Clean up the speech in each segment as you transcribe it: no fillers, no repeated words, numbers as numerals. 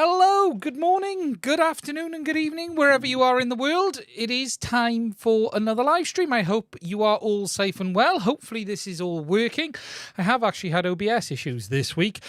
Hello, good morning, good afternoon and good evening, wherever you are in the world. It is time for another live stream. I hope you are all safe and well. Hopefully this is all working. I have actually had OBS issues this week,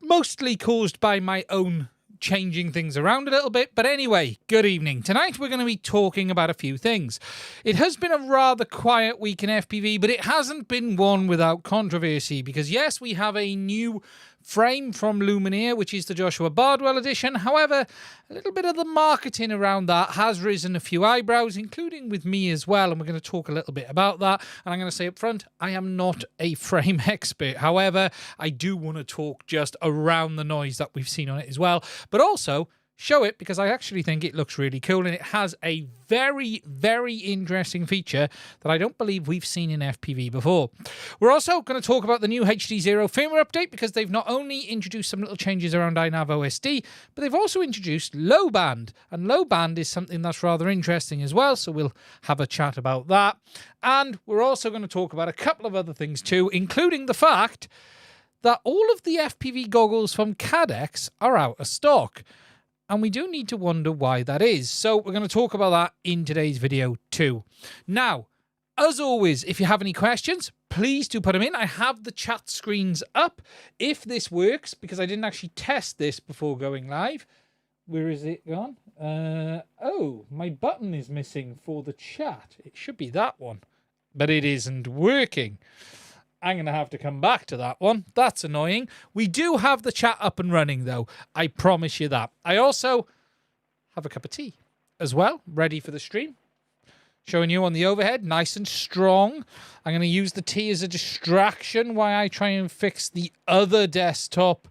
mostly caused by my own changing things around a little bit. But anyway, good evening. Tonight we're going to be talking about a few things. It has been a rather quiet week in FPV, but it hasn't been one without controversy because yes, we have a new frame from Lumenier, which is the Joshua Bardwell edition. However, a little bit of the marketing around that has risen a few eyebrows, including with me as well, and we're going to talk a little bit about that. And I'm going to say up front, I am not a frame expert. However, I do want to talk just around the noise that we've seen on it as well, but also show it because I actually think it looks really cool and it has a very, very interesting feature that I don't believe we've seen in FPV before. We're also going to talk about the new HDZero firmware update because they've not only introduced some little changes around AvatarHD, but they've also introduced low band, and low band is something that's rather interesting as well, so we'll have a chat about that. And we're also going to talk about a couple of other things too, including the fact that all of the FPV goggles from Cadex are out of stock. And we do need to wonder why that is. So we're going to talk about that in today's video too. Now, as always, if you have any questions, please do put them in. I have the chat screens up if this works, because I didn't actually test this before going live. Where is it gone? Oh, my button is missing for the chat. It should be that one, but it isn't working. I'm going to have to come back to that one. That's annoying. We do have the chat up and running, though. I promise you that. I also have a cup of tea as well, ready for the stream. Showing you on the overhead, nice and strong. I'm going to use the tea as a distraction while I try and fix the other desktop.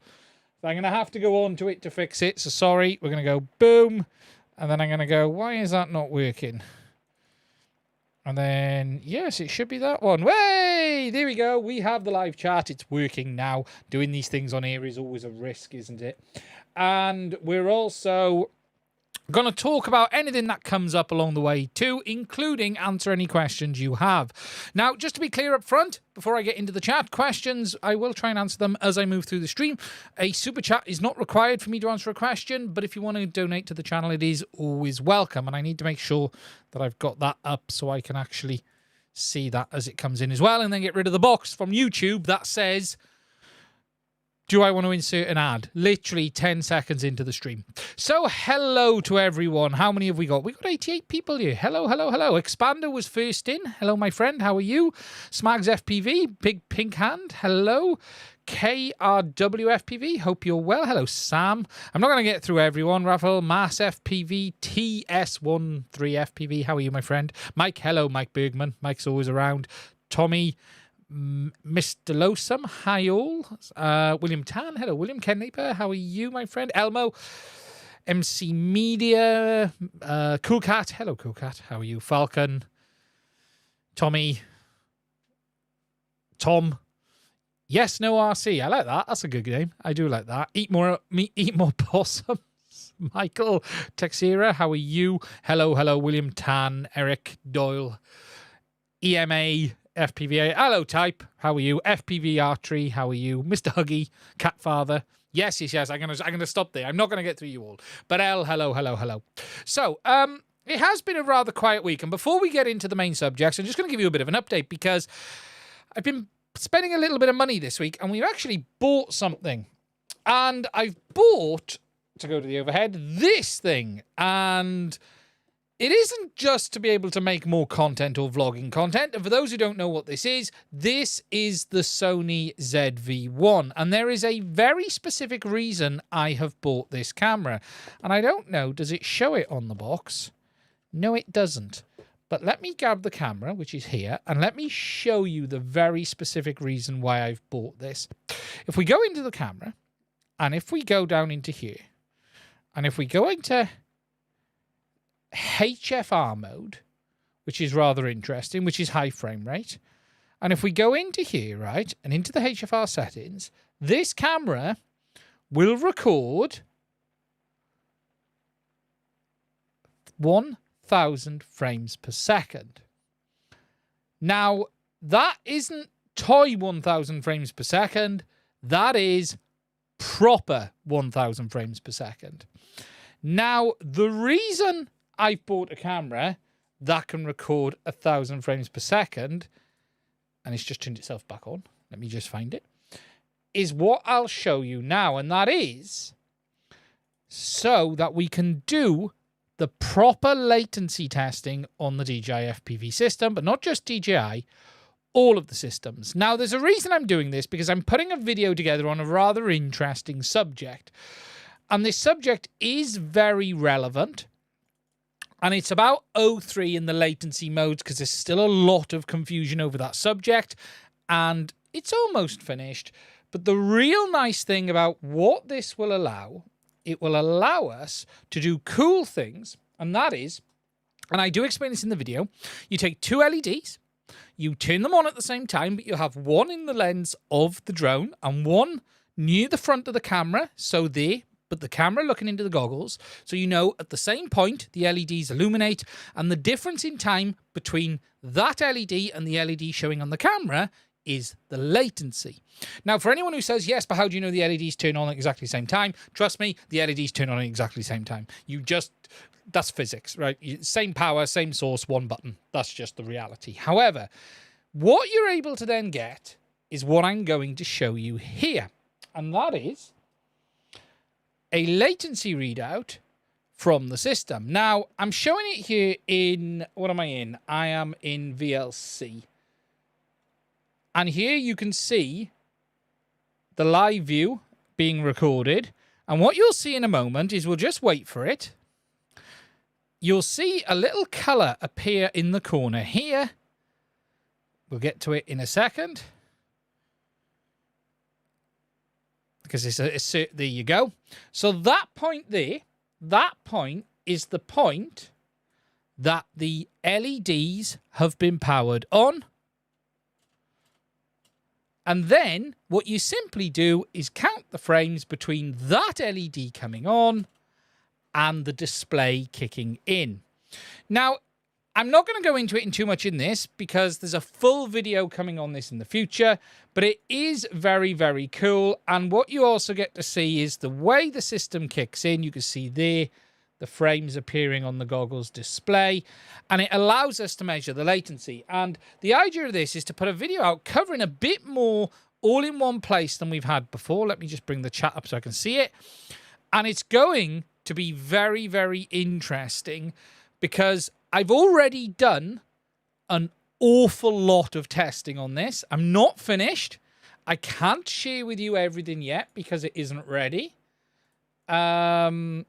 I'm going to have to go on to it to fix it. So sorry, we're going to go boom. And then I'm going to go, why is that not working? And then, yes, it should be that one. Way! There we go. We have the live chat. It's working now. Doing these things on here is always a risk, isn't it? And we're also going to talk about anything that comes up along the way too, including answer any questions you have. Now, just to be clear up front, before I get into the chat, questions, I will try and answer them as I move through the stream. A super chat is not required for me to answer a question, but if you want to donate to the channel, it is always welcome. And I need to make sure that I've got that up so I can actually see that as it comes in as well, and then get rid of the box from YouTube that says, do I want to insert an ad? Literally 10 seconds into the stream. So hello to everyone. How many have we got? We got 88 people here. Hello, hello, hello. Expander was first in. Hello, my friend. How are you? Smags FPV. Big pink hand. Hello. KRWFPV. Hope you're well. Hello, Sam. I'm not going to get through everyone. Rafael, Mass FPV, TS13FPV. How are you, my friend? Mike. Hello, Mike Bergman. Mike's always around. Tommy. Mr. Losum, hi all. William Tan, hello. William Kenleeper, how are you, my friend? Elmo, MC Media, Cool Cat, hello, Cool Cat, how are you? Falcon, Tommy, Tom, Yes, No RC, I like that. That's a good name. I do like that. Eat more possums. Michael, Texera, how are you? Hello, hello, William Tan, Eric Doyle, EMA, FPVA, hello Type, how are you? FPV Archery, how are you? Mr. Huggy, Catfather, yes, I'm gonna stop there. I'm not gonna get through you all. But hello, hello, hello. So, it has been a rather quiet week, and before we get into the main subjects, I'm just gonna give you a bit of an update because I've been spending a little bit of money this week, and we've actually bought something. And I've bought, to go to the overhead, this thing, and it isn't just to be able to make more content or vlogging content. And for those who don't know what this is the Sony ZV-1. And there is a very specific reason I have bought this camera. And I don't know, does it show it on the box? No, it doesn't. But let me grab the camera, which is here, and let me show you the very specific reason why I've bought this. If we go into the camera, and if we go down into here, and if we go into HFR mode, which is rather interesting, which is high frame rate. And if we go into here, right, and into the HFR settings, this camera will record 1,000 frames per second. Now, that isn't toy 1,000 frames per second. That is proper 1000 frames per second. Now, the reason I've bought a camera that can record 1000 frames per second, and it's just turned itself back on, let me just find it, is what I'll show you now, and that is so that we can do the proper latency testing on the DJI FPV system, but not just DJI, all of the systems. Now, there's a reason I'm doing this, because I'm putting a video together on a rather interesting subject. And this subject is very relevant. And it's about O3 in the latency modes, because there's still a lot of confusion over that subject. And it's almost finished. But the real nice thing about what this will allow, it will allow us to do cool things. And that is, and I do explain this in the video, you take two LEDs, you turn them on at the same time, but you have one in the lens of the drone and one near the front of the camera, so there, but the camera looking into the goggles, so you know at the same point the LEDs illuminate, and the difference in time between that LED and the LED showing on the camera is the latency. Now, for anyone who says, yes, but how do you know the LEDs turn on at exactly the same time? Trust me, the LEDs turn on at exactly the same time. That's physics, right? Same power, same source, one button. That's just the reality. However, what you're able to then get is what I'm going to show you here. And that is a latency readout from the system. Now, I'm showing it here in, what am I in? I am in VLC. And here you can see the live view being recorded. And what you'll see in a moment is, we'll just wait for it. You'll see a little color appear in the corner here. We'll get to it in a second. Because there you go. So that point there, that point is the point that the LEDs have been powered on. And then what you simply do is count the frames between that LED coming on and the display kicking in. Now, I'm not going to go into it in too much in this, because there's a full video coming on this in the future, but it is very, very cool. And what you also get to see is the way the system kicks in. You can see there the frames appearing on the goggles display, and it allows us to measure the latency. And the idea of this is to put a video out covering a bit more all in one place than we've had before. Let me just bring the chat up so I can see it. And it's going to be very, very interesting, because I've already done an awful lot of testing on this. I'm not finished. I can't share with you everything yet because it isn't ready. But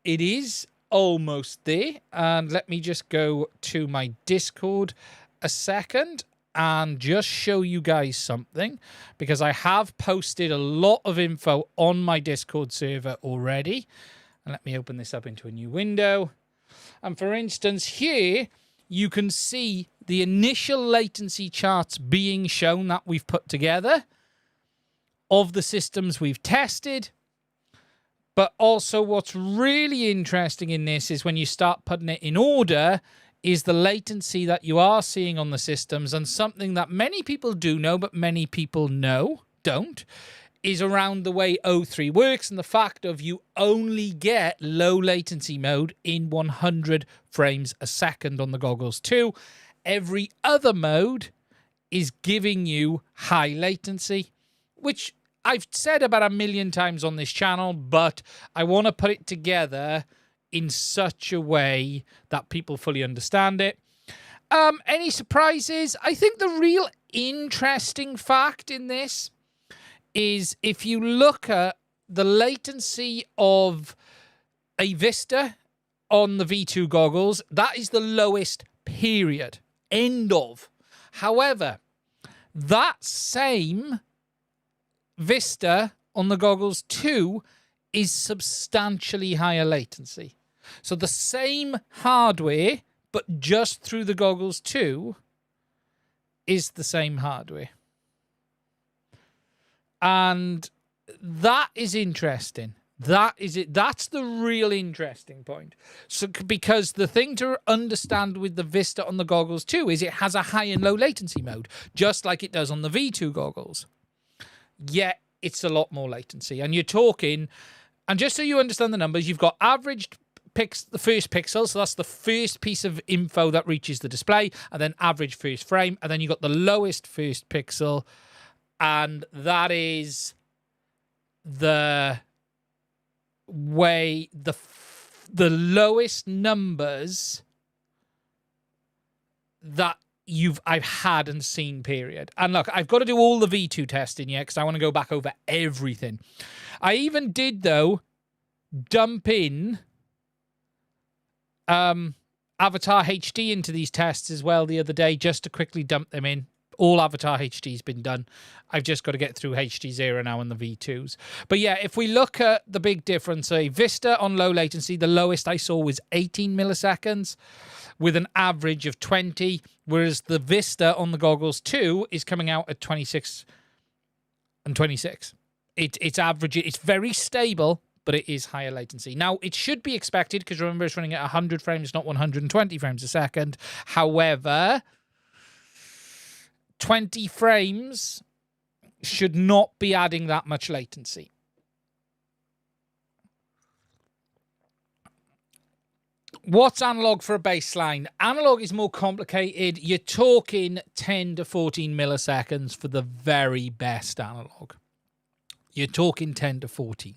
it is almost there. And let me just go to my Discord a second and just show you guys something, because I have posted a lot of info on my Discord server already. And let me open this up into a new window. And for instance, here you can see the initial latency charts being shown that we've put together of the systems we've tested. But also what's really interesting in this is when you start putting it in order is the latency that you are seeing on the systems. And something that many people do know, but many people don't, is around the way O3 works, and the fact of you only get low latency mode in 100 frames a second on the goggles too. Every other mode is giving you high latency, which I've said about 1 million times on this channel, but I want to put it together in such a way that people fully understand it. Any surprises? I think the real interesting fact in this is if you look at the latency of a Vista on the V2 goggles, that is the lowest, period. End of. However, that same Vista on the goggles 2 is substantially higher latency. So the same hardware, but just through the goggles 2 is the same hardware. And that is interesting. That is it. That's the real interesting point. So, because the thing to understand with the Vista on the goggles too is it has a high and low latency mode, just like it does on the V2 goggles. Yet it's a lot more latency. And you're talking, and just so you understand the numbers, you've got averaged the first pixel, so that's the first piece of info that reaches the display, and then average first frame, and then you got the lowest first pixel, and that is the way the lowest numbers that I've had and seen, period. And look, I've got to do all the V2 testing yet because I want to go back over everything. I even did, though, dump in AvatarHD into these tests as well the other day, just to quickly dump them in. All AvatarHD's been done. I've just got to get through HDZero now and the V2s. But yeah, if we look at the big difference, Vista on low latency, the lowest I saw was 18 milliseconds with an average of 20, whereas the Vista on the goggles 2 is coming out at 26 and 26. It's average. It's very stable, but it is higher latency. Now, it should be expected, because remember, it's running at 100 frames, not 120 frames a second. However, 20 frames should not be adding that much latency. What's analog for a baseline? Analog is more complicated. You're talking 10 to 14 milliseconds for the very best analog. You're talking 10 to 14.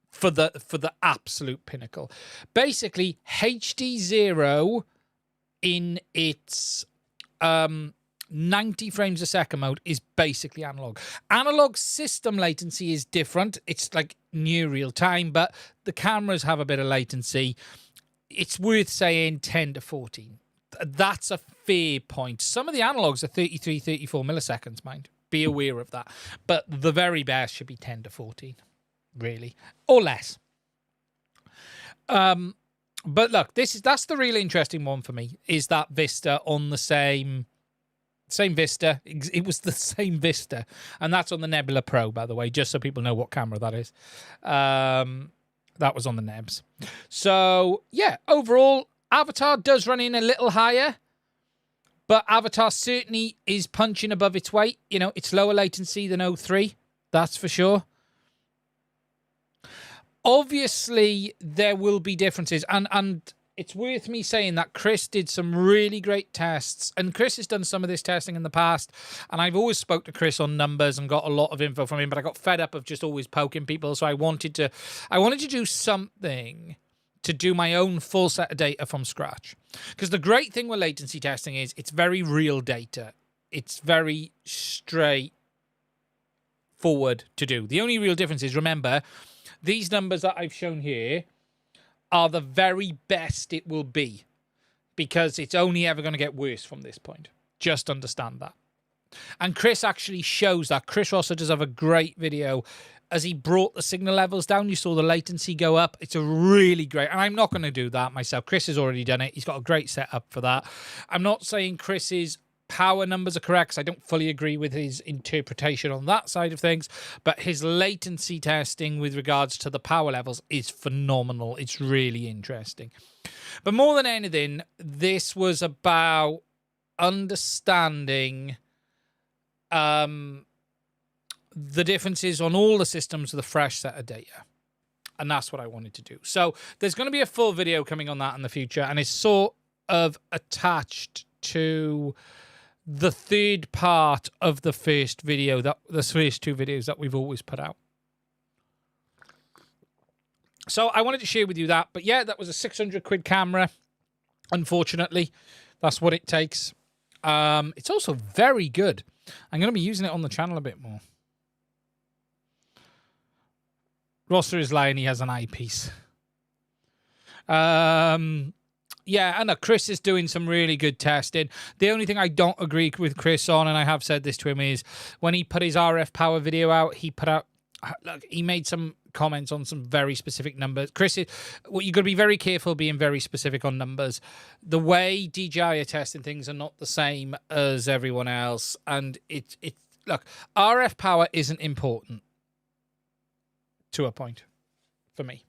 For the absolute pinnacle. Basically, HDZero in its 90 frames a second mode is basically analog. Analog system latency is different. It's like near real time, but the cameras have a bit of latency. It's worth saying 10 to 14. That's a fair point. Some of the analogs are 33, 34 milliseconds, mind. Be aware of that. But the very best should be 10 to 14. Really, or less. But look, that's the really interesting one for me, is that Vista on the same Vista. It was the same Vista, and that's on the Nebula Pro, by the way, just so people know what camera that is. That was on the Nebs. So yeah, overall, Avatar does run in a little higher, but Avatar certainly is punching above its weight. You know, it's lower latency than O3, that's for sure. Obviously, there will be differences, and it's worth me saying that Chris did some really great tests, and Chris has done some of this testing in the past, and I've always spoke to Chris on numbers and got a lot of info from him, but I got fed up of just always poking people, so I wanted to do something to do my own full set of data from scratch. Because the great thing with latency testing is it's very real data. It's very straightforward to do. The only real difference is, remember, these numbers that I've shown here are the very best it will be, because it's only ever going to get worse from this point. Just understand that. And Chris actually shows that. Chris also does have a great video as he brought the signal levels down. You saw the latency go up. It's a really great, and I'm not going to do that myself. Chris has already done it. He's got a great setup for that. I'm not saying Chris's power numbers are correct, 'cause I don't fully agree with his interpretation on that side of things, but his latency testing with regards to the power levels is phenomenal. It's really interesting. But more than anything, this was about understanding the differences on all the systems with a fresh set of data. And that's what I wanted to do. So there's going to be a full video coming on that in the future, and it's sort of attached to the third part of the first video, the first two videos that we've always put out. So I wanted to share with you that. But yeah, that was a 600 quid camera. Unfortunately, that's what it takes. It's also very good. I'm going to be using it on the channel a bit more. Rosser is lying, he has an eyepiece. Yeah, and Chris is doing some really good testing. The only thing I don't agree with Chris on, and I have said this to him, is when he put his RF power video out, he made some comments on some very specific numbers. Chris, well, you've got to be very careful being very specific on numbers. The way DJI are testing things are not the same as everyone else, and look, RF power isn't important to a point for me.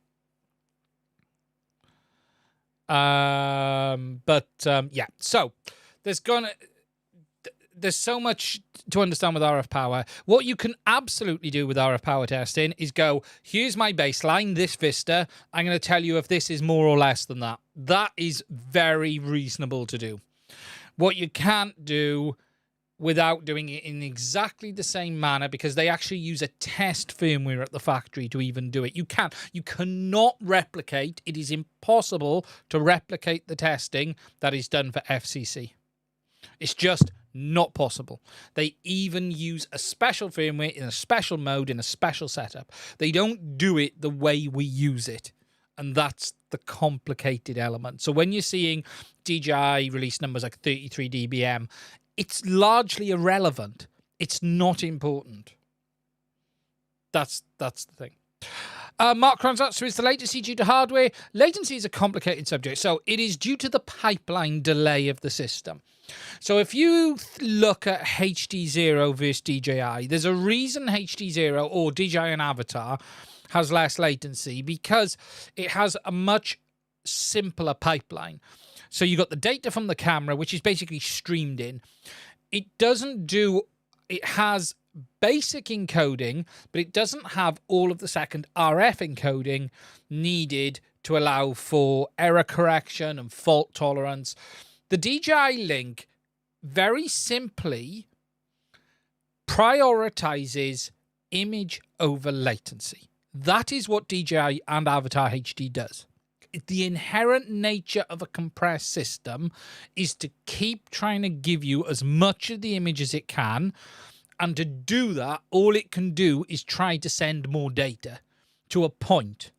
Yeah, so there's gonna, there's so much to understand with RF power. What you can absolutely do with RF power testing is go, here's my baseline, this vista. I'm going to tell you if this is more or less than that. That is very reasonable to do. What you can't do without doing it in exactly the same manner, because they actually use a test firmware at the factory to even do it. You cannot replicate. It is impossible to replicate the testing that is done for FCC. It's just not possible. They even use a special firmware in a special mode in a special setup. They don't do it the way we use it. And that's the complicated element. So when you're seeing DJI release numbers like 33 dBm, it's largely irrelevant. It's not important. That's the thing. Mark Kronzat, so is the latency due to hardware? Latency is a complicated subject. So it is due to the pipeline delay of the system. So if you look at HDZero versus DJI, there's a reason HDZero or DJI and Avatar has less latency, because it has a much simpler pipeline. So you got the data from the camera, which is basically streamed in. It has basic encoding, but it doesn't have all of the second RF encoding needed to allow for error correction and fault tolerance. The DJI Link very simply prioritizes image over latency. That is what DJI and AvatarHD does. The inherent nature of a compressed system is to keep trying to give you as much of the image as it can. And to do that, all it can do is try to send more data to a point.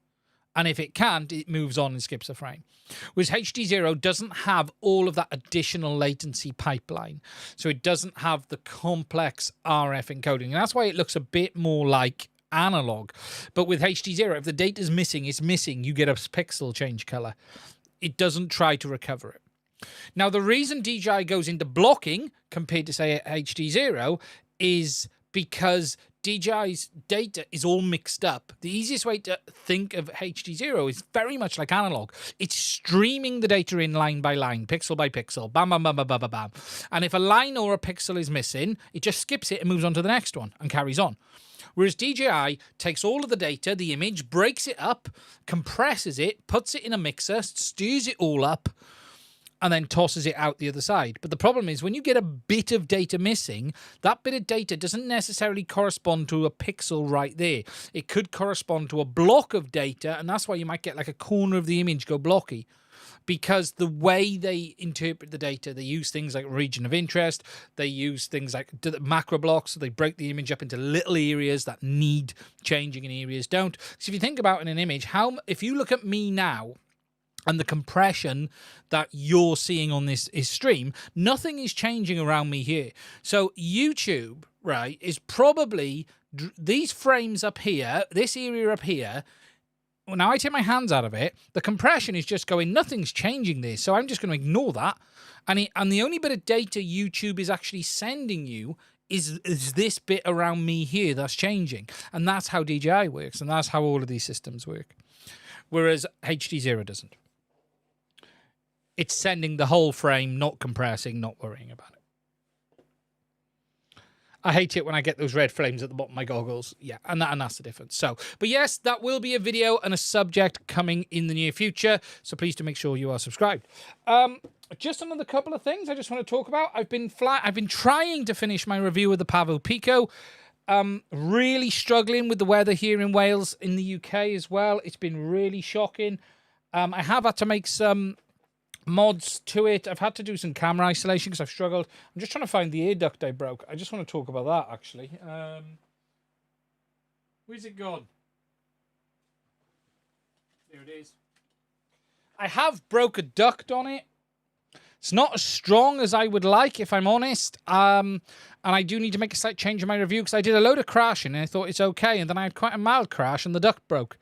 And if it can't, it moves on and skips a frame. Whereas HDZero doesn't have all of that additional latency pipeline. So it doesn't have the complex RF encoding. And that's why it looks a bit more like analog. But with HDZero, if the data's missing, it's missing. You get a pixel change color. It doesn't try to recover it. Now, the reason DJI goes into blocking compared to, say, HDZero is because DJI's data is all mixed up. The easiest way to think of HDZero is very much like analog. It's streaming the data in line by line, pixel by pixel, bam, bam, bam, bam, bam, bam, bam. And if a line or a pixel is missing, it just skips it and moves on to the next one and carries on. Whereas DJI takes all of the data, the image, breaks it up, compresses it, puts it in a mixer, stews it all up, and then tosses it out the other side. But the problem is, when you get a bit of data missing, that bit of data doesn't necessarily correspond to a pixel right there. It could correspond to a block of data, and that's why you might get like a corner of the image go blocky. Because the way they interpret the data, they use things like region of interest, they use things like macro blocks, so they break the image up into little areas that need changing and areas don't. So if you think about in an image, if you look at me now, and the compression that you're seeing on this stream, nothing is changing around me here. So YouTube, right, is probably these frames up here, this area up here. Well, now I take my hands out of it, the compression is just going, nothing's changing this. So I'm just going to ignore that. And the only bit of data YouTube is actually sending you is this bit around me here that's changing. And that's how DJI works. And that's how all of these systems work. Whereas HDZero doesn't. It's sending the whole frame, not compressing, not worrying about it. I hate it when I get those red flames at the bottom of my goggles. Yeah, and that's the difference. So, but yes, that will be a video and a subject coming in the near future. So please do make sure you are subscribed. Just another couple of things I just want to talk about. I've been trying to finish my review of the Pavo Pico. Really struggling with the weather here in Wales, in the UK as well. It's been really shocking. I have had to make some mods to it. I've had to do some camera isolation because I've struggled. I'm just trying to find the air duct I broke. I just want to talk about that, actually. Where's it gone? There it is. I have broke a duct on it. It's not as strong as I would like, if I'm honest. And I do need to make a slight change in my review because I did a load of crashing and I thought it's okay. And then I had quite a mild crash and the duct broke.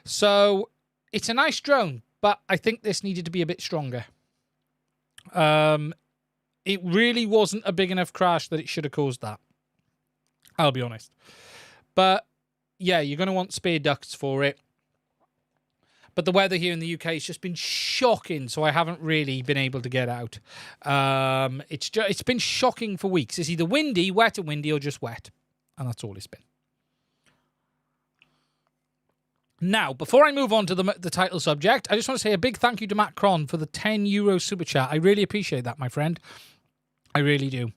So it's a nice drone, but I think this needed to be a bit stronger. It really wasn't a big enough crash that it should have caused that. I'll be honest. But yeah, you're going to want spare ducts for it. But the weather here in the UK has just been shocking, so I haven't really been able to get out. It's been shocking for weeks. It's either windy, wet and windy, or just wet. And that's all it's been. Now, before I move on to the title subject, I just want to say a big thank you to Matt Cron for the €10 super chat. I really appreciate that, my friend. I really do.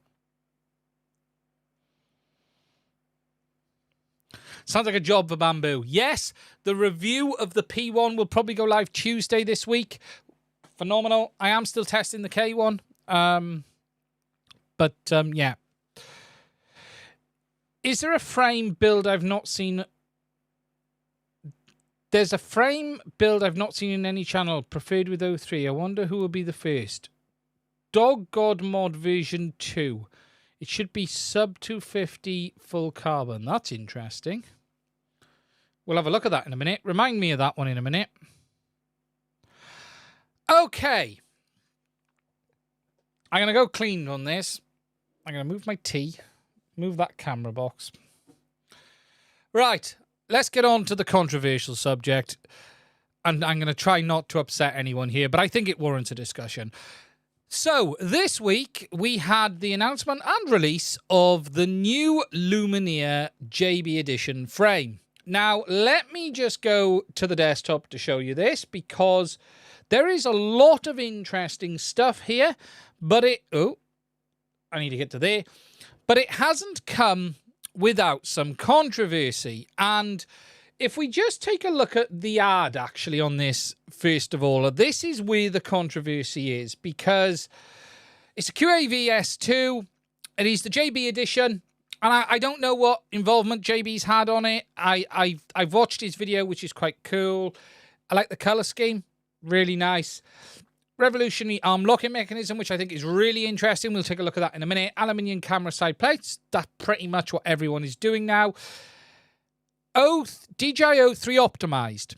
Sounds like a job for Bamboo. Yes, the review of the P1 will probably go live Tuesday this week. Phenomenal. I am still testing the K1. Yeah. Is there a frame build I've not seen? There's a frame build I've not seen in any channel, preferred with 03. I wonder who will be the first. Dog God Mod version 2. It should be sub 250 full carbon. That's interesting. We'll have a look at that in a minute. Remind me of that one in a minute. Okay. I'm going to go clean on this. I'm going to move my tea. Move that camera box. Right. Let's get on to the controversial subject. And I'm going to try not to upset anyone here, but I think it warrants a discussion. So, this week, we had the announcement and release of the new Lumenier JB Edition frame. Now, let me just go to the desktop to show you this, because there is a lot of interesting stuff here, but I need to get to there. But it hasn't come without some controversy. And if we just take a look at the ad actually on this, first of all, this is where the controversy is, because it's a QAV-S 2. It is the JB edition. And I don't know what involvement JB's had on it. I've watched his video, which is quite cool. I like the color scheme. Really nice. Revolutionary arm locking mechanism, which I think is really interesting. We'll take a look at that in a minute. Aluminium camera side plates. That's pretty much what everyone is doing now. DJI 03 optimized.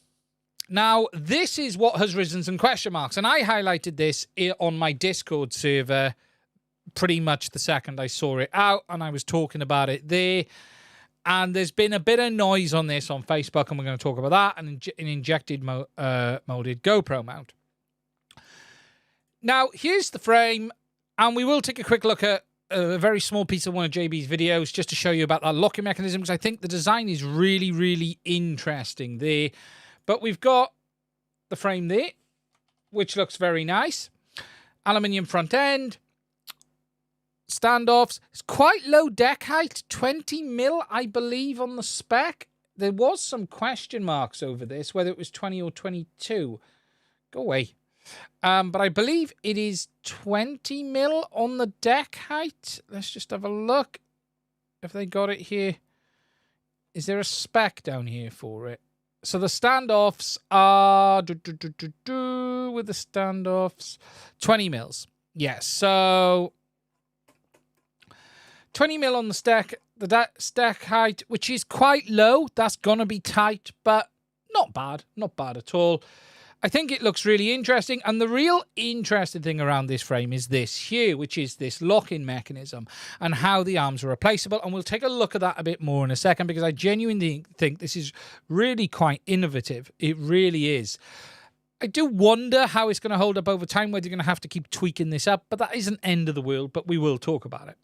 Now, this is what has risen some question marks. And I highlighted this on my Discord server pretty much the second I saw it out. And I was talking about it there. And there's been a bit of noise on this on Facebook. And we're going to talk about that. And an injected molded GoPro mount. Now, here's the frame, and we will take a quick look at a very small piece of one of JB's videos just to show you about that locking mechanism, because I think the design is really, really interesting there. But we've got the frame there, which looks very nice. Aluminium front end. Standoffs. It's quite low deck height, 20 mil, I believe, on the spec. There was some question marks over this, whether it was 20 or 22. Go away. But I believe it is 20 mil on the deck height. Let's just have a look if they got it here. Is there a spec down here for it? So the standoffs are with the standoffs 20 mils. Yes, so 20 mil on the stack height, which is quite low. That's gonna be tight, but not bad at all. I think it looks really interesting, and the real interesting thing around this frame is this here, which is this lock-in mechanism and how the arms are replaceable, and we'll take a look at that a bit more in a second, because I genuinely think this is really quite innovative. It really is. I do wonder how it's going to hold up over time, whether you're going to have to keep tweaking this up, but that isn't end of the world, but we will talk about it.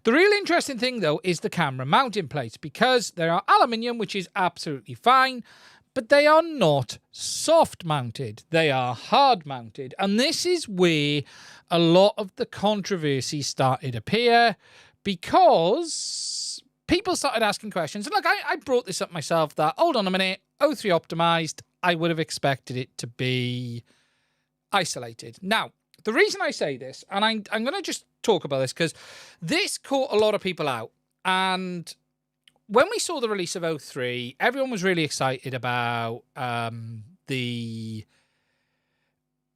The real interesting thing, though, is the camera mounting plates, because they are aluminium, which is absolutely fine, but they are not soft mounted. They are hard mounted. And this is where a lot of the controversy started to appear, because people started asking questions. And look, I brought this up myself that, hold on a minute, 03 optimized, I would have expected it to be isolated. Now, the reason I say this, and I'm going to just talk about this, because this caught a lot of people out. And when we saw the release of 03, everyone was really excited about the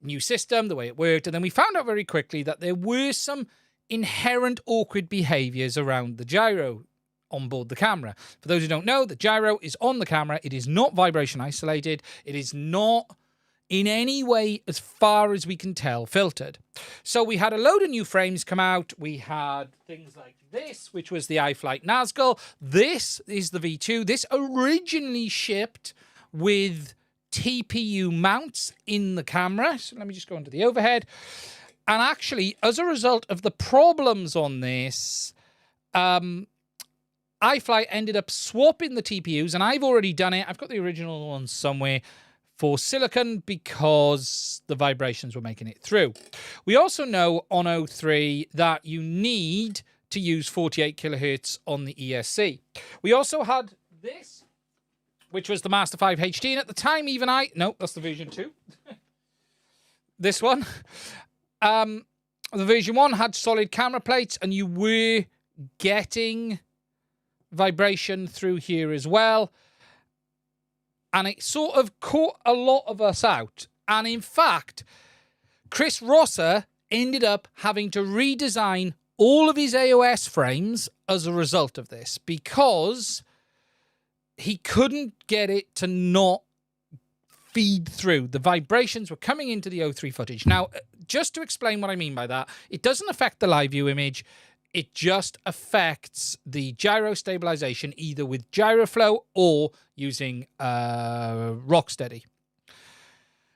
new system, the way it worked. And then we found out very quickly that there were some inherent awkward behaviors around the gyro on board the camera. For those who don't know, the gyro is on the camera. It is not vibration isolated. It is not in any way, as far as we can tell, filtered. So we had a load of new frames come out. We had things like this, which was the iFlight Nazgul. This is the V2. This originally shipped with TPU mounts in the camera. So let me just go into the overhead. And actually, as a result of the problems on this, iFly ended up swapping the TPUs, and I've already done it. I've got the original ones somewhere for silicon because the vibrations were making it through. We also know on O3 that you need to use 48 kilohertz on the ESC. We also had this, which was the Master 5 HD, and at the time even no, that's the version 2. This one. The version 1 had solid camera plates, and you were getting vibration through here as well. And it sort of caught a lot of us out. And in fact, Chris Rosser ended up having to redesign all of his AOS frames as a result of this, because he couldn't get it to not feed through. The vibrations were coming into the O3 footage. Now, just to explain what I mean by that, it doesn't affect the live view image. It just affects the gyro stabilization, either with gyroflow or using Rocksteady.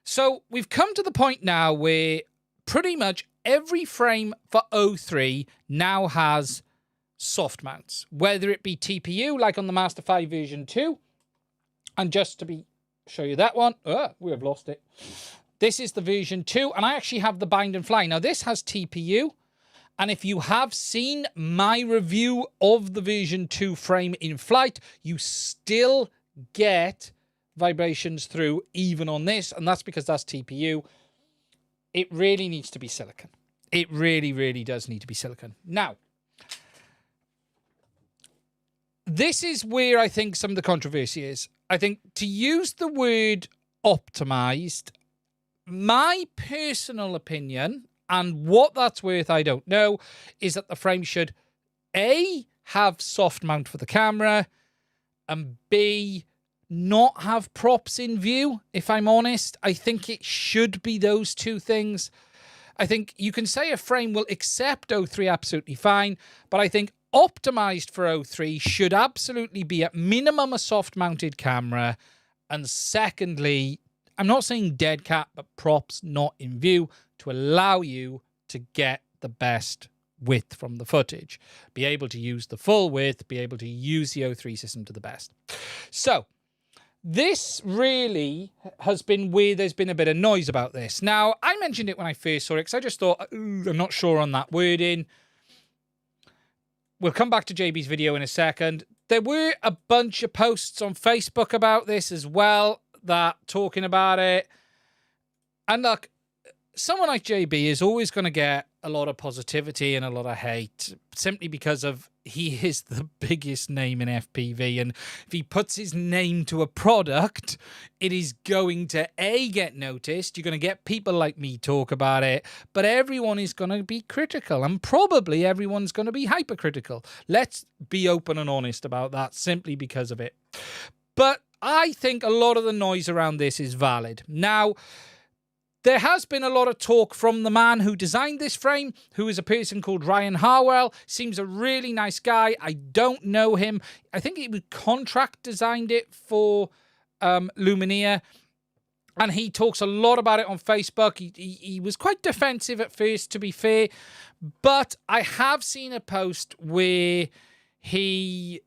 So we've come to the point now where pretty much every frame for O3 now has soft mounts, whether it be TPU, like on the Master 5 version 2. And just to show you that one, we have lost it. This is the version 2, and I actually have the bind and fly. Now, this has TPU. And if you have seen my review of the version 2 frame in flight, you still get vibrations through even on this. And that's because that's TPU. It really needs to be silicon. It really, really does need to be silicon. Now, this is where I think some of the controversy is. I think to use the word optimized, my personal opinion, and what that's worth, I don't know, is that the frame should, A, have soft mount for the camera, and B, not have props in view, if I'm honest. I think it should be those two things. I think you can say a frame will accept O3 absolutely fine, but I think optimized for O3 should absolutely be at minimum a soft-mounted camera, and secondly, I'm not saying dead cat, but props not in view, to allow you to get the best width from the footage. Be able to use the full width, be able to use the O3 system to the best. So, this really has been where there's been a bit of noise about this. Now, I mentioned it when I first saw it, because I just thought, I'm not sure on that wording. We'll come back to JB's video in a second. There were a bunch of posts on Facebook about this as well, that talking about it. And look, someone like JB is always going to get a lot of positivity and a lot of hate simply because of he is the biggest name in FPV, and if he puts his name to a product, it is going to A, get noticed. You're going to get people like me talk about it, but everyone is going to be critical, and probably everyone's going to be hypercritical. Let's be open and honest about that simply because of it. But I think a lot of the noise around this is valid. Now, there has been a lot of talk from the man who designed this frame, who is a person called Ryan Harwell. Seems a really nice guy. I don't know him. I think he was contract designed it for Lumenier. And he talks a lot about it on Facebook. He was quite defensive at first, to be fair. But I have seen a post where he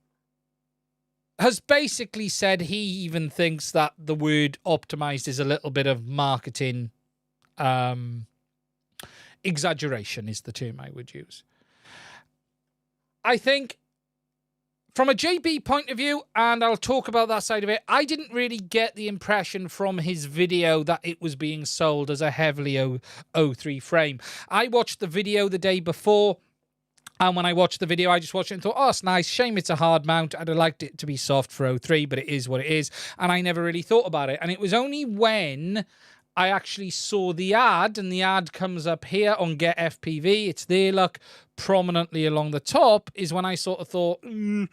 has basically said he even thinks that the word optimized is a little bit of marketing exaggeration is the term I would use. I think from a JB point of view, and I'll talk about that side of it, I didn't really get the impression from his video that it was being sold as a heavily O3 frame. I watched the video the day before, and when I watched the video, I just watched it and thought, oh, it's nice. Shame it's a hard mount. I'd have liked it to be soft for O3, but it is what it is. And I never really thought about it. And it was only when I actually saw the ad, and the ad comes up here on Get FPV. It's there, look, prominently along the top, is when I sort of thought, I'm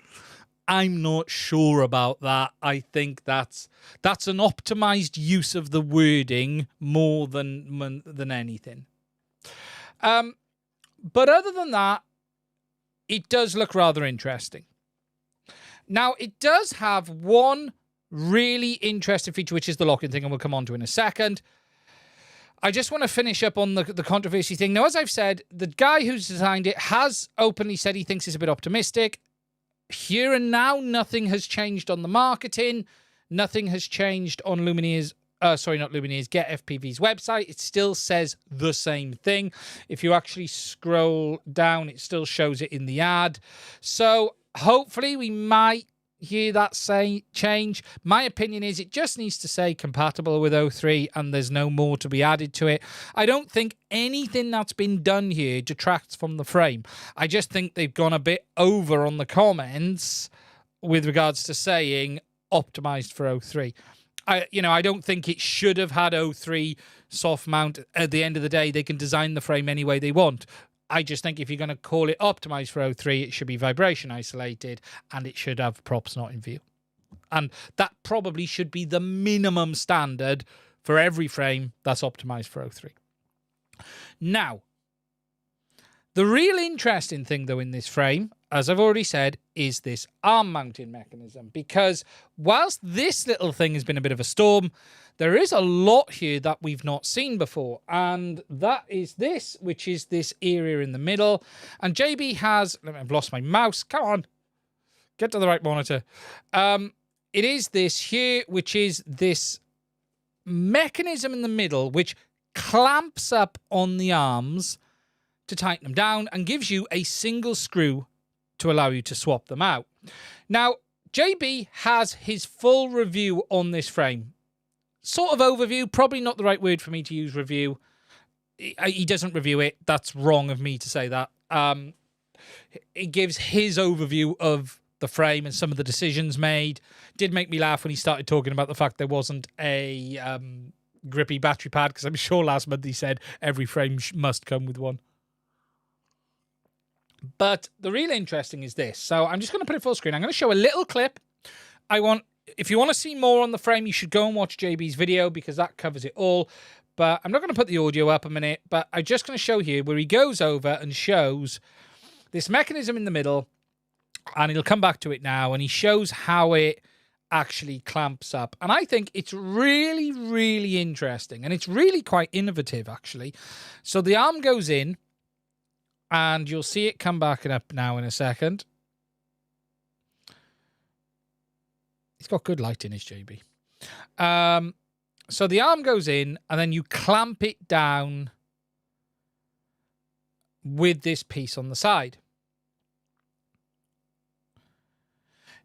not sure about that. I think that's an optimized use of the wording more than anything. But other than that, it does look rather interesting. Now, it does have one really interesting feature, which is the lock-in thing, and we'll come on to in a second. I just want to finish up on the controversy thing. Now, as I've said, the guy who's designed it has openly said he thinks it's a bit optimistic. Here and now, nothing has changed on the marketing. Nothing has changed on Lumenier's, sorry, not Lumenier's, GetFPV's website. It still says the same thing. If you actually scroll down, it still shows it in the ad. So hopefully we might hear that say change. My opinion is it just needs to say compatible with 03 and there's no more to be added to it. I don't think anything that's been done here detracts from the frame. I just think they've gone a bit over on the comments with regards to saying optimized for 03. I don't think it should have had 03 soft mount. At the end of the day, they can design the frame any way they want. I just think if you're going to call it optimized for 03, it should be vibration isolated and it should have props not in view. And that probably should be the minimum standard for every frame that's optimized for 03. Now, the real interesting thing, though, in this frame, as I've already said, is this arm mounting mechanism. Because whilst this little thing has been a bit of a storm, there is a lot here that we've not seen before. And that is this, which is this area in the middle. And JB has... I've lost my mouse. Come on. Get to the right monitor. It is this here, which is this mechanism in the middle, which clamps up on the arms to tighten them down and gives you a single screw to allow you to swap them out. Now, JB has his full review on this frame. Sort of overview, probably not the right word for me to use review. He doesn't review it. That's wrong of me to say that. It gives his overview of the frame and some of the decisions made. Did make me laugh when he started talking about the fact there wasn't a grippy battery pad, because I'm sure last month he said every frame must come with one. But the real interesting is this. So I'm just going to put it full screen. I'm going to show a little clip. If you want to see more on the frame, you should go and watch JB's video because that covers it all. But I'm not going to put the audio up a minute, but I'm just going to show here where he goes over and shows this mechanism in the middle, and he'll come back to it now, and he shows how it actually clamps up. And I think it's really, really interesting, and it's really quite innovative, actually. So the arm goes in, and you'll see it come back and up now in a second. He's got good lighting, his JB. So the arm goes in, and then you clamp it down with this piece on the side.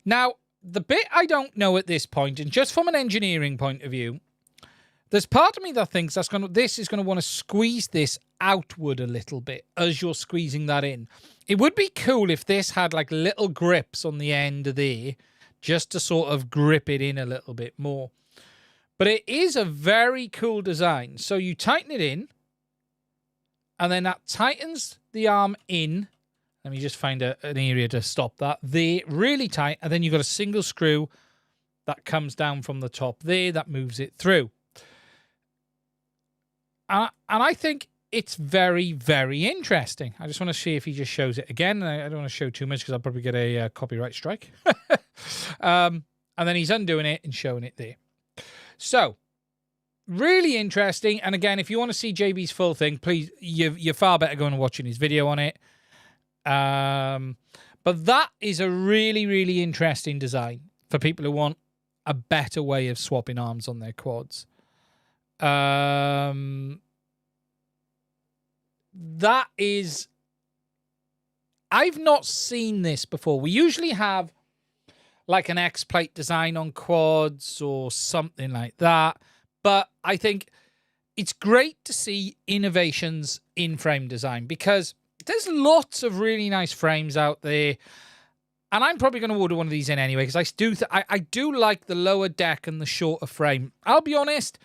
Now, the bit I don't know at this point, and just from an engineering point of view, there's part of me that thinks this is going to want to squeeze this outward a little bit as you're squeezing that in. It would be cool if this had like little grips on the end there, just to sort of grip it in a little bit more. But it is a very cool design. So you tighten it in, and then that tightens the arm in. Let me just find an area to stop that. There, really tight, and then you've got a single screw that comes down from the top there that moves it through. And I think it's very, very interesting. I just want to see if he just shows it again. I don't want to show too much because I'll probably get a copyright strike. And then he's undoing it and showing it there. So, really interesting. And again, if you want to see JB's full thing, please, you're far better going and watching his video on it. But that is a really, really interesting design for people who want a better way of swapping arms on their quads. That is... I've not seen this before. We usually have like an X-plate design on quads or something like that. But I think it's great to see innovations in frame design because there's lots of really nice frames out there. And I'm probably going to order one of these in anyway because I do like the lower deck and the shorter frame. I'll be honest,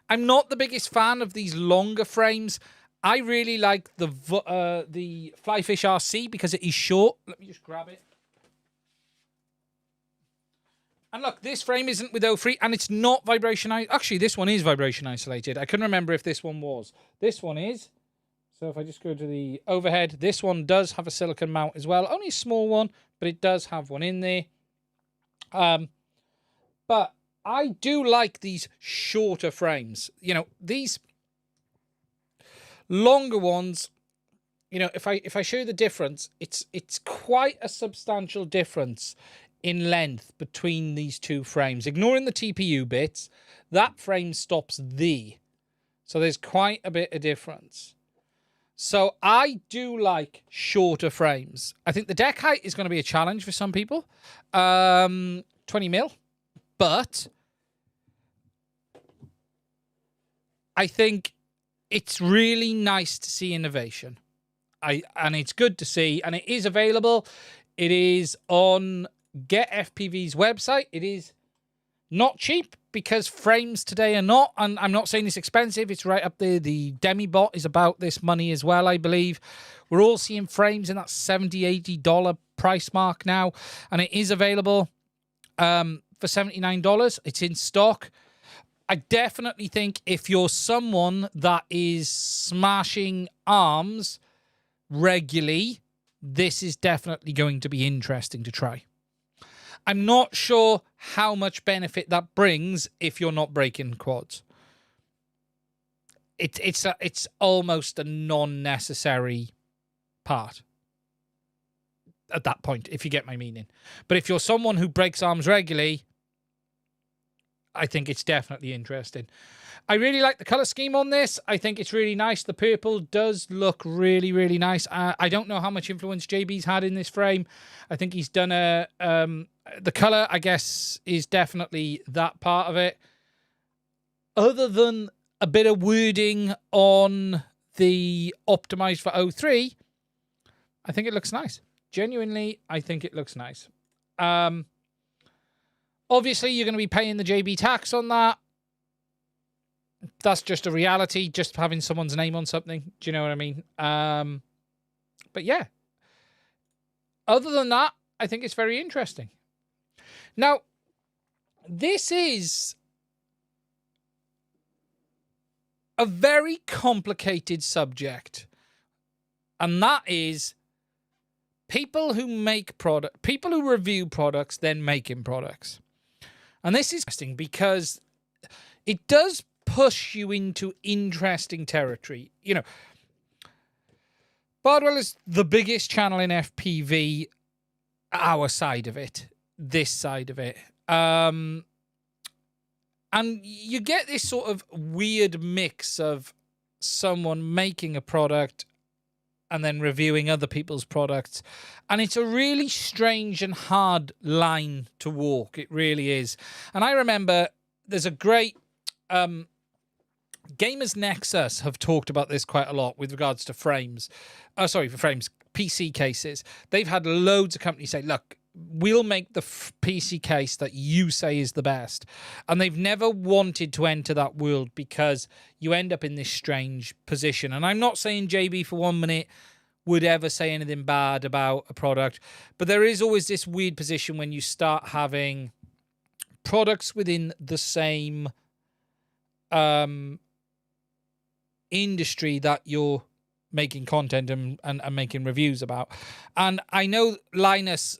I'm not the biggest fan of these longer frames. I really like the Flyfish RC because it is short. Let me just grab it. And look, this frame isn't with 03, and it's not vibration isolated. Actually, this one is vibration isolated. I couldn't remember if this one was. This one is. So if I just go to the overhead, this one does have a silicone mount as well. Only a small one, but it does have one in there. But I do like these shorter frames. You know, these longer ones, you know, if I show you the difference, it's quite a substantial difference in length between these two frames. Ignoring the TPU bits, that frame stops there. So there's quite a bit of difference. So I do like shorter frames. I think the deck height is going to be a challenge for some people. 20 mil. But I think it's really nice to see innovation. And it's good to see. And it is available. It is on Get FPV's website. It is not cheap because frames today are not. And I'm not saying it's expensive. It's right up there. The Demibot is about this money as well, I believe. We're all seeing frames in that $70, $80 price mark now. And it is available for $79. It's in stock. I definitely think if you're someone that is smashing arms regularly, this is definitely going to be interesting to try. I'm not sure how much benefit that brings if you're not breaking quads. It's almost a non-necessary part at that point, if you get my meaning. But if you're someone who breaks arms regularly, I think it's definitely interesting. I really like the color scheme on this. I think it's really nice. The purple does look really, really nice. I don't know how much influence JB's had in this frame. I think he's done a... the color, I guess, is definitely that part of it. Other than a bit of wording on the optimized for 03, I think it looks nice. Genuinely, I think it looks nice. Obviously, you're going to be paying the JB tax on that. That's just a reality, just having someone's name on something. Do you know what I mean? But yeah. Other than that, I think it's very interesting. Now, this is a very complicated subject. And that is people who make people who review products, then making products. And this is interesting because it does push you into interesting territory. You know, Bardwell is the biggest channel in FPV, our side of it, this side of it. And you get this sort of weird mix of someone making a product and then reviewing other people's products. And it's a really strange and hard line to walk. It really is. And I remember there's a great... Gamers Nexus have talked about this quite a lot with regards to frames. For frames, PC cases. They've had loads of companies say, look, we'll make the PC case that you say is the best. And they've never wanted to enter that world because you end up in this strange position. And I'm not saying JB for 1 minute would ever say anything bad about a product, but there is always this weird position when you start having products within the same industry that you're making content and making reviews about. And I know Linus,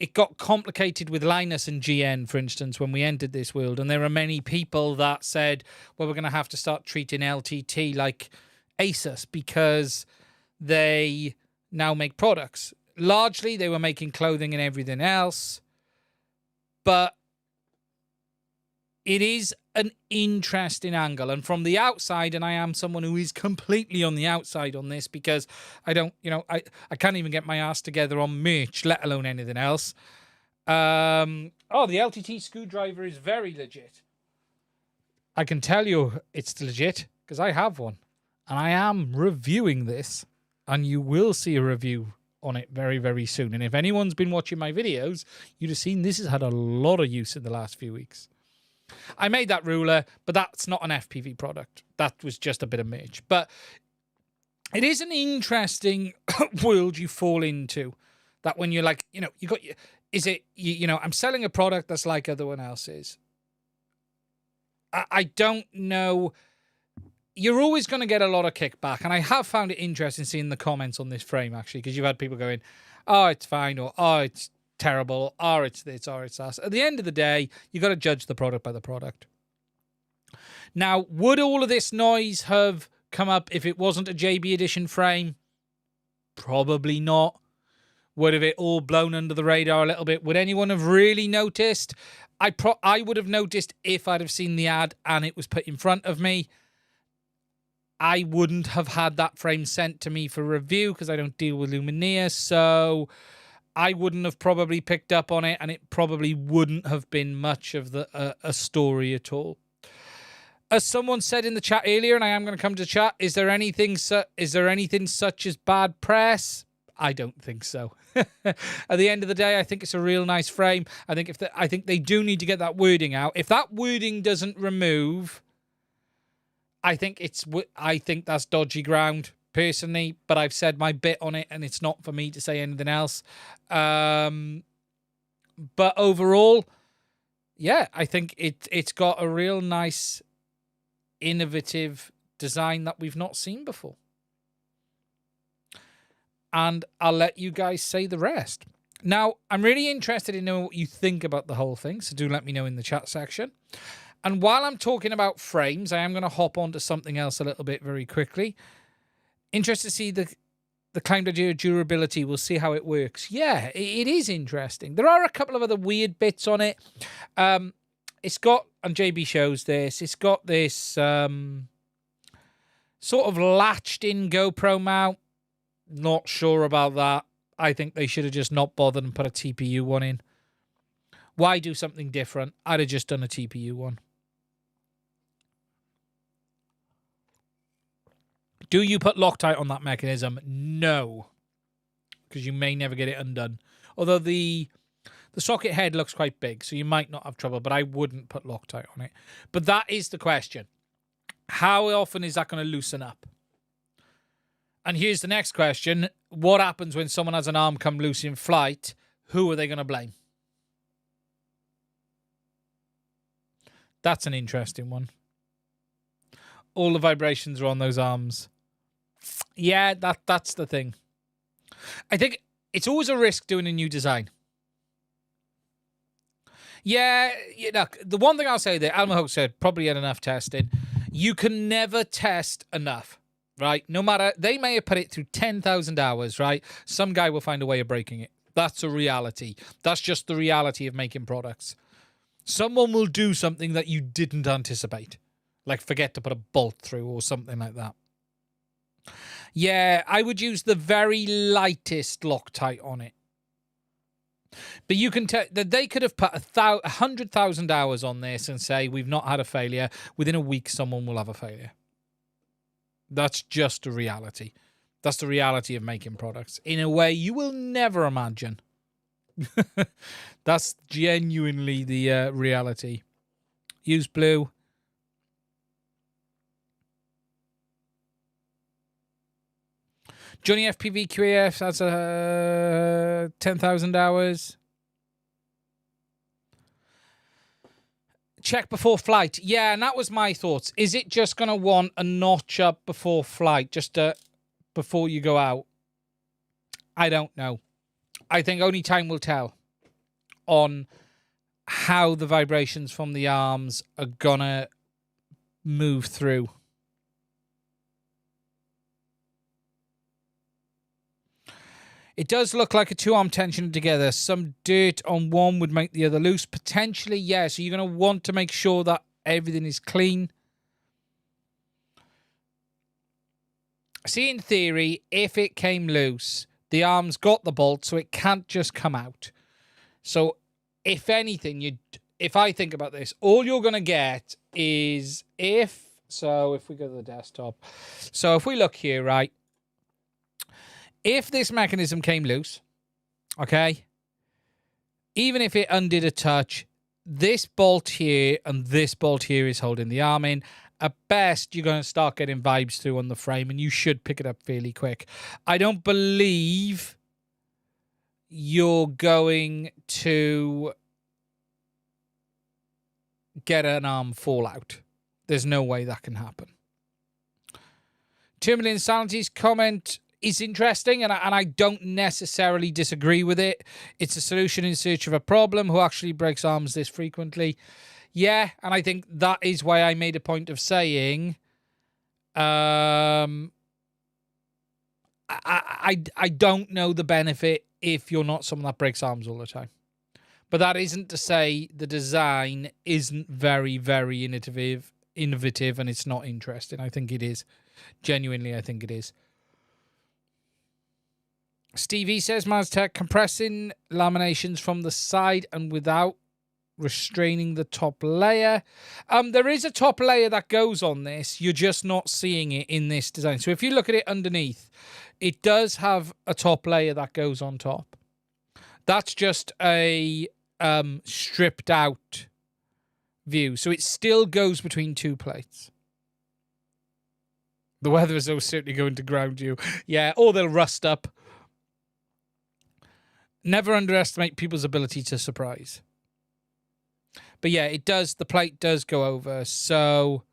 it got complicated with Linus and GN, for instance, when we entered this world. And there are many people that said, well, we're going to have to start treating LTT like Asus because they now make products. Largely, they were making clothing and everything else. But it is an interesting angle. And from the outside, and I am someone who is completely on the outside on this because I don't, you know, I can't even get my ass together on merch, let alone anything else. The LTT screwdriver is very legit. I can tell you it's legit because I have one. And I am reviewing this. And you will see a review on it very, very soon. And if anyone's been watching my videos, you'd have seen this has had a lot of use in the last few weeks. I made that ruler, but that's not an FPV product. That was just a bit of merch. But it is an interesting world you fall into. That when you're like, you know, you got, is it, you know, I'm selling a product that's like other one else's. I don't know. You're always going to get a lot of kickback. And I have found it interesting seeing the comments on this frame, actually, because you've had people going, oh, it's fine, or oh, terrible, or it's this, or it's that. At the end of the day, you got to judge the product by the product. Now, would all of this noise have come up if it wasn't a JB Edition frame? Probably not. Would have it all blown under the radar a little bit? Would anyone have really noticed? I would have noticed if I'd have seen the ad and it was put in front of me. I wouldn't have had that frame sent to me for review because I don't deal with Lumenier, so I wouldn't have probably picked up on it, and it probably wouldn't have been much of a story at all. As someone said in the chat earlier, and I am going to come to chat, is there anything such as bad press? I don't think so. At the end of the day, I think it's a real nice frame. I think they do need to get that wording out. If that wording doesn't remove, I think that's dodgy ground personally. But I've said my bit on it, and it's not for me to say anything else. But overall, yeah, I think it's got a real nice, innovative design that we've not seen before. And I'll let you guys say the rest. Now, I'm really interested in knowing what you think about the whole thing, so do let me know in the chat section. And while I'm talking about frames, I am going to hop on to something else a little bit very quickly. Interested to see the claimed idea of durability. We'll see how it works. Yeah, it is interesting. There are a couple of other weird bits on it. It's got, and JB shows this, it's got this sort of latched-in GoPro mount. Not sure about that. I think they should have just not bothered and put a TPU one in. Why do something different? I'd have just done a TPU one. Do you put Loctite on that mechanism? No. Because you may never get it undone. Although the socket head looks quite big, so you might not have trouble, but I wouldn't put Loctite on it. But that is the question. How often is that going to loosen up? And here's the next question. What happens when someone has an arm come loose in flight? Who are they going to blame? That's an interesting one. All the vibrations are on those arms. Yeah, that's the thing. I think it's always a risk doing a new design. Yeah, look, the one thing I'll say there, Almahoke said, probably had enough testing. You can never test enough. Right? No matter, they may have put it through 10,000 hours, right? Some guy will find a way of breaking it. That's a reality. That's just the reality of making products. Someone will do something that you didn't anticipate. Like forget to put a bolt through or something like that. Yeah, I would use the very lightest Loctite on it. But you can tell that they could have put 100,000 hours on this and say, we've not had a failure. Within a week, someone will have a failure. That's just a reality. That's the reality of making products in a way you will never imagine. That's genuinely the reality. Use blue. Johnny FPV QAF has 10,000 hours. Check before flight. Yeah, and that was my thoughts. Is it just going to want a notch up before flight, just before you go out? I don't know. I think only time will tell on how the vibrations from the arms are going to move through. It does look like a two-arm tension together. Some dirt on one would make the other loose. Potentially, yeah. So you're going to want to make sure that everything is clean. See, in theory, if it came loose, the arm's got the bolt, so it can't just come out. So if anything, if I think about this, all you're going to get is if we go to the desktop. So if we look here, right? If this mechanism came loose, okay, even if it undid a touch, this bolt here and this bolt here is holding the arm in. At best, you're going to start getting vibes through on the frame, and you should pick it up fairly quick. I don't believe you're going to get an arm fallout. There's no way that can happen. 2 Million Sanity's comment... is interesting, and I don't necessarily disagree with it. It's a solution in search of a problem. Who actually breaks arms this frequently? Yeah, and I think that is why I made a point of saying, I don't know the benefit if you're not someone that breaks arms all the time. But that isn't to say the design isn't very, very innovative, and it's not interesting. I think it is. Genuinely, I think it is. Stevie says, Maztec, compressing laminations from the side and without restraining the top layer. There is a top layer that goes on this. You're just not seeing it in this design. So if you look at it underneath, it does have a top layer that goes on top. That's just a stripped out view. So it still goes between two plates. The weather is certainly going to ground you. Yeah, or they'll rust up. Never underestimate people's ability to surprise. But yeah, it does. The plate does go over. So,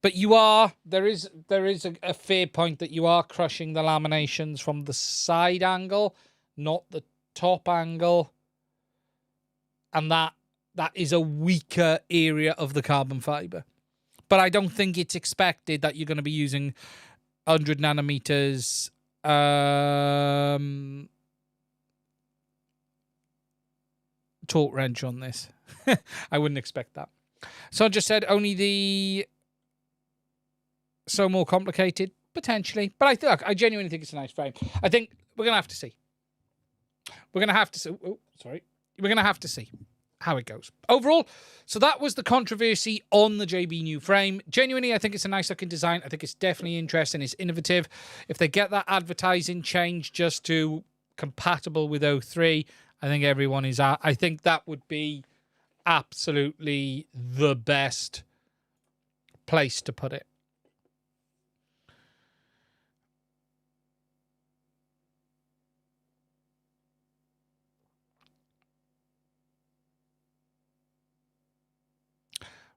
but there is a fair point that you are crushing the laminations from the side angle, not the top angle. And that is a weaker area of the carbon fiber. But I don't think it's expected that you're going to be using 100 nanometers torque wrench on this. I wouldn't expect that. So I just said only so more complicated, potentially. But I genuinely think it's a nice frame. I think we're going to have to see. We're going to have to see. Oh, sorry. We're going to have to see how it goes. Overall, so that was the controversy on the JB new frame. Genuinely, I think it's a nice looking design. I think it's definitely interesting. It's innovative. If they get that advertising change just to compatible with 03, I think everyone is out. I think that would be absolutely the best place to put it.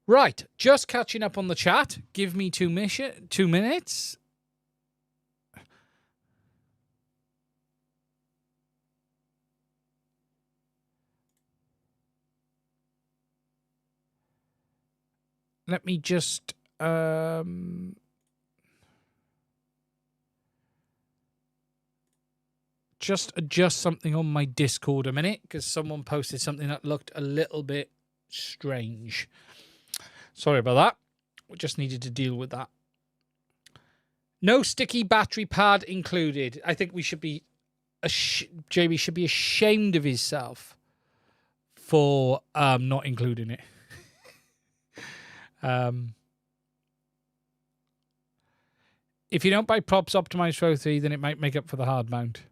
Right, just catching up on the chat. Give me 2 minutes. Let me just adjust something on my Discord a minute, because someone posted something that looked a little bit strange. Sorry about that. We just needed to deal with that. No sticky battery pad included. I think we should be... JB should be ashamed of himself for not including it. If you don't buy props optimized for 03, then it might make up for the hard mount.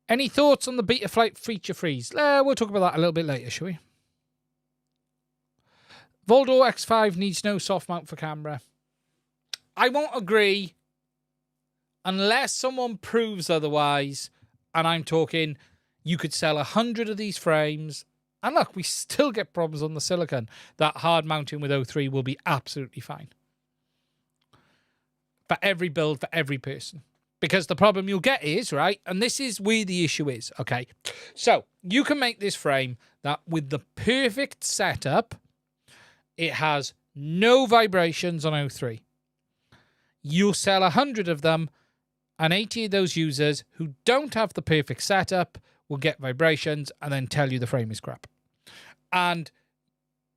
Any thoughts on the Betaflight feature freeze? We'll talk about that a little bit later, shall we? Voldor X5 needs no soft mount for camera. I won't agree unless someone proves otherwise, and I'm talking you could sell 100 of these frames, and look, we still get problems on the silicon. That hard mounting with 03 will be absolutely fine. For every build, for every person. Because the problem you'll get is, right, and this is where the issue is, okay? So, you can make this frame that with the perfect setup, it has no vibrations on 03. You'll sell 100 of them, and 80 of those users who don't have the perfect setup will get vibrations and then tell you the frame is crap. And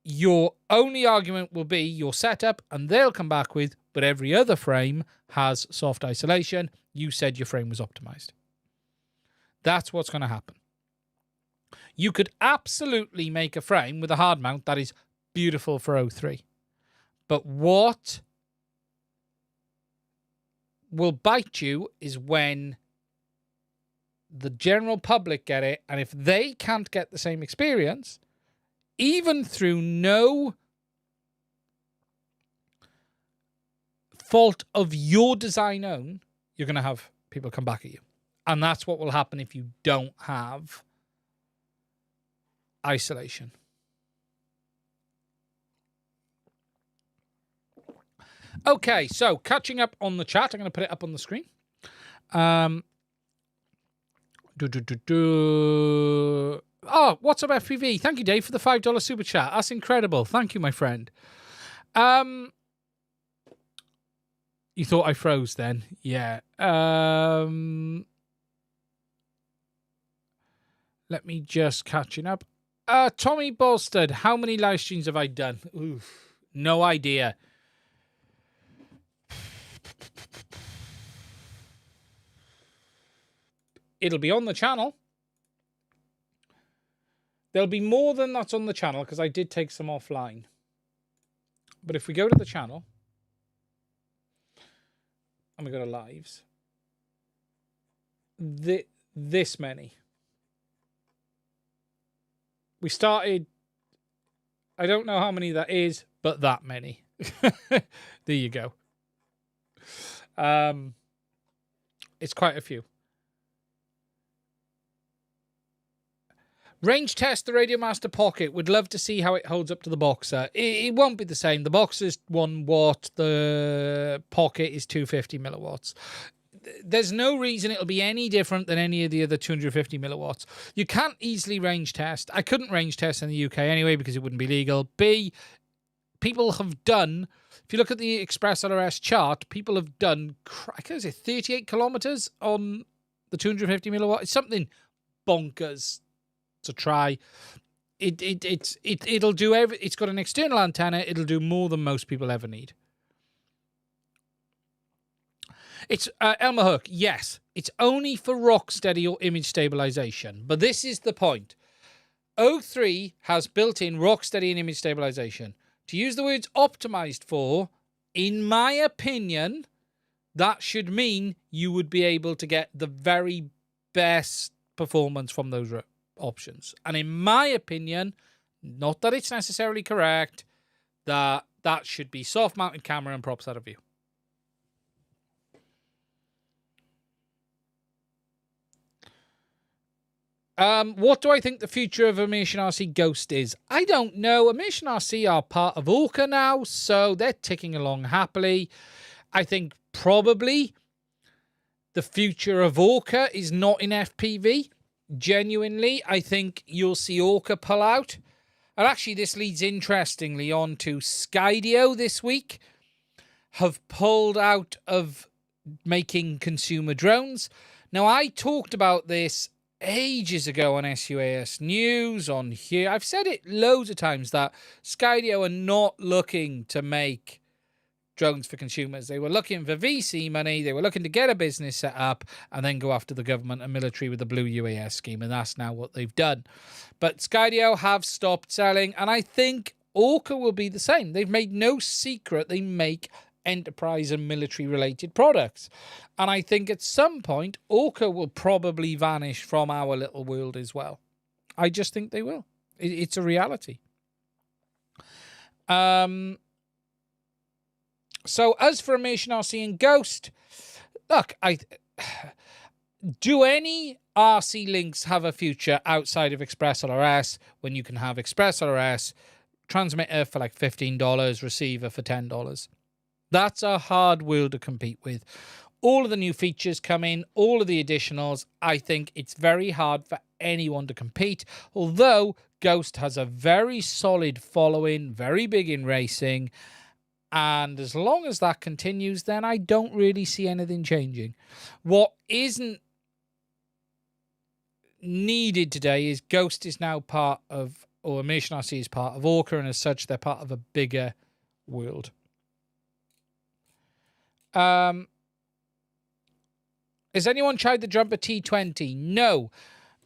your only argument will be your setup, and they'll come back with, but every other frame has soft isolation. You said your frame was optimized. That's what's going to happen. You could absolutely make a frame with a hard mount that is beautiful for 03. But what will bite you is when the general public get it, and if they can't get the same experience, even through no fault of your design own, you're going to have people come back at you. And that's what will happen if you don't have isolation. Okay, so catching up on the chat. I'm going to put it up on the screen. Oh, what's up, FPV? Thank you, Dave, for the $5 super chat. That's incredible. Thank you, my friend. You thought I froze then? Yeah. Let me just catching up. Tommy Bolstead, how many live streams have I done? Oof, no idea. It'll be on the channel. There'll be more than that's on the channel because I did take some offline. But if we go to the channel and we go to lives, this many. We started, I don't know how many that is, but that many. There you go. It's quite a few. Range test the Radio Master Pocket. Would love to see how it holds up to the Boxer. It won't be the same. The Boxer's 1 watt. The Pocket is 250 milliwatts. There's no reason it'll be any different than any of the other 250 milliwatts. You can't easily range test. I couldn't range test in the UK anyway because it wouldn't be legal. B, people have done, if you look at the Express LRS chart, people have done, I can't say 38 kilometers on the 250 milliwatt. It's something bonkers to try. It'll do it's got an external antenna. It'll do more than most people ever need. It's Elmer Hook. Yes, it's only for rock steady or image stabilization. But this is the point. O3 has built-in rock steady and image stabilization. To use the words optimized for, in my opinion, that should mean you would be able to get the very best performance from those options. And in my opinion, not that it's necessarily correct, that should be soft-mounted camera and props out of view. What do I think the future of Immersion RC Ghost is? I don't know. Immersion RC are part of Orqa now, so they're ticking along happily. I think probably the future of Orqa is not in FPV. Genuinely, I think you'll see Orqa pull out. And actually, this leads interestingly on to Skydio this week. Have pulled out of making consumer drones. Now, I talked about this ages ago on SUAS News, on here. I've said it loads of times that Skydio are not looking to make drones for consumers. They were looking for VC money. They were looking to get a business set up and then go after the government and military with the Blue UAS scheme. And that's now what they've done. But Skydio have stopped selling. And I think Orqa will be the same. They've made no secret they make enterprise and military related products. And I think at some point, Orqa will probably vanish from our little world as well. I just think they will. It's a reality. So as for Immersion RC and Ghost, look, do any RC links have a future outside of Express LRS when you can have Express LRS, transmitter for like $15, receiver for $10? That's a hard world to compete with. All of the new features come in, all of the additionals. I think it's very hard for anyone to compete, although Ghost has a very solid following, very big in racing. And as long as that continues, then I don't really see anything changing. What isn't needed today is Ghost is now part of, or Immersion RC is part of Orqa, and as such, they're part of a bigger world. Has anyone tried the Jumper T20? No.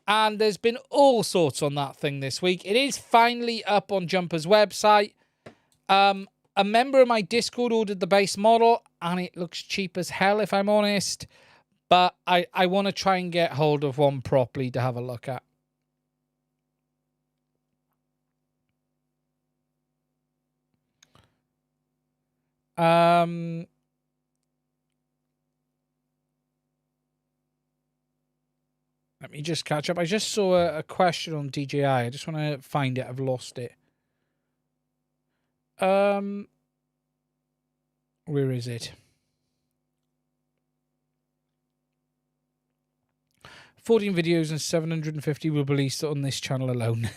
And there's been all sorts on that thing this week. It is finally up on Jumper's website. A member of my Discord ordered the base model, and it looks cheap as hell, if I'm honest. But I want to try and get hold of one properly to have a look at. Let me just catch up. I just saw a question on DJI. I just want to find it. I've lost it. Where is it? 14 videos and 750 were released on this channel alone.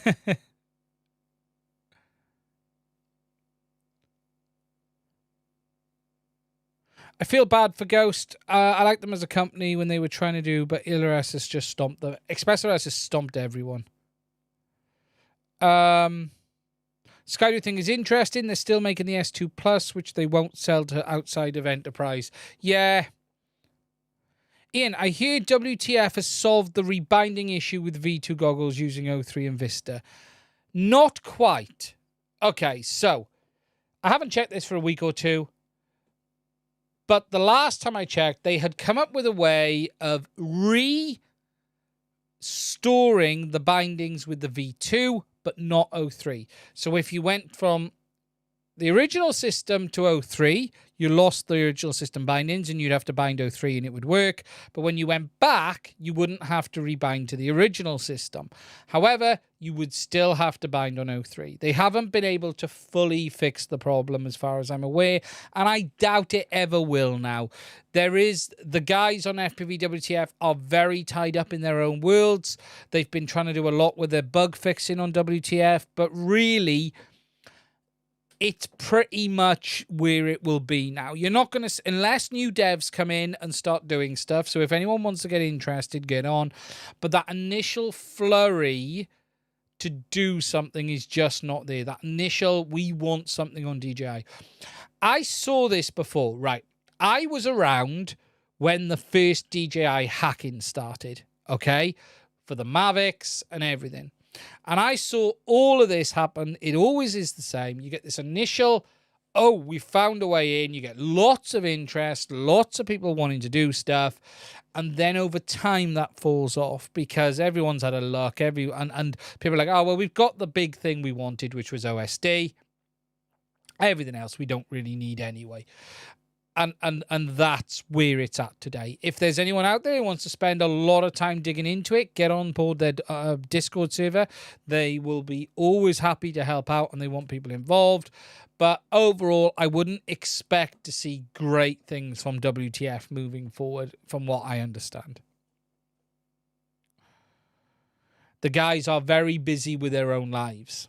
I feel bad for Ghost. I like them as a company when they were trying to do, but ELRS has just stomped them. ExpressOS has stomped everyone. Skydio thing is interesting. They're still making the S2 Plus, which they won't sell to outside of enterprise. Yeah. Ian, I hear WTF has solved the rebinding issue with V2 goggles using O3 and Vista. Not quite. Okay, so I haven't checked this for a week or two. But the last time I checked, they had come up with a way of restoring the bindings with the V2, but not O3. So if you went from the original system to O3, you lost the original system bindings and you'd have to bind O3 and it would work. But when you went back, you wouldn't have to rebind to the original system. However, you would still have to bind on O3. They haven't been able to fully fix the problem as far as I'm aware, and I doubt it ever will now. The guys on FPV WTF are very tied up in their own worlds. They've been trying to do a lot with their bug fixing on WTF, but really, it's pretty much where it will be now. You're not going to, unless new devs come in and start doing stuff. So if anyone wants to get interested, get on. But that initial flurry to do something is just not there. That initial, we want something on DJI. I saw this before, right? I was around when the first DJI hacking started, okay? For the Mavics and everything. And I saw all of this happen. It always is the same. You get this initial, oh, we found a way in. You get lots of interest, lots of people wanting to do stuff. And then over time that falls off because everyone's had a luck. And people are like, oh, well, we've got the big thing we wanted, which was OSD. Everything else we don't really need anyway. And that's where it's at today. If there's anyone out there who wants to spend a lot of time digging into it, get on board their Discord server. They will be always happy to help out and they want people involved. But overall, I wouldn't expect to see great things from WTF moving forward, from what I understand. The guys are very busy with their own lives.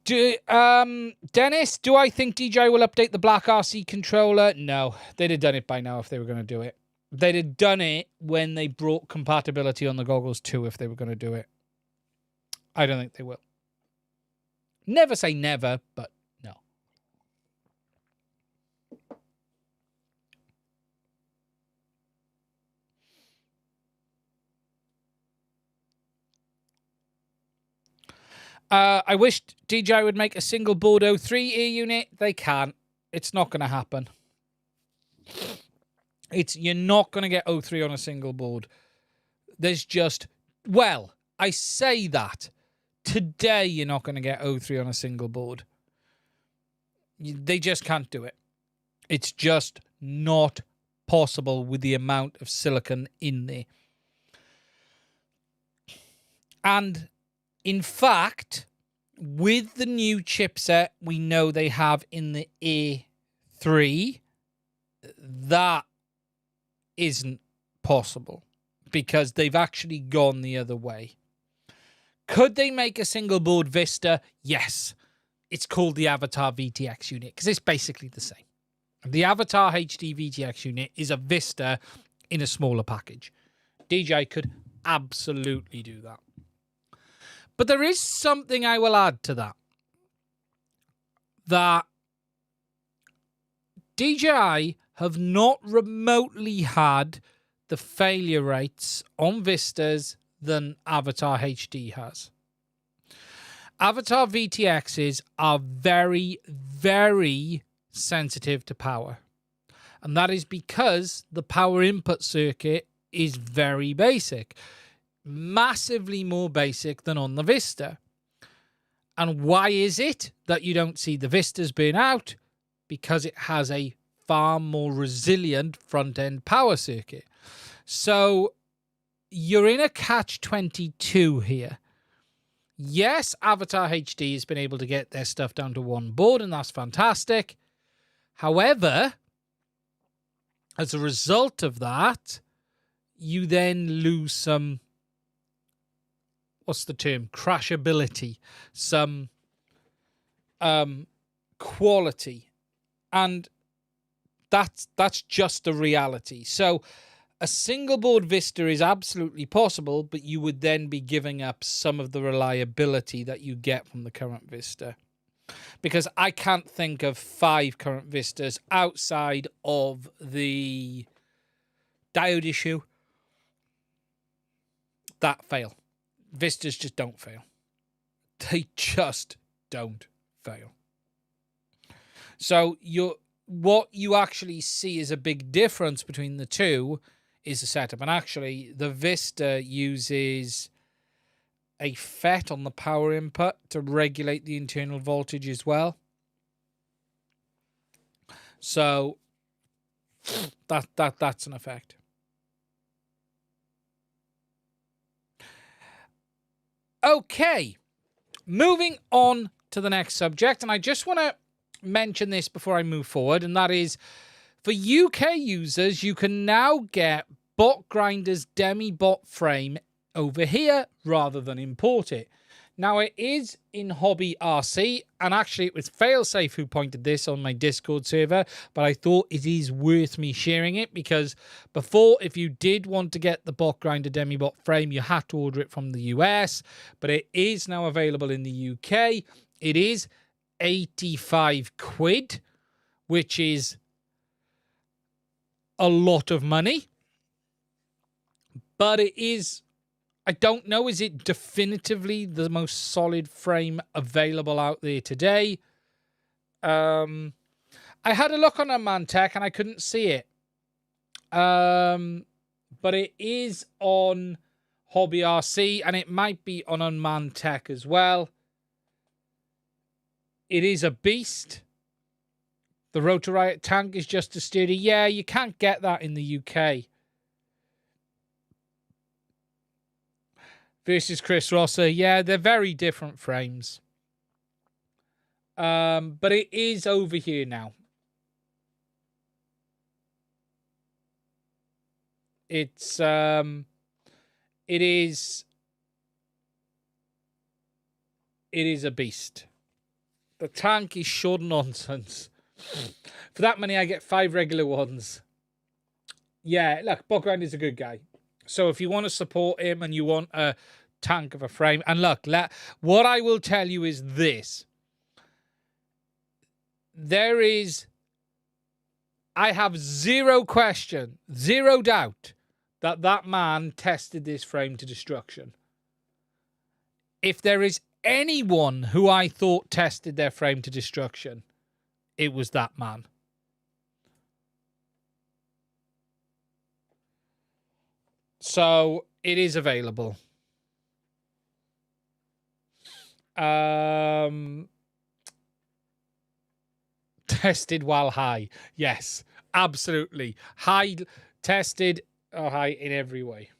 Dennis, do I think DJI will update the Black RC controller? No, they'd have done it by now if they were going to do it. They'd have done it when they brought compatibility on the goggles too if they were going to do it. I don't think they will. Never say never, but no. I wish DJI would make a single board O3 ear unit. They can't. It's not going to happen. You're not going to get O3 on a single board. There's just, well, I say that. Today, you're not going to get O3 on a single board. They just can't do it. It's just not possible with the amount of silicon in there. And in fact, with the new chipset we know they have in the A3, that isn't possible because they've actually gone the other way. Could they make a single board Vista? Yes. It's called the Avatar VTX unit because it's basically the same. The AvatarHD VTX unit is a Vista in a smaller package. DJI could absolutely do that. But there is something I will add to that. That DJI have not remotely had the failure rates on Vistas than AvatarHD has. Avatar VTXs are very, very sensitive to power. And that is because the power input circuit is very basic. Massively more basic than on the Vista. And why is it that you don't see the Vistas burn out? Because it has a far more resilient front-end power circuit. So you're in a catch-22 here. Yes, AvatarHD has been able to get their stuff down to one board, and that's fantastic. However, as a result of that, you then lose some, what's the term? Crashability, some quality. And that's just the reality. So a single board Vista is absolutely possible, but you would then be giving up some of the reliability that you get from the current Vista. Because I can't think of 5 current Vistas outside of the diode issue that fail. Vistas just don't fail. They just don't fail. So what you actually see is a big difference between the two is the setup. And actually, the Vista uses a FET on the power input to regulate the internal voltage as well. So that's an effect. Okay, moving on to the next subject, and I just want to mention this before I move forward, and that is for UK users, you can now get Bot Grinder's demi-bot frame over here rather than import it. Now it is in Hobby RC, and actually it was Failsafe who pointed this on my Discord server, but I thought it is worth me sharing it because before, if you did want to get the Bot Grinder demi-bot frame, you had to order it from the US, but it is now available in the UK. It is 85 quid, which is a lot of money, but it is, I don't know, is it definitively the most solid frame available out there today? I had a look on Unmanned Tech and I couldn't see it. But it is on Hobby RC and it might be on Unmanned Tech as well. It is a beast. The Rotor Riot tank is just as sturdy. Yeah, you can't get that in the UK. Versus Chris Rosser. Yeah, they're very different frames. But it is over here now. It's it is a beast. The tank is short nonsense. For that money, I get 5 regular ones. Yeah, look, Bot Grinder's a good guy. So if you want to support him and you want a tank of a frame, and look, what I will tell you is this. I have zero question, zero doubt that man tested this frame to destruction. If there is anyone who I thought tested their frame to destruction, it was that man. So it is available. Tested while high. Yes, absolutely. High, tested or high in every way.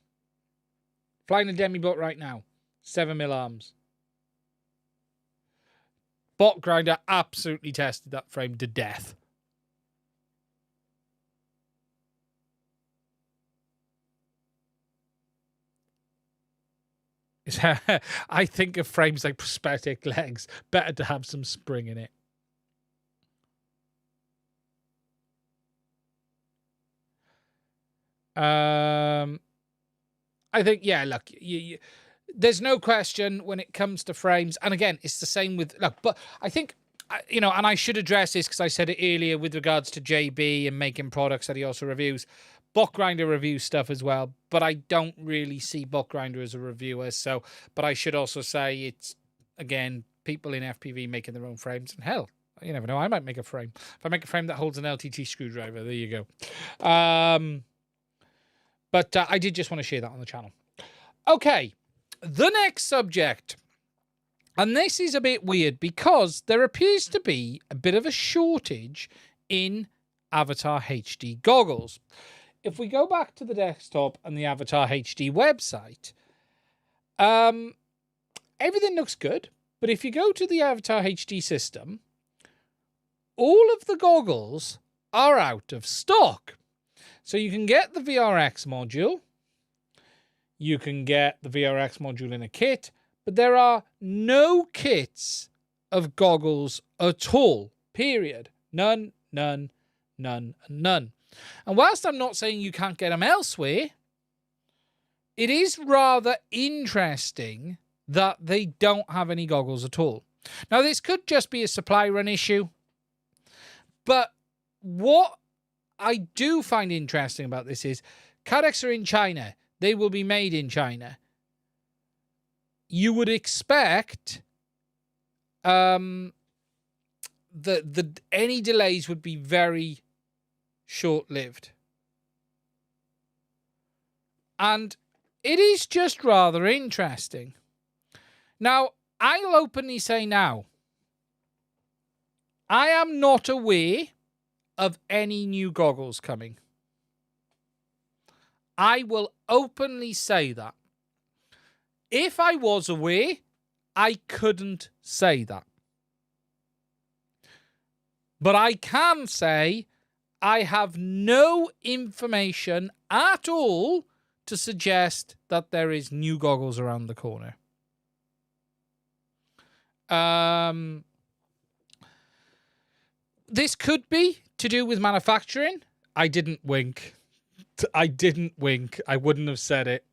Flying a demi-bot right now. 7mm arms. Bot Grinder absolutely tested that frame to death. I think of frames like prosthetic legs. Better to have some spring in it. I think, yeah, look, there's no question when it comes to frames. And again, it's the same with, look, but I think, you know, and I should address this because I said it earlier with regards to JB and making products that he also reviews. Bot Grinder reviews stuff as well, but I don't really see Bot Grinder as a reviewer. So, but I should also say it's, again, people in FPV making their own frames. And hell, you never know, I might make a frame. If I make a frame that holds an LTT screwdriver, there you go. But I did just want to share that on the channel. Okay, the next subject. And this is a bit weird because there appears to be a bit of a shortage in AvatarHD goggles. If we go back to the desktop and the AvatarHD website, everything looks good, but if you go to the AvatarHD system, all of the goggles are out of stock. So you can get the VRX module, you can get the VRX module in a kit, but there are no kits of goggles at all, period. None, none, none, none. And whilst I'm not saying you can't get them elsewhere, it is rather interesting that they don't have any goggles at all. Now, this could just be a supply run issue, but what I do find interesting about this is Cadex are in China. They will be made in China. You would expect any delays would be very short-lived. And it is just rather interesting. Now, I'll openly say now, I am not aware of any new goggles coming. I will openly say that. If I was aware, I couldn't say that. But I can say I have no information at all to suggest that there is new goggles around the corner. This could be to do with manufacturing. I didn't wink. I didn't wink. I wouldn't have said it.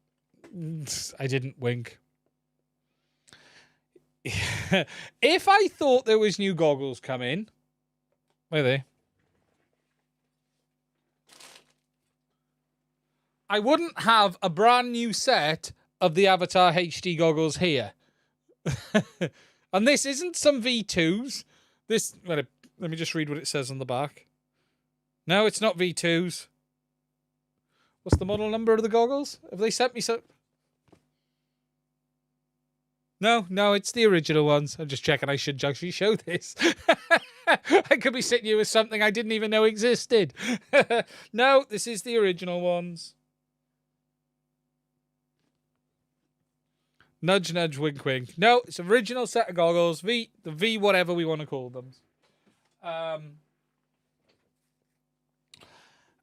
I didn't wink. If I thought there was new goggles coming, where are they? I wouldn't have a brand new set of the AvatarHD goggles here. And this isn't some V2s. This, well, let me just read what it says on the back. No, it's not V2s. What's the model number of the goggles? Have they sent me so? No, it's the original ones. I'm just checking I should actually show this. I could be sitting here with something I didn't even know existed. No, this is the original ones. Nudge, nudge, wink, wink. No, it's original set of goggles. The V whatever we want to call them.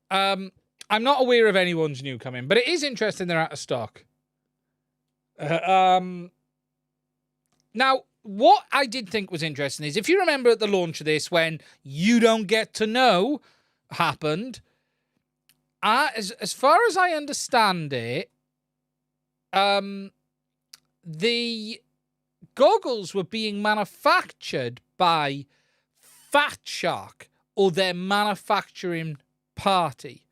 I'm not aware of anyone's new coming, but it is interesting they're out of stock. Now, what I did think was interesting is, if you remember at the launch of this, when You Don't Get to Know happened, as far as I understand it, the goggles were being manufactured by Fat Shark, or their manufacturing party.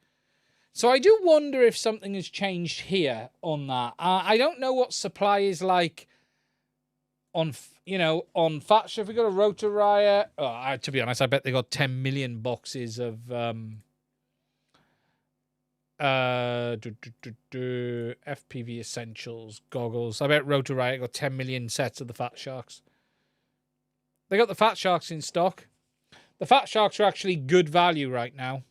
So I do wonder if something has changed here on that. I don't know what supply is like on Fat Shark. If we got a Rotor Riot, to be honest, I bet they got 10 million boxes of FPV Essentials goggles. I bet Rotor Riot got 10 million sets of the Fat Sharks. They got the Fat Sharks in stock. The Fat Sharks are actually good value right now.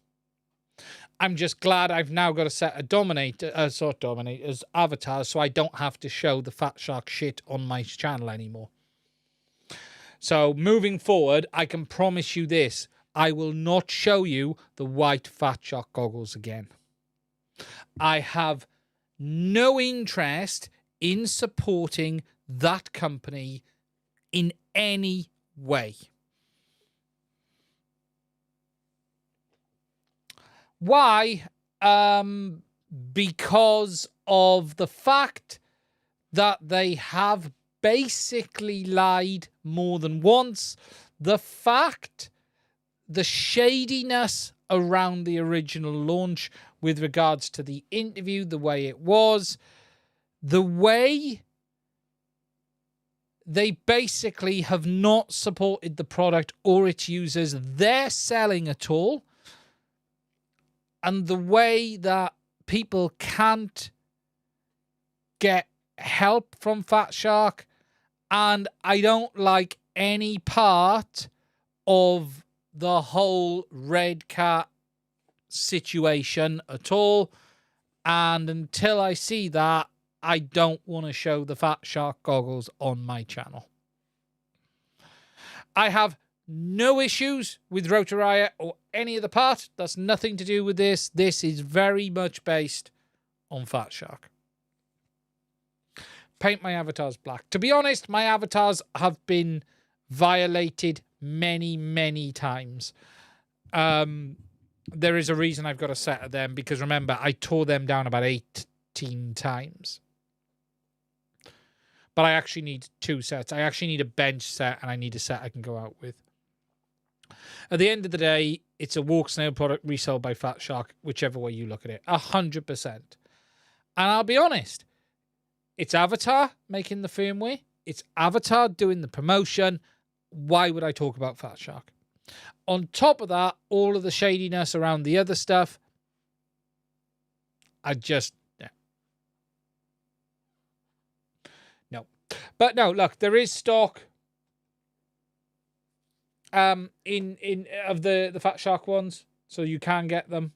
I'm just glad I've now got a set of Dominators, avatars, so I don't have to show the Fat Shark shit on my channel anymore. So moving forward, I can promise you this: I will not show you the white Fat Shark goggles again. I have no interest in supporting that company in any way. Why? Because of the fact that they have basically lied more than once. The shadiness around the original launch with regards to the interview, the way it was, the way they basically have not supported the product or its users, their selling at all, and the way that people can't get help from Fat Shark. And I don't like any part of the whole Red Cat situation at all. And until I see that, I don't want to show the Fat Shark goggles on my channel. I have no issues with Rotoraya or any other part. That's nothing to do with this. This is very much based on Fat Shark. Paint my avatars black. To be honest, my avatars have been violated many, many times. There is a reason I've got a set of them, because remember, I tore them down about 18 times. But I actually need 2 sets. I actually need a bench set, and I need a set I can go out with. At the end of the day, it's a Walksnail product resold by Fat Shark, whichever way you look at it. 100%. And I'll be honest, it's Avatar making the firmware. It's Avatar doing the promotion. Why would I talk about Fat Shark? On top of that, all of the shadiness around the other stuff, I just... No. But no, look, there is stock of the Fat Shark ones, so you can get them.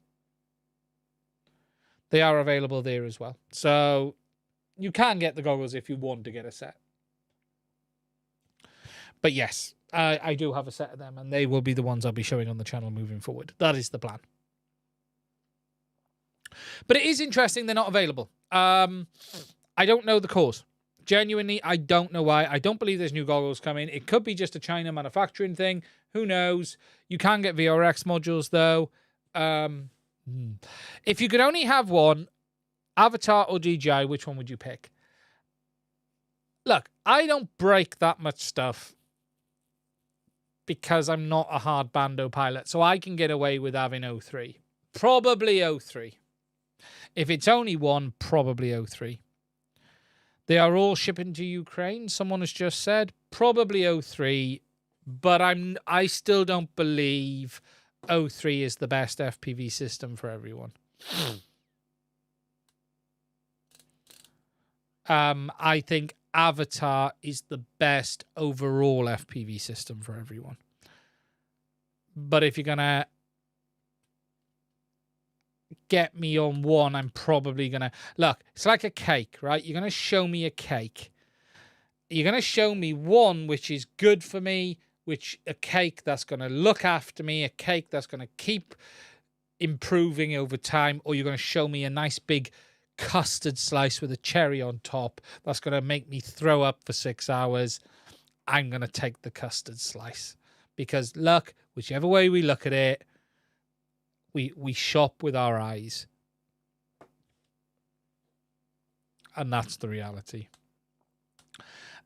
They are available there as well. So you can get the goggles if you want to get a set. But yes, I do have a set of them, and they will be the ones I'll be showing on the channel moving forward. That is the plan. But it is interesting they're not available. I don't know the cause. Genuinely, I don't know why. I don't believe there's new goggles coming. It could be just a China manufacturing thing. Who knows? You can get VRX modules, though. If you could only have one, Avatar or DJI, which one would you pick? Look, I don't break that much stuff because I'm not a hard bando pilot, so I can get away with having 03. Probably 03. If it's only one, probably 03. They are all shipping to Ukraine, someone has just said. Probably 03, but I still don't believe 03 is the best FPV system for everyone. I think Avatar is the best overall FPV system for everyone. But if you're going to get me on one, I'm probably going to... Look, it's like a cake, right? You're going to show me a cake. You're going to show me one which is good for me, a cake that's going to look after me, a cake that's going to keep improving over time, or you're going to show me a nice big custard slice with a cherry on top that's going to make me throw up for 6 hours. I'm going to take the custard slice. Because, look, whichever way we look at it, we shop with our eyes. And that's the reality.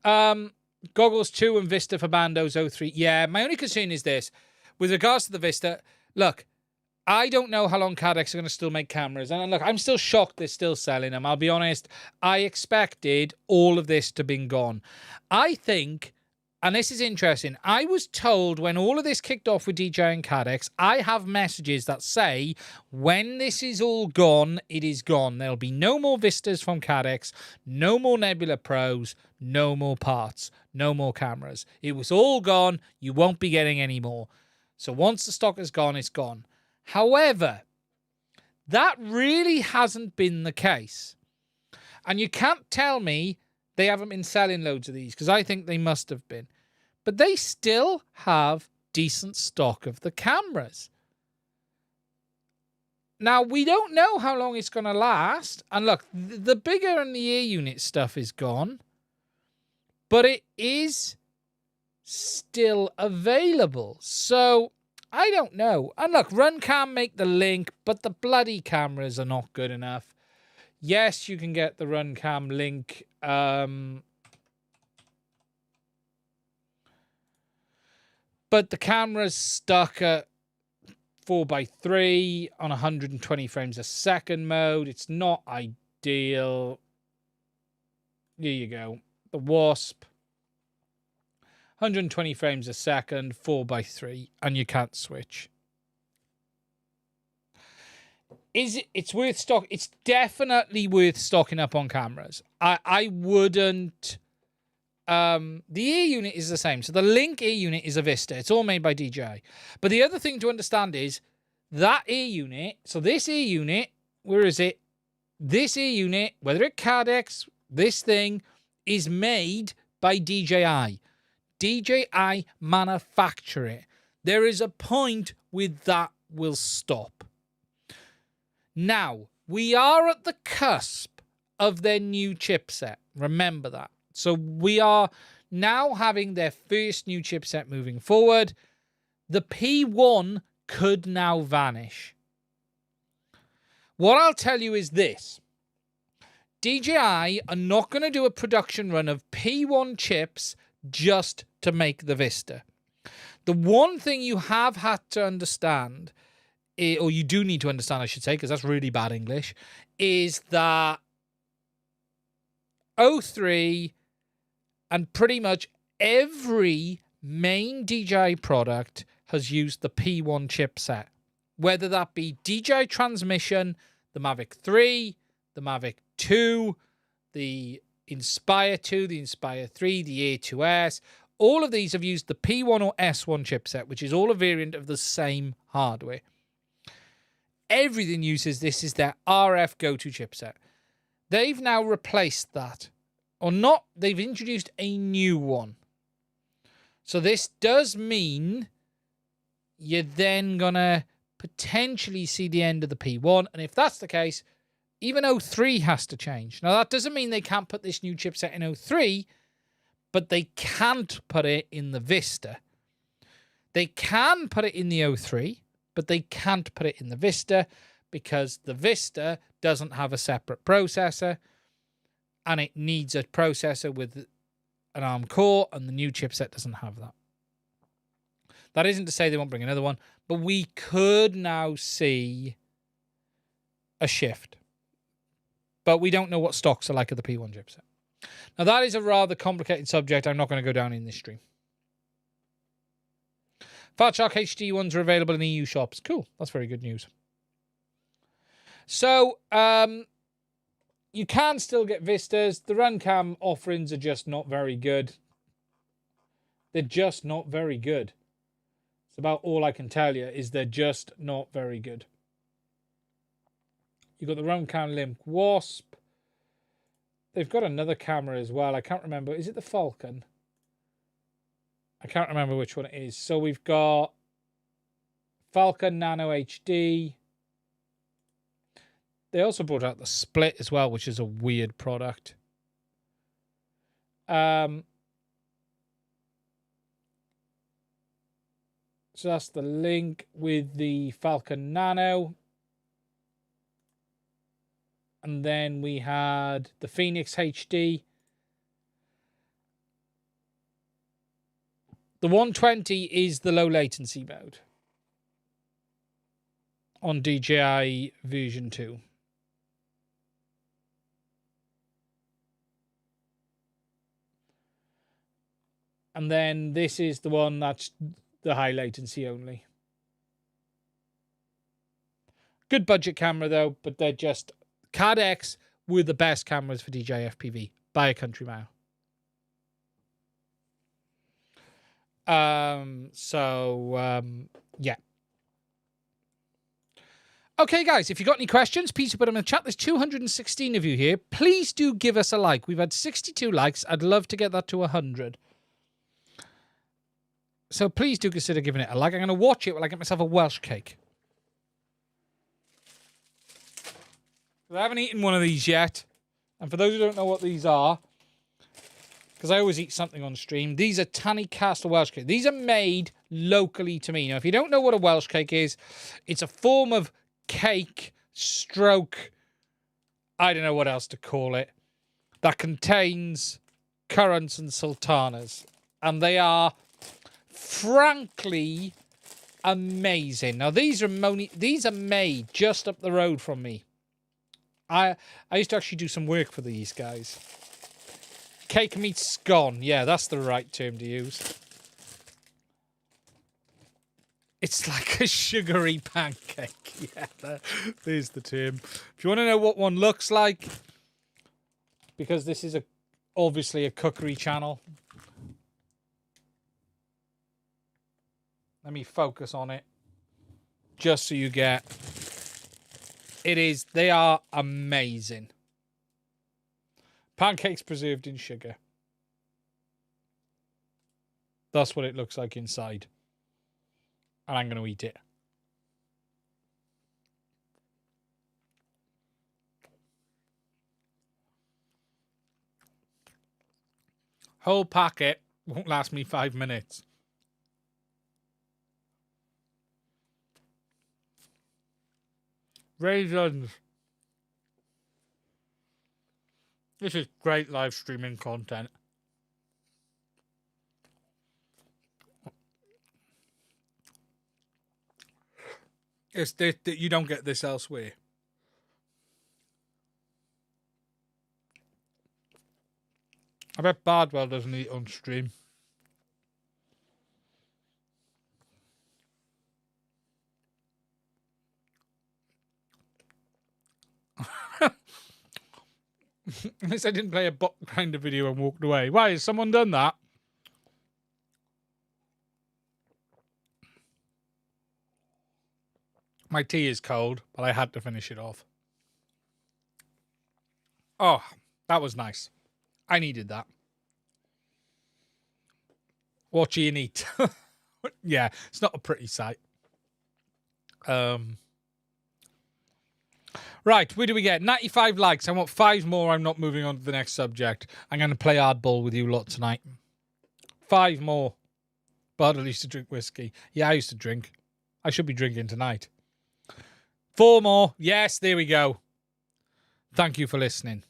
Goggles 2 and Vista for Bandos 03. Yeah, my only concern is this. With regards to the Vista, look, I don't know how long Cadex are going to still make cameras. And look, I'm still shocked they're still selling them. I'll be honest, I expected all of this to be gone. I think... And this is interesting. I was told when all of this kicked off with DJI and Cadex, I have messages that say, when this is all gone, it is gone. There'll be no more Vistas from Cadex, no more Nebula Pros, no more parts, no more cameras. It was all gone. You won't be getting any more. So once the stock is gone, it's gone. However, that really hasn't been the case. And you can't tell me they haven't been selling loads of these, because I think they must have been. But they still have decent stock of the cameras. Now, we don't know how long it's going to last. And look, the bigger and the ear unit stuff is gone. But it is still available. So, I don't know. And look, RunCam make the link, but the bloody cameras are not good enough. Yes, you can get the RunCam link. But the camera's stuck at 4:3 on 120 frames a second mode. It's not ideal. Here you go. The Wasp. 120 frames a second, 4:3, and you can't switch. It's worth stock. It's definitely worth stocking up on cameras. I wouldn't. The ear unit is the same. So the Link ear unit is a Vista. It's all made by DJI. But the other thing to understand is that ear unit. So this ear unit, where is it? this here unit, whether it Cardex, this thing is made by DJI. DJI manufacture it. There is a point where that will stop. Now, we are at the cusp of their new chipset. Remember that. So we are now having their first new chipset moving forward. The P1 could now vanish. What I'll tell you is this. DJI are not going to do a production run of P1 chips just to make the Vista. The one thing you have had to understand, or you do need to understand, I should say, because that's really bad English, is that 03 and pretty much every main DJI product has used the P1 chipset. Whether that be DJI Transmission, the Mavic 3, the Mavic 2, the Inspire 2, the Inspire 3, the A2S, all of these have used the P1 or S1 chipset, which is all a variant of the same hardware. Everything uses this is their RF go-to chipset. They've now replaced that. Or not, they've introduced a new one. So this does mean you're then going to potentially see the end of the P1. And if that's the case, even 03 has to change. Now, that doesn't mean they can't put this new chipset in 03, but they can't put it in the Vista. They can put it in the 03, but they can't put it in the Vista because the Vista doesn't have a separate processor and it needs a processor with an ARM core, and the new chipset doesn't have that. That isn't to say they won't bring another one, but we could now see a shift. But we don't know what stocks are like of the P1 chipset. Now, that is a rather complicated subject I'm not going to go down in this stream. Fatshark HD ones are available in EU shops. Cool. That's very good news. So, you can still get Vistas. The RunCam offerings are just not very good. They're just not very good. It's about all I can tell you is they're just not very good. You've got the RunCam Limp Wasp. They've got another camera as well. I can't remember. Is it the Falcon? I can't remember which one it is. So we've got Falcon Nano HD. They also brought out the Split as well, which is a weird product. So that's the Link with the Falcon Nano. And then we had the Phoenix HD. The 120 is the low latency mode on DJI version 2. And then this is the one that's the high latency only. Good budget camera though, but they're just... Cardex were the best cameras for DJI FPV by a country mile. Yeah. Okay, guys, if you've got any questions, please put them in the chat. There's 216 of you here. Please do give us a like. We've had 62 likes. I'd love to get that to 100. So please do consider giving it a like. I'm going to watch it while I get myself a Welsh cake. I haven't eaten one of these yet. And for those who don't know what these are, because I always eat something on stream, these are Tanny Castle Welsh cake. These are made locally to me. Now, if you don't know what a Welsh cake is, it's a form of cake stroke, I don't know what else to call it, that contains currants and sultanas. And they are frankly amazing. Now, these are made just up the road from me. I used to actually do some work for these guys. Cake meets scone. Yeah, that's the right term to use. It's like a sugary pancake. Yeah, there's the term. If you want to know what one looks like, because this is obviously a cookery channel. Let me focus on it. Just so you get It is. They are amazing. Pancakes preserved in sugar. That's what it looks like inside. And I'm going to eat it. Whole packet won't last me 5 minutes. Raisins. This is great live streaming content. It's this, you don't get this elsewhere. I bet Bardwell doesn't eat on stream. At least I didn't play a bot grinder video and walked away. Why, has someone done that? My tea is cold, but I had to finish it off. Oh, that was nice. I needed that. Watch Ian eat. Yeah, it's not a pretty sight. Right, where do we get? 95 likes. I want 5 more. I'm not moving on to the next subject. I'm going to play hardball with you lot tonight. 5 more. Bardwell used to drink whiskey. Yeah, I used to drink. I should be drinking tonight. 4 more. Yes, there we go. Thank you for listening.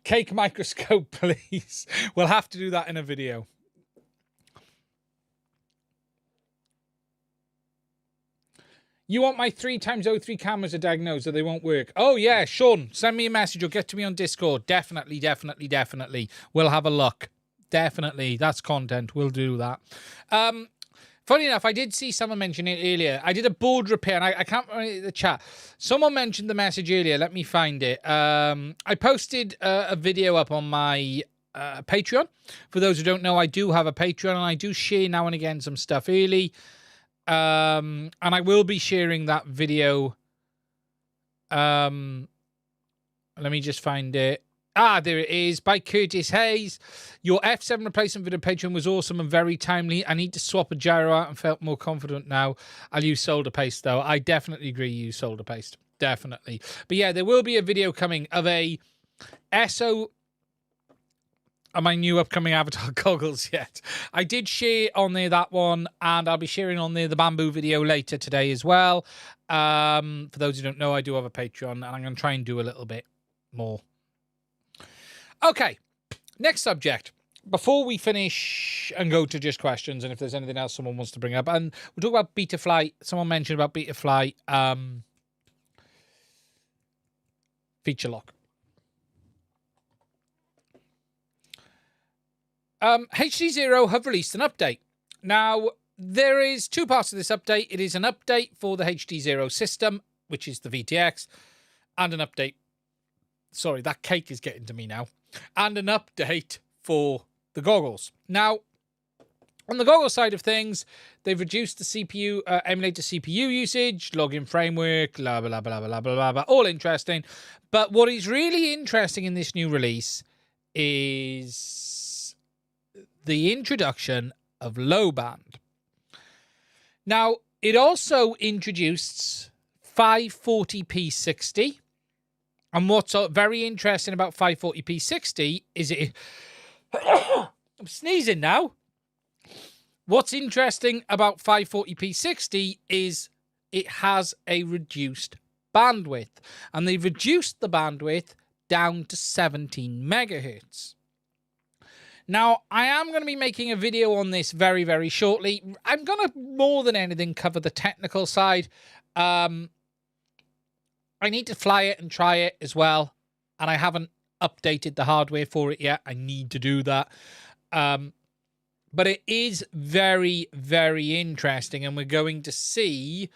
Cake microscope, please. We'll have to do that in a video. You want my 3x03 cameras are diagnosed so they won't work? Oh, yeah, Sean, send me a message or get to me on Discord. Definitely, definitely, definitely. We'll have a look. Definitely. That's content. We'll do that. Funny enough, I did see someone mention it earlier. I did a board repair, and I can't remember the chat. Someone mentioned the message earlier. Let me find it. I posted a video up on my Patreon. For those who don't know, I do have a Patreon, and I do share now and again some stuff early. And I will be sharing that video. Let me just find it. Ah, there it is, by Curtis Hayes. Your F7 replacement video Patreon was awesome and very timely. I need to swap a gyro out and felt more confident now. I'll use solder paste, though. I definitely agree use solder paste. Definitely. But yeah, there will be a video coming of a SO... Are my new upcoming Avatar goggles yet? I did share on there that one, and I'll be sharing on there the bamboo video later today as well. For those who don't know, I do have a Patreon, and I'm going to try and do a little bit more. Okay, next subject. Before we finish and go to just questions, and if there's anything else someone wants to bring up, and we'll talk about Betafly. Someone mentioned about Betafly feature lock. HDZero have released an update. Now, there is 2 parts to this update. It is an update for the HDZero system, which is the VTX, and an update. Sorry, that cake is getting to me now. And an update for the goggles. Now, on the goggle side of things, they've reduced the CPU, emulator CPU usage, login framework, blah, blah, blah, blah, blah, blah, blah, all interesting. But what is really interesting in this new release is the introduction of low band. Now, it also introduced 540p 60. And what's very interesting about 540p 60 is it... I'm sneezing now. What's interesting about 540p 60 is it has a reduced bandwidth. And they've reduced the bandwidth down to 17 megahertz. Now, I am going to be making a video on this very, very shortly. I'm going to, more than anything, cover the technical side. I need to fly it and try it as well. And I haven't updated the hardware for it yet. I need to do that. But it is very, very interesting. And we're going to see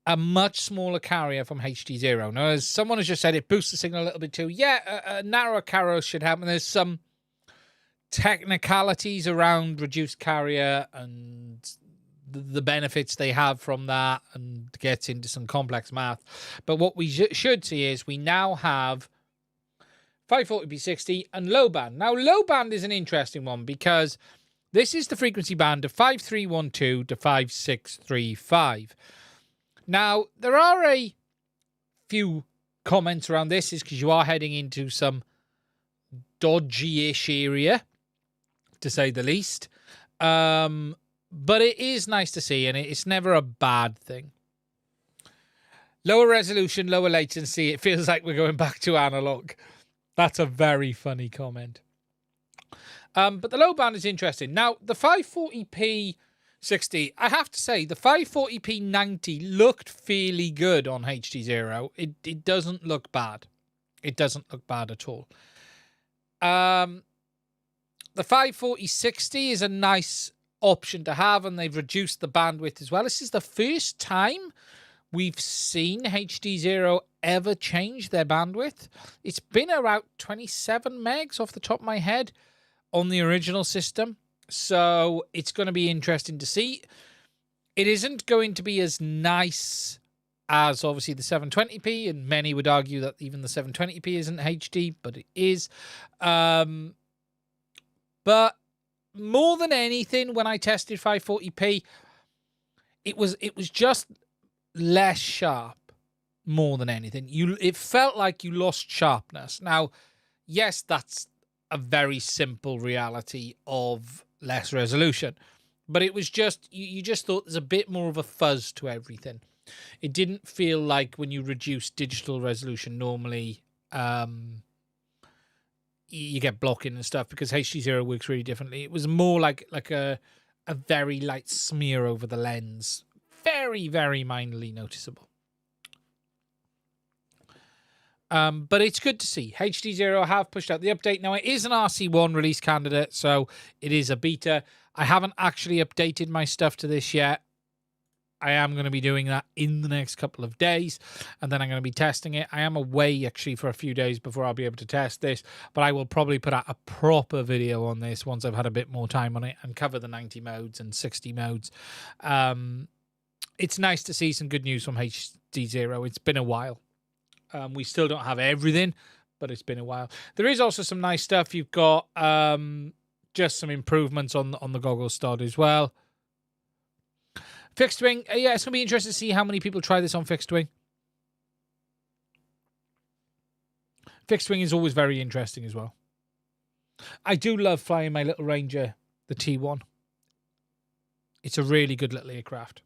a much smaller carrier from HDZero. Now, as someone has just said, it boosts the signal a little bit too. Yeah, a narrower carrier should happen. There's some technicalities around reduced carrier and the benefits they have from that, and gets into some complex math. But what we should see is we now have 540p60 and low band. Now, low band is an interesting one because this is the frequency band of 5312 to 5635. Now, there are a few comments around this, is because you are heading into some dodgy-ish area, to say the least. But it is nice to see, and it's never a bad thing. Lower resolution, lower latency. It feels like we're going back to analog. That's a very funny comment. But the low band is interesting. Now, the 540p 60, I have to say, the 540p 90 looked fairly good on HDZero. It doesn't look bad. It doesn't look bad at all. The 540 60 is a nice option to have, and they've reduced the bandwidth as well. This is the first time we've seen HDZero ever change their bandwidth. It's been about 27 megs off the top of my head on the original system, so it's going to be interesting to see. It isn't going to be as nice as obviously the 720p, and many would argue that even the 720p isn't HD, but it is. But more than anything, when I tested 540p, it was just less sharp. More than anything, it felt like you lost sharpness. Now, yes, that's a very simple reality of less resolution, but it was just you just thought there's a bit more of a fuzz to everything. It didn't feel like when you reduce digital resolution normally, you get blocking and stuff, because HDZero works really differently. It was more like a very light smear over the lens. Very, very minorly noticeable. But it's good to see. HDZero have pushed out the update. Now, it is an RC1 release candidate, so it is a beta. I haven't actually updated my stuff to this yet. I am going to be doing that in the next couple of days, and then I'm going to be testing it. I am away, actually, for a few days before I'll be able to test this, but I will probably put out a proper video on this once I've had a bit more time on it and cover the 90 modes and 60 modes. It's nice to see some good news from HDZero. It's been a while. We still don't have everything, but it's been a while. There is also some nice stuff. You've got just some improvements on the goggle stud as well. Fixed wing, yeah, it's going to be interesting to see how many people try this on fixed wing. Fixed wing is always very interesting as well. I do love flying my little Ranger, the T1. It's a really good little aircraft.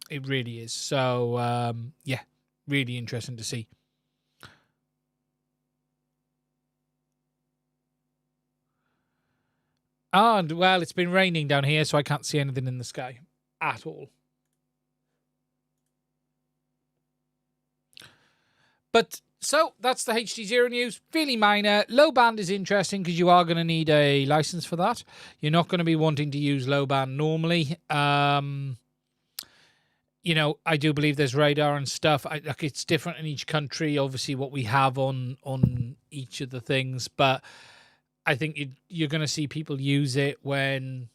It really is. So, yeah, really interesting to see. And, well, it's been raining down here, so I can't see anything in the sky at all. But, so, that's the HDZero news. Fairly minor. Low band is interesting because you are going to need a license for that. You're not going to be wanting to use low band normally. You know, I do believe there's radar and stuff. Like, it's different in each country, obviously, what we have on each of the things, but I think you're going to see people use it when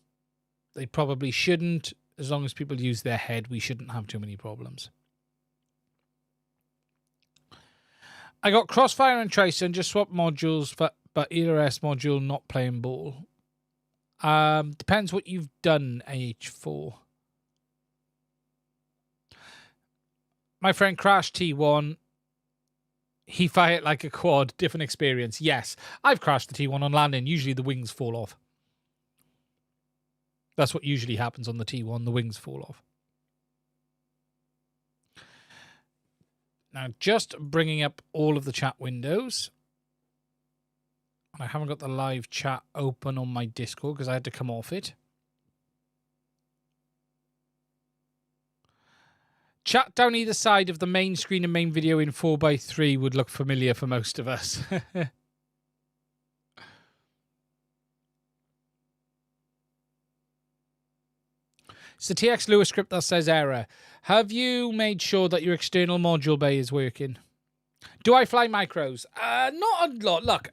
they probably shouldn't. As long as people use their head, we shouldn't have too many problems. I got Crossfire and Tracer and just swapped modules, but ELRS module not playing ball. Depends what you've done, AH4. My friend Crash T1, he fired like a quad, different experience. Yes, I've crashed the T1 on landing. Usually the wings fall off. That's what usually happens on the T1. The wings fall off. Now, just bringing up all of the chat windows. I haven't got the live chat open on my Discord because I had to come off it. Chat down either side of the main screen and main video in 4:3 would look familiar for most of us. It's the TX Lewis script that says error. Have you made sure that your external module bay is working? Do I fly micros? Not a lot. Look,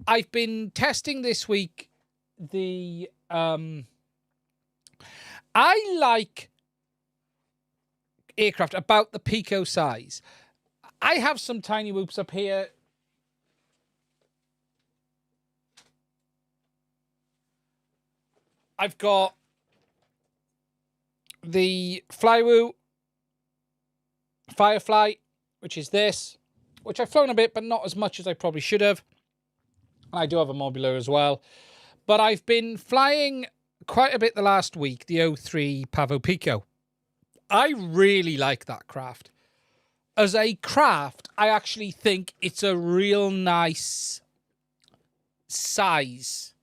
I've been testing this week the I like aircraft about the Pico size. I have some tiny whoops up here. I've got the Flywoo Firefly, which is this, which I've flown a bit, but not as much as I probably should have. I do have a Mobular as well. But I've been flying quite a bit the last week, the 03 Pavo Pico. I really like that craft. As a craft, I actually think it's a real nice size,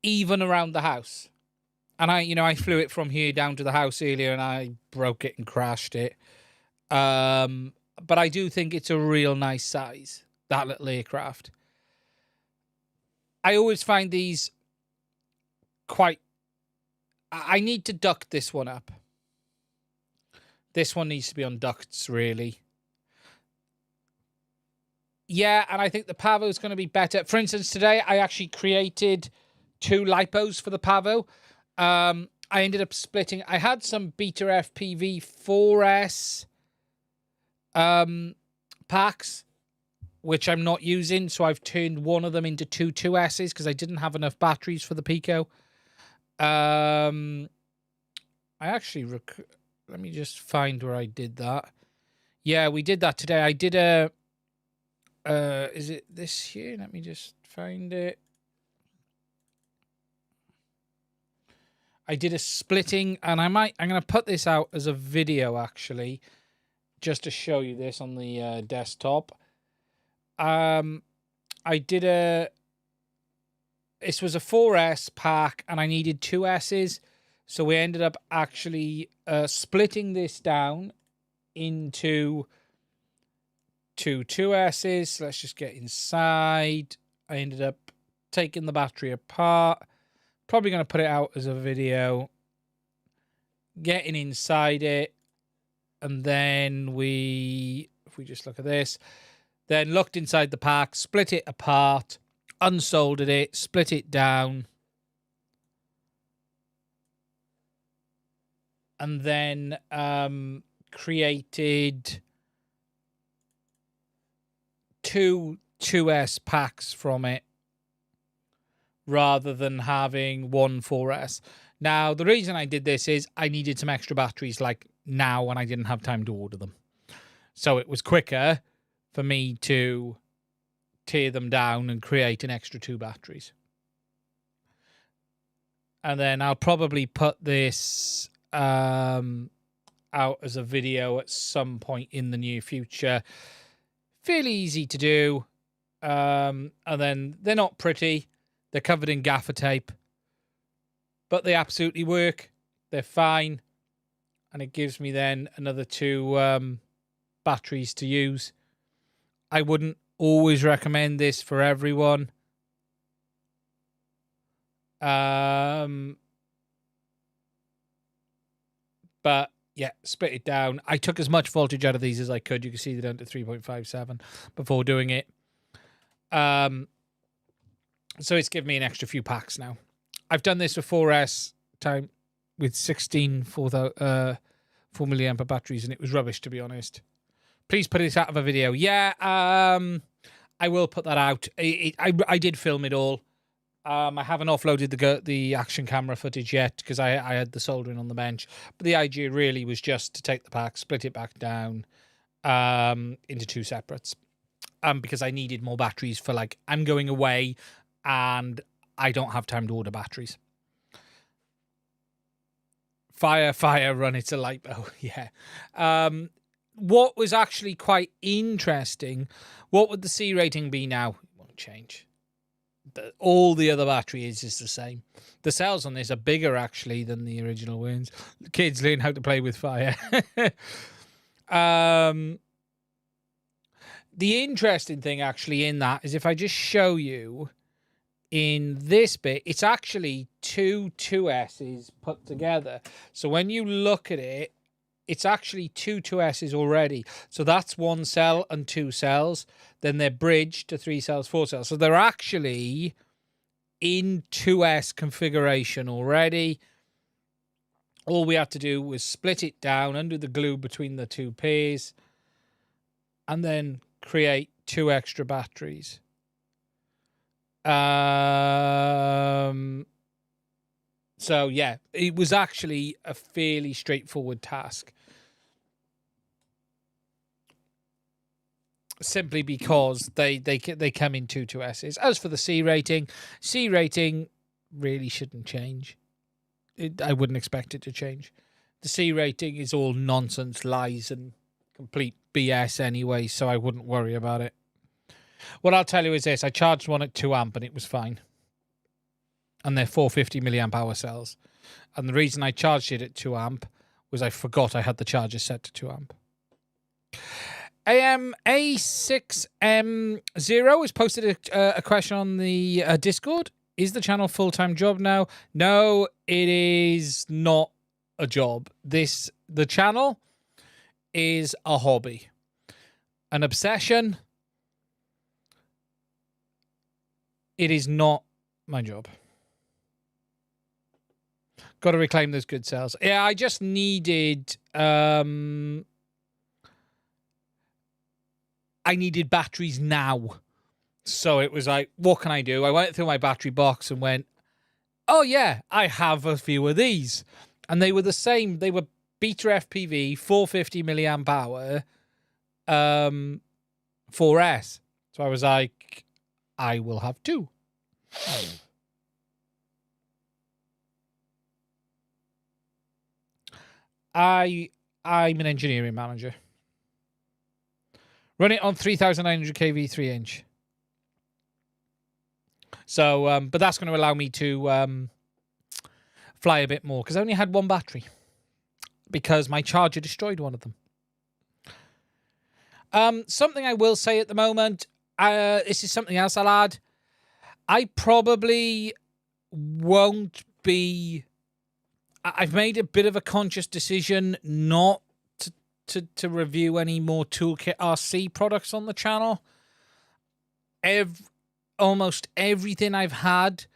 even around the house. And I flew it from here down to the house earlier and I broke it and crashed it. But I do think it's a real nice size, that little aircraft. I always find these quite... I need to duct this one up. This one needs to be on ducts, really. Yeah, and I think the Pavo is going to be better. For instance, today I actually created 2 lipos for the Pavo. I ended up splitting. I had some Beta FPV 4S packs, which I'm not using, so I've turned one of them into 2 2Ss because I didn't have enough batteries for the Pico. I actually... Let me just find where I did that. Yeah, we did that today. I did a... is it this here? Let me just find it. I did a splitting, and I'm going to put this out as a video, actually, just to show you this on the desktop. I did a... This was a 4S pack, and I needed 2 S's. So we ended up actually splitting this down into 2 2Ss. Let's just get inside. I ended up taking the battery apart. Probably going to put it out as a video. Getting inside it. And then if we just look at this, then looked inside the pack, split it apart, unsoldered it, split it down. And then created 2 2S packs from it rather than having 1 4S. Now, the reason I did this is I needed some extra batteries like now and I didn't have time to order them. So it was quicker for me to tear them down and create an extra 2 batteries. And then I'll probably put this... out as a video at some point in the near future. Fairly easy to do. And then they're not pretty. They're covered in gaffer tape. But they absolutely work. They're fine. And it gives me then another 2 batteries to use. I wouldn't always recommend this for everyone. But yeah, split it down. I took as much voltage out of these as I could. You can see they're down to 3.57 before doing it. So it's given me an extra few packs now. I've done this with 4S time with 16 4 milliampere batteries, and it was rubbish, to be honest. Please put this out of a video. Yeah, I will put that out. I did film it all. I haven't offloaded the action camera footage yet because I had the soldering on the bench. But the idea really was just to take the pack, split it back down into 2 separates. Because I needed more batteries for, like, I'm going away and I don't have time to order batteries. Fire, run, it's a lipo. Yeah. What was actually quite interesting, what would the C rating be now? It won't change. All the other batteries is the same. The cells on this are bigger, actually, than the original ones. Kids learn how to play with fire. The interesting thing, actually, in that is if I just show you in this bit, it's actually 2 2S's put together. So when you look at it, it's actually 2 2S's already. So that's 1 cell and 2 cells. Then they're bridged to 3 cells, 4 cells. So they're actually in 2S configuration already. All we had to do was split it down, undo the glue between the two pairs, and then create 2 extra batteries. So yeah, it was actually a fairly straightforward task. Simply because they come in 2 2Ss. As for the C rating really shouldn't change. I wouldn't expect it to change. The C rating is all nonsense, lies, and complete BS anyway, so I wouldn't worry about it. What I'll tell you is this: I charged one at 2 amp and it was fine. And they're 450 milliamp hour cells. And the reason I charged it at 2 amp was I forgot I had the charger set to 2 amp. A6M0 has posted a question on the Discord. Is the channel a full-time job now? No, it is not a job. The channel is a hobby, an obsession. It is not my job. Got to reclaim those good sales. Yeah, I just needed... I needed batteries now. So it was like, what can I do? I went through my battery box and went, oh yeah, I have a few of these. And they were the same. They were Beta FPV, 450 milliamp hour, 4S. So I was like, I will have 2. I'm an engineering manager. Run it on 3900 kV 3-inch. So, but that's going to allow me to fly a bit more because I only had 1 battery because my charger destroyed one of them. Something I will say at the moment, this is something else I'll add. I probably won't be... I've made a bit of a conscious decision not to review any more Toolkit RC products on the channel. Almost everything I've had,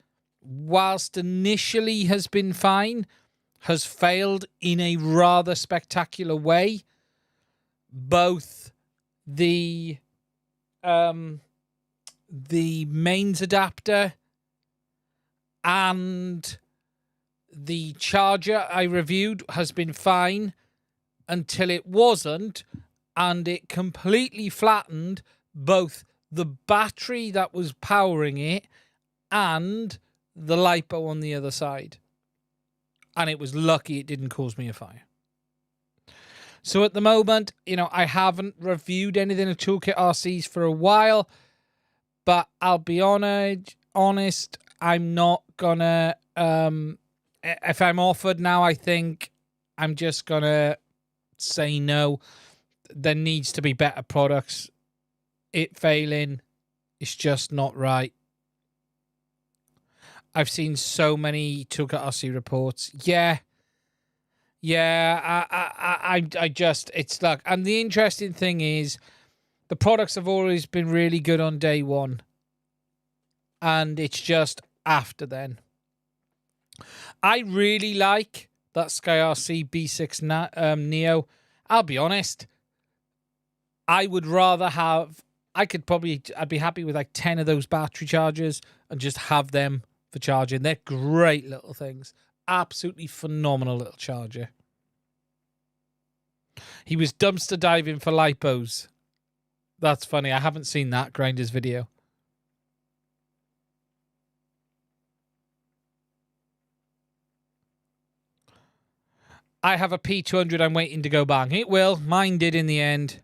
whilst initially has been fine, has failed in a rather spectacular way. Both the mains adapter and the charger I reviewed has been fine until it wasn't, and it completely flattened both the battery that was powering it and the LiPo on the other side. And it was lucky it didn't cause me a fire. So at the moment, you know, I haven't reviewed anything of Toolkit RCs for a while, but I'll be honest, I'm not gonna, if I'm offered now, I think I'm just gonna say no. There needs to be better products. It failing is just not right. I've seen so many Toolkit RC reports. Yeah, I just, it's like, and the interesting thing is the products have always been really good on day one, and it's just after then. I really like that Sky RC B6 Neo. I'll be honest, I would rather have, I'd be happy with like 10 of those battery chargers and just have them for charging. They're great little things. Absolutely phenomenal little charger. He was dumpster diving for lipos. That's funny. I haven't seen that Grinder's video. I have a P200 I'm waiting to go bang. It will. Mine did in the end.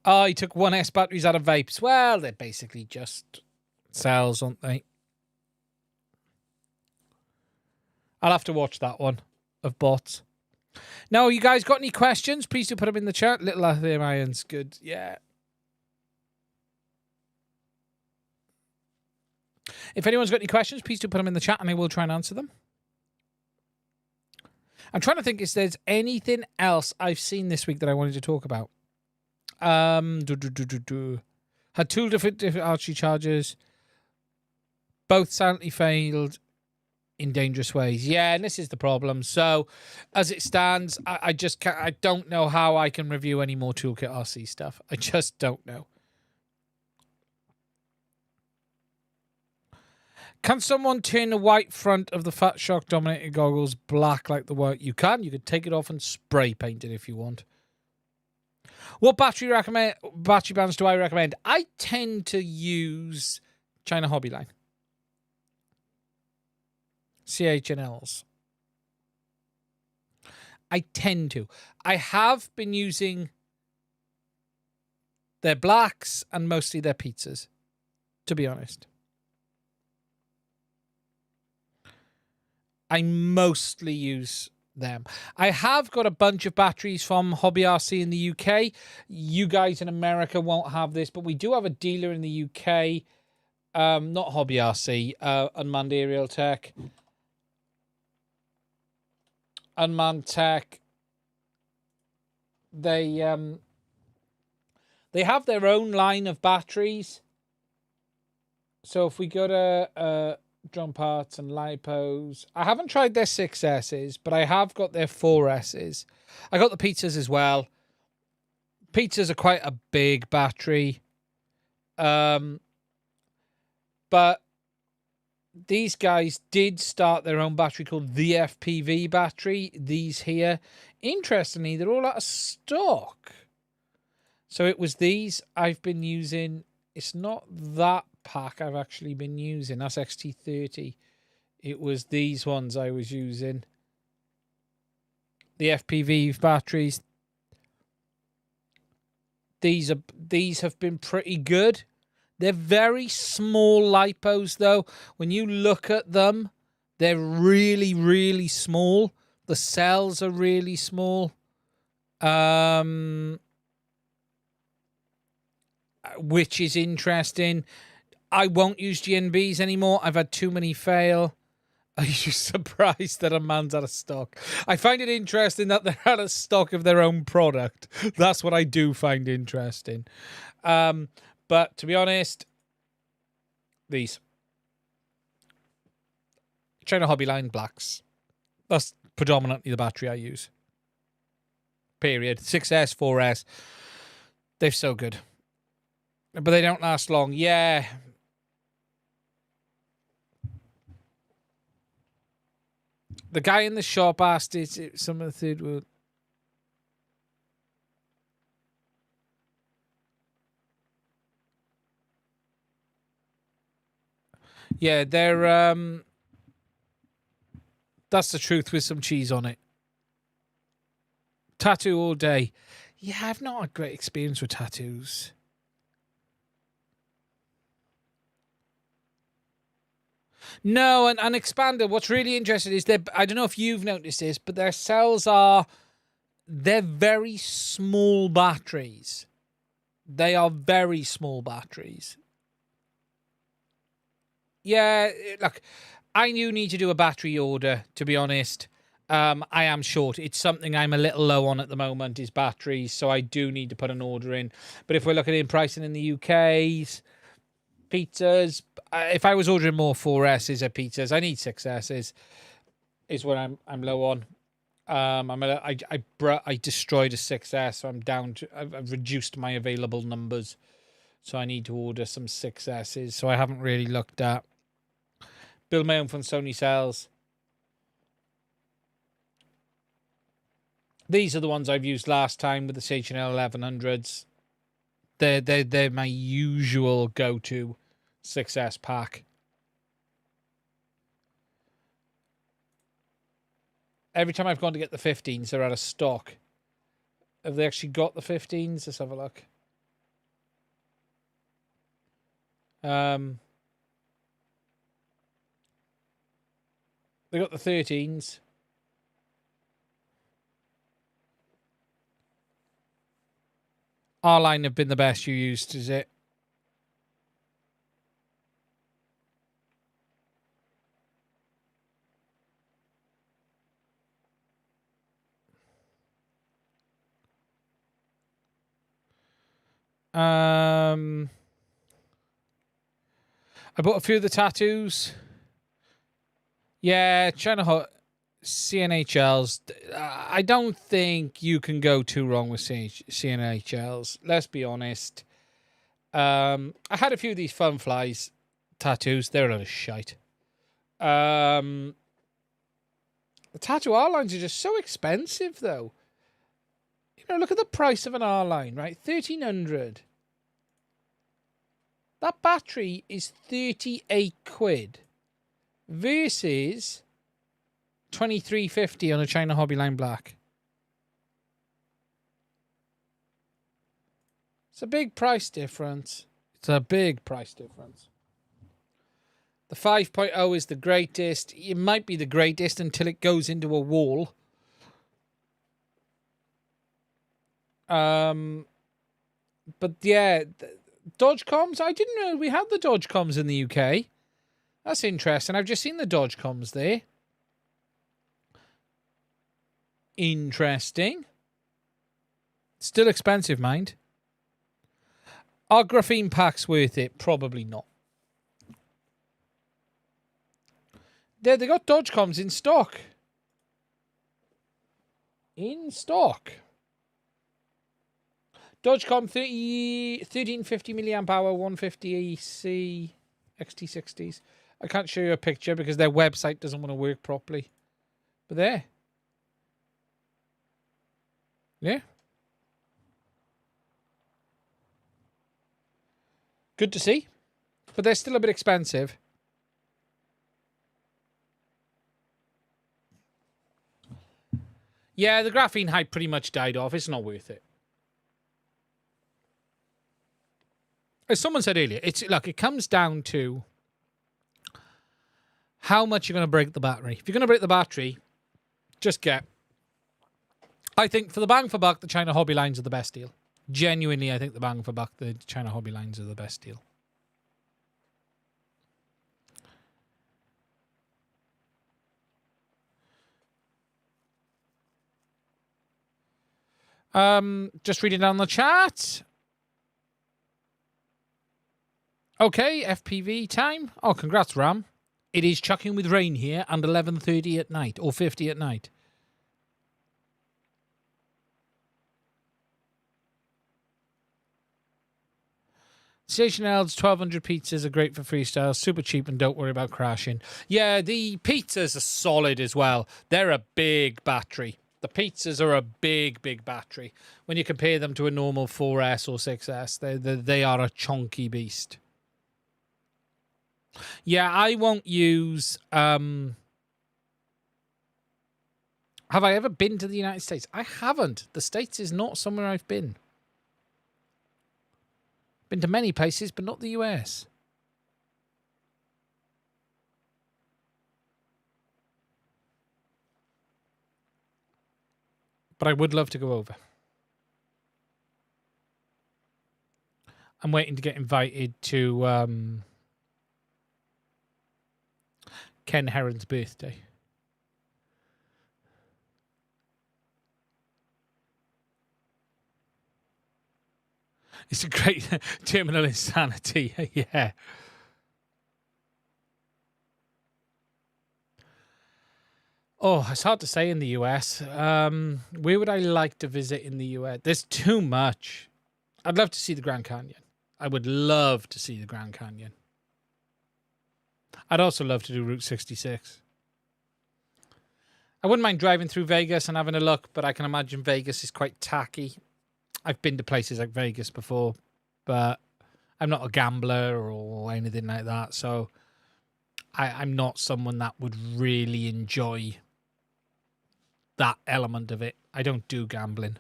Oh, he took 1S batteries out of vapes. Well, they're basically just cells, aren't they? I'll have to watch that one of bots. Now, you guys got any questions? Please do put them in the chat. Little Lithium Iron's good. Yeah. If anyone's got any questions, please do put them in the chat and I will try and answer them. I'm trying to think if there's anything else I've seen this week that I wanted to talk about. Had two different RC chargers. Both silently failed in dangerous ways. Yeah, and this is the problem. So, as it stands, I just can't. I don't know how I can review any more Toolkit RC stuff. I just don't know. Can someone turn the white front of the Fat Shark Dominator goggles black like the white? You can. You can take it off and spray paint it if you want. What battery bands do I recommend? I tend to use China Hobbyline. CH&Ls. I tend to. I have been using their blacks and mostly their pizzas, to be honest. I mostly use them. I have got a bunch of batteries from Hobby RC in the UK. You guys in America won't have this, but we do have a dealer in the UK. Not Hobby RC, Unmanned Aerial Tech. Unmanned Tech. They have their own line of batteries. So if we go to drum parts and lipos, I haven't tried their 6Ss, but I have got their 4Ss. I got the pizzas as well. Pizzas are quite a big battery. But these guys did start their own battery called the FPV battery. These here. Interestingly, they're all out of stock. So it was these I've been using. It's not that pack I've actually been using. That's XT30. It was these ones I was using. The FPV batteries. These have been pretty good. They're very small lipos though. When you look at them, they're really, really small. The cells are really small. Which is interesting. I won't use GNBs anymore. I've had too many fail. Are you surprised that a man's out of stock? I find it interesting that they're out of stock of their own product. That's what I do find interesting. But to be honest, these China Hobbyline blacks. That's predominantly the battery I use. Period. 6S, 4S. They're so good. But they don't last long. Yeah. The guy in the shop asked it some of the third world. Yeah, they're that's the truth with some cheese on it. Tattoo all day. Yeah, I've not had great experience with tattoos. No, and Expander, what's really interesting is I don't know if you've noticed this, but their cells they're very small batteries. They are very small batteries. Yeah, look, I do need to do a battery order, to be honest. I am short. It's something I'm a little low on at the moment, is batteries, so I do need to put an order in. But if we're looking at pricing in the UK's, pizzas, if I was ordering more 4S's or pizzas, I need 6S's, is what I'm low on. I destroyed a 6S, so I'm down to, I've reduced my available numbers. So I need to order some 6S's, so I haven't really looked at. Build my own from Sony cells. These are the ones I've used last time with the CH&L 1100s. They're my usual go-to 6S pack. Every time I've gone to get the 15s, they're out of stock. Have they actually got the 15s? Let's have a look. They got the 13s. Our line have been the best you used, is it? I bought a few of the tattoos. Yeah, China CNHLs. I don't think you can go too wrong with CNHLs. Let's be honest. I had a few of these Fun Flies tattoos. They're a lot of shite. The tattoo R-lines are just so expensive, though. You know, look at the price of an R-line, right? 1,300. That battery is 38 quid versus 23.50 on a China Hobbyline Black. It's a big price difference. It's a big price difference. The 5.0 is the greatest. It might be the greatest until it goes into a wall. But yeah, Dodgecoms. I didn't know we had the Dodgecoms in the UK. That's interesting. I've just seen the Dodgecoms there. Interesting. Still expensive, mind. Are graphene packs worth it? Probably not. There, they got Dodgecoms in stock. In stock. Dodgecom 1350 milliamp hour 150 EC XT60s. I can't show you a picture because their website doesn't want to work properly. But there. Yeah. Good to see. But they're still a bit expensive. Yeah, the graphene hype pretty much died off. It's not worth it. As someone said earlier, it comes down to how much you're going to break the battery. If you're going to break the battery, just get... I think for the bang for buck, the China Hobby lines are the best deal. Genuinely, I think the bang for buck, the China Hobby lines are the best deal. Just reading down the chat. Okay, FPV time. Oh, congrats, Ram. It is chucking with rain here and 11:30 at night, or 50 at night. Station L's 1,200 pizzas are great for freestyle, super cheap and don't worry about crashing. Yeah, the pizzas are solid as well. They're a big battery. The pizzas are a big, big battery. When you compare them to a normal 4S or 6S, they are a chunky beast. Yeah, I won't use... Have I ever been to the United States? I haven't. The States is not somewhere I've been. Been to many places, but not the US. But I would love to go over. I'm waiting to get invited to Ken Heron's birthday. It's a great terminal insanity. Yeah. Oh, it's hard to say in the US. Where would I like to visit in the US? There's too much. I'd love to see the Grand Canyon. I would love to see the Grand Canyon. I'd also love to do Route 66. I wouldn't mind driving through Vegas and having a look, but I can imagine Vegas is quite tacky. I've been to places like Vegas before, but I'm not a gambler or anything like that, so I'm not someone that would really enjoy that element of it. I don't do gambling.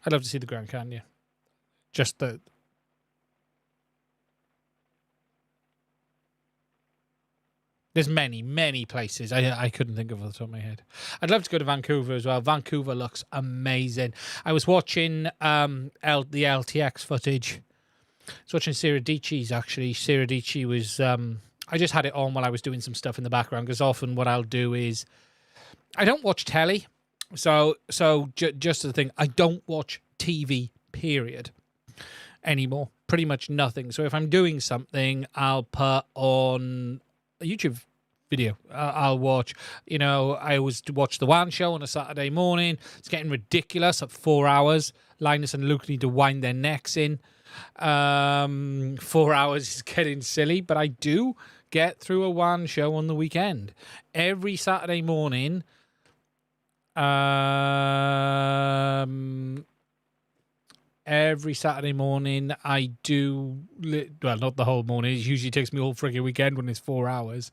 I'd love to see the Grand Canyon. Just the... There's many, many places. I couldn't think of off the top of my head. I'd love to go to Vancouver as well. Vancouver looks amazing. I was watching the LTX footage. I was watching Sarah Dietschy's, actually. Sarah Dietschy was... I just had it on while I was doing some stuff in the background, because often what I'll do is... I don't watch telly. So just the thing, I don't watch TV, period, anymore. Pretty much nothing. So if I'm doing something, I'll put on a YouTube video. I'll watch, I always watch the One Show on a Saturday morning. It's getting ridiculous at 4 hours. Linus and Luke need to wind their necks in. 4 hours is getting silly, but I do get through a One Show on the weekend. Every Saturday morning, I do, well, not the whole morning. It usually takes me all frigging weekend when it's 4 hours.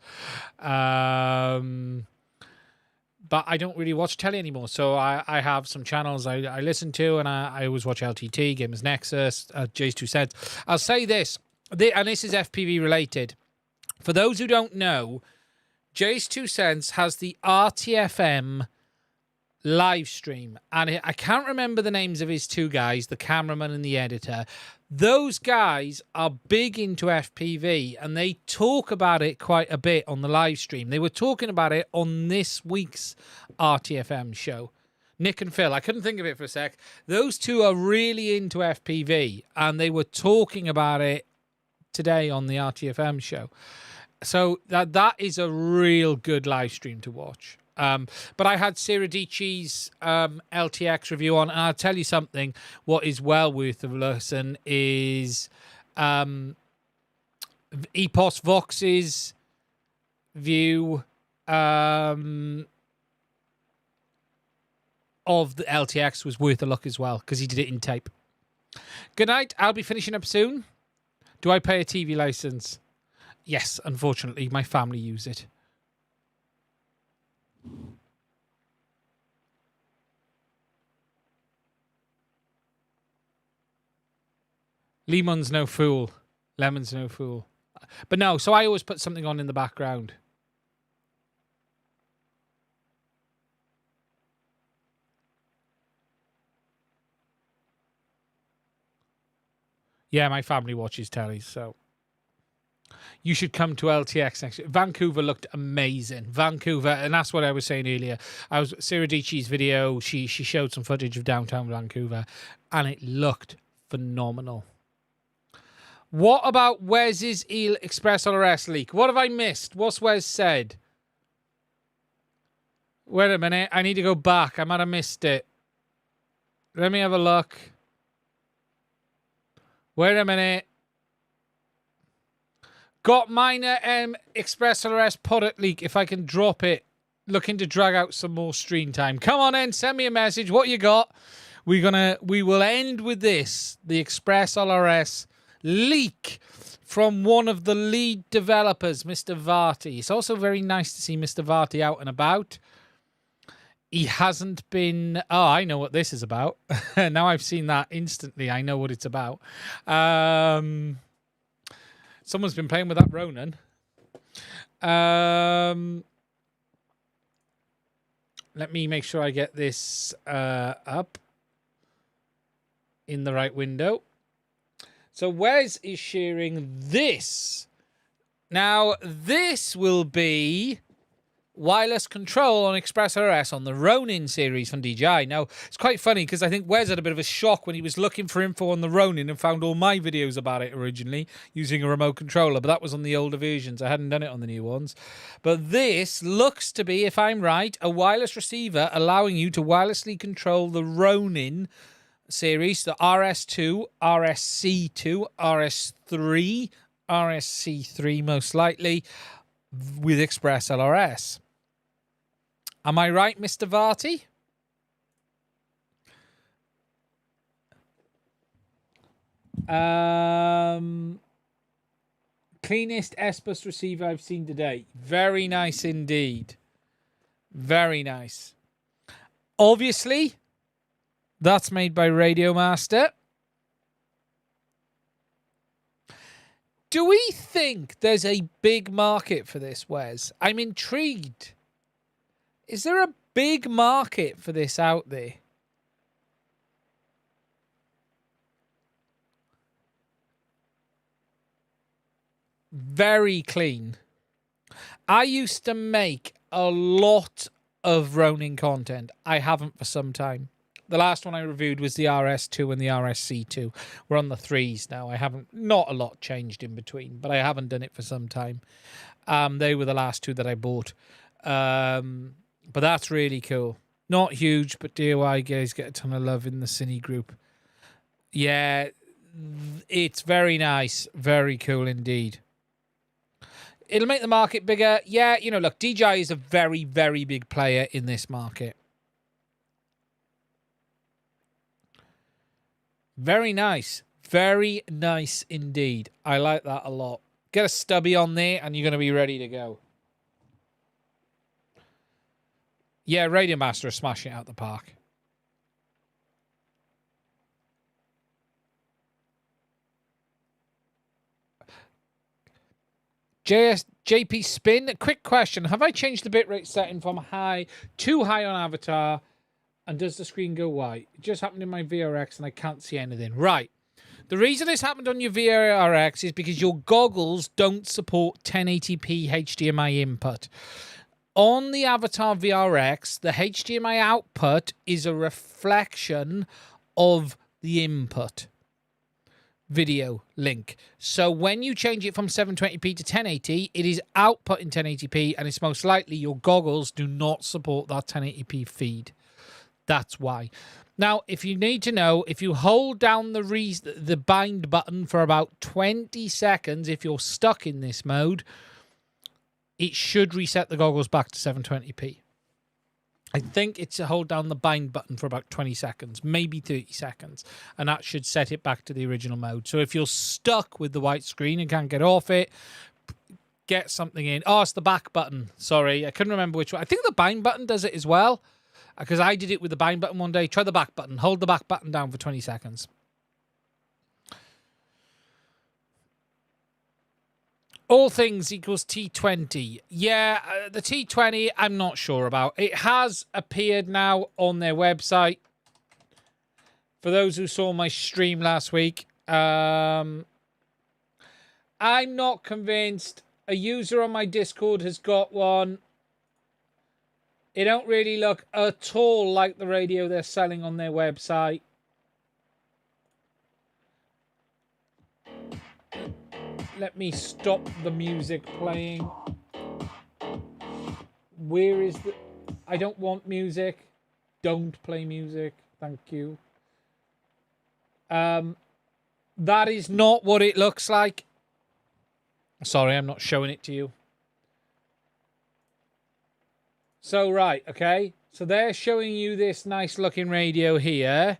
But I don't really watch telly anymore. So I have some channels I listen to, and I always watch LTT, Gamers Nexus, Jay's 2 Cents. I'll say this, and this is FPV related. For those who don't know, Jay's 2 Cents has the RTFM live stream, and I can't remember the names of his two guys, the cameraman and the editor. Those guys are big into FPV, and they talk about it quite a bit on the live stream. They were talking about it on this week's RTFM show. Nick and Phil, I couldn't think of it for a sec. Those two are really into FPV, and they were talking about it today on the RTFM show. So that is a real good live stream to watch. But I had Siradici's LTX review on, and I'll tell you something. What is well worth a listen is Epos Vox's view of the LTX was worth a look as well, because he did it in tape. Good night. I'll be finishing up soon. Do I pay a TV license? Yes, unfortunately, my family use it. Lemon's no fool. Lemon's no fool. But no, so I always put something on in the background. Yeah, my family watches telly, so you should come to LTX next year. Vancouver looked amazing. Vancouver, and that's what I was saying earlier. Siradici's video, she showed some footage of downtown Vancouver, and it looked phenomenal. What about Wes's Express ELRS leak? What have I missed? What's Wes said? Wait a minute. I need to go back. I might have missed it. Let me have a look. Wait a minute. Got minor Express ELRS product leak. If I can drop it. Looking to drag out some more stream time. Come on in. Send me a message. What you got? We will end with this. The Express ELRS leak from one of the lead developers, Mr. Varty. It's also very nice to see Mr. Varty out and about. He hasn't been... Oh, I know what this is about. Now I've seen that instantly. I know what it's about. Someone's been playing with that Ronin. Let me make sure I get this up in the right window. So Wes is sharing this. Now, this will be wireless control on Express ELRS on the Ronin series from DJI. Now, it's quite funny because I think Wes had a bit of a shock when he was looking for info on the Ronin and found all my videos about it originally using a remote controller, but that was on the older versions. I hadn't done it on the new ones. But this looks to be, if I'm right, a wireless receiver allowing you to wirelessly control the Ronin series, the RS2, RSC2, RS3, RSC3 most likely, with Express ELRS. Am I right, Mr. Varty? Cleanest S-Bus receiver I've seen today. Very nice indeed. Very nice. Obviously, that's made by Radio Master. Do we think there's a big market for this, Wes? I'm intrigued. Is there a big market for this out there? Very clean. I used to make a lot of Ronin content. I haven't for some time. The last one I reviewed was the RS2 and the RSC2. We're on the 3s now. I haven't, not a lot changed in between, but I haven't done it for some time. They were the last 2 that I bought. But that's really cool. Not huge, but DIY guys get a ton of love in the Cine group. Yeah, it's very nice. Very cool indeed. It'll make the market bigger. Yeah, you know, look, DJI is a very, very big player in this market. Very nice. Very nice indeed. I like that a lot. Get a stubby on there and you're going to be ready to go. Yeah, Radio Master is smashing it out the park. JP Spin, quick question. Have I changed the bitrate setting from high too high on Avatar? And does the screen go white? It just happened in my VRX and I can't see anything. Right. The reason this happened on your VRX is because your goggles don't support 1080p HDMI input. On the Avatar VRX, the HDMI output is a reflection of the input video link. So when you change it from 720p to 1080, it is output in 1080p, and it's most likely your goggles do not support that 1080p feed. That's why. Now, if you need to know, if you hold down the bind button for about 20 seconds, if you're stuck in this mode, it should reset the goggles back to 720p. I think it's to hold down the bind button for about 20 seconds, maybe 30 seconds, and that should set it back to the original mode. So if you're stuck with the white screen and can't get off it, get something in. Oh, it's the back button. Sorry, I couldn't remember which one. I think the bind button does it as well, because I did it with the bind button one day. Try the back button. Hold the back button down for 20 seconds. All things equals T20. Yeah, the T20, I'm not sure about. It has appeared now on their website. For those who saw my stream last week, I'm not convinced. A user on my Discord has got one. It don't really look at all like the radio they're selling on their website. Let me stop the music playing. Where is the... I don't want music. Don't play music. Thank you. That is not what it looks like. Sorry, I'm not showing it to you. So, right, okay. So they're showing you this nice looking radio here.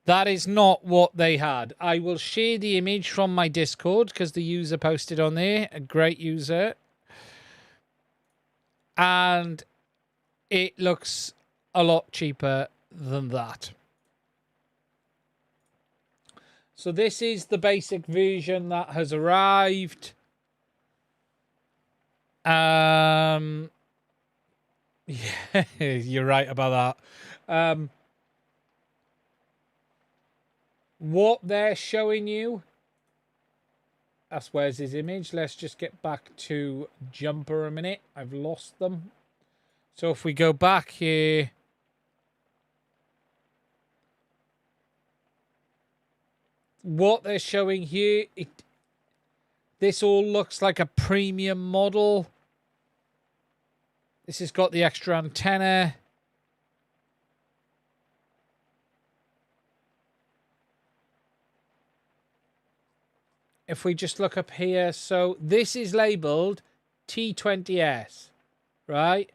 That is not what they had. I will share the image from my Discord because the user posted on there. A great user. And it looks a lot cheaper than that. So this is the basic version that has arrived. Yeah, you're right about that. What they're showing you, that's where's his image. Let's just get back to Jumper a minute. I've lost them. So if we go back here, what they're showing here, this all looks like a premium model. This has got the extra antenna. If we just look up here, so this is labeled T20S, right?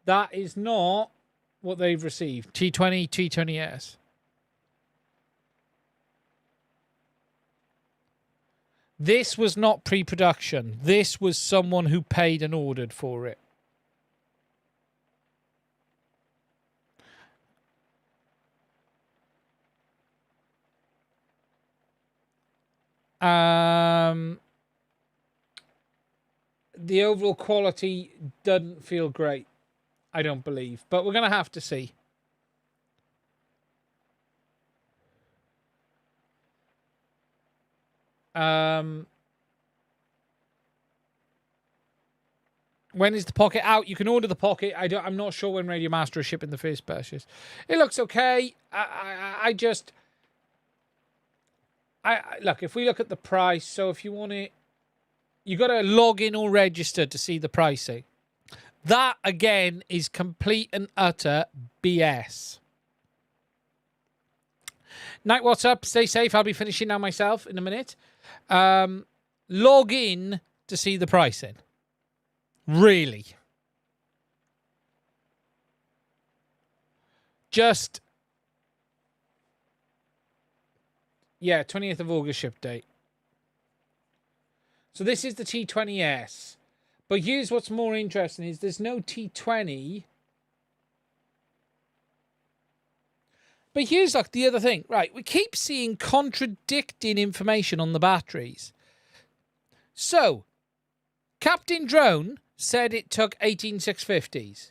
That is not what they've received. T20, T20S. This was not pre-production. This was someone who paid and ordered for it. The overall quality doesn't feel great, I don't believe, but we're going to have to see. When is the Pocket out? You can order the Pocket. I'm not sure when Radio Master is shipping the first purchase. It looks okay. Look, if we look at the price, so if you want it, you got to log in or register to see the pricing. That, again, is complete and utter BS. Night, what's up? Stay safe. I'll be finishing now myself in a minute. Log in to see the pricing. Really. Just... yeah, 20th of August ship date. So this is the T20S. But here's what's more interesting is there's no T20. But here's like the other thing. Right, we keep seeing contradicting information on the batteries. So, Captain Drone said it took 18650s.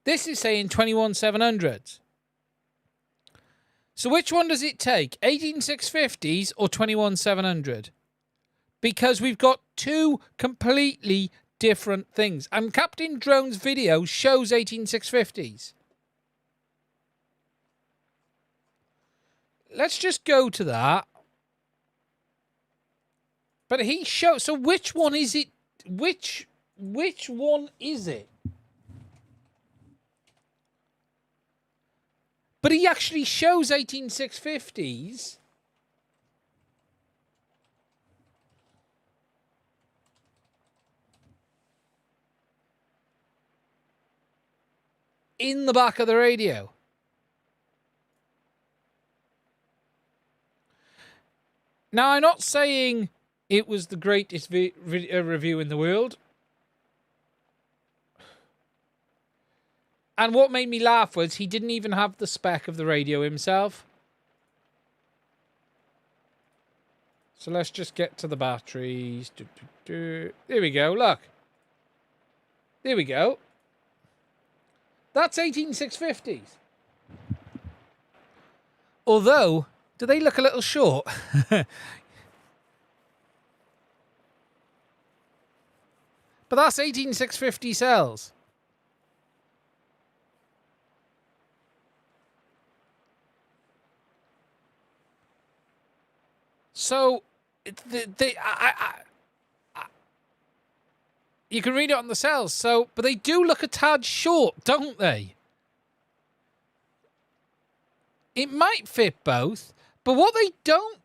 This is saying 21700s. So which one does it take? 18650s or 21700? Because we've got two completely different things. And Captain Drone's video shows 18650s. Let's just go to that. But he shows... so which one is it? Which one is it? But he actually shows 18650s. In the back of the radio. Now, I'm not saying it was the greatest review in the world. And what made me laugh was he didn't even have the spec of the radio himself. So let's just get to the batteries. There we go, look. There we go. That's 18650s. Although, do they look a little short? But that's 18650 cells. So, you can read it on the cells. So, but they do look a tad short, don't they? It might fit both, but what they don't...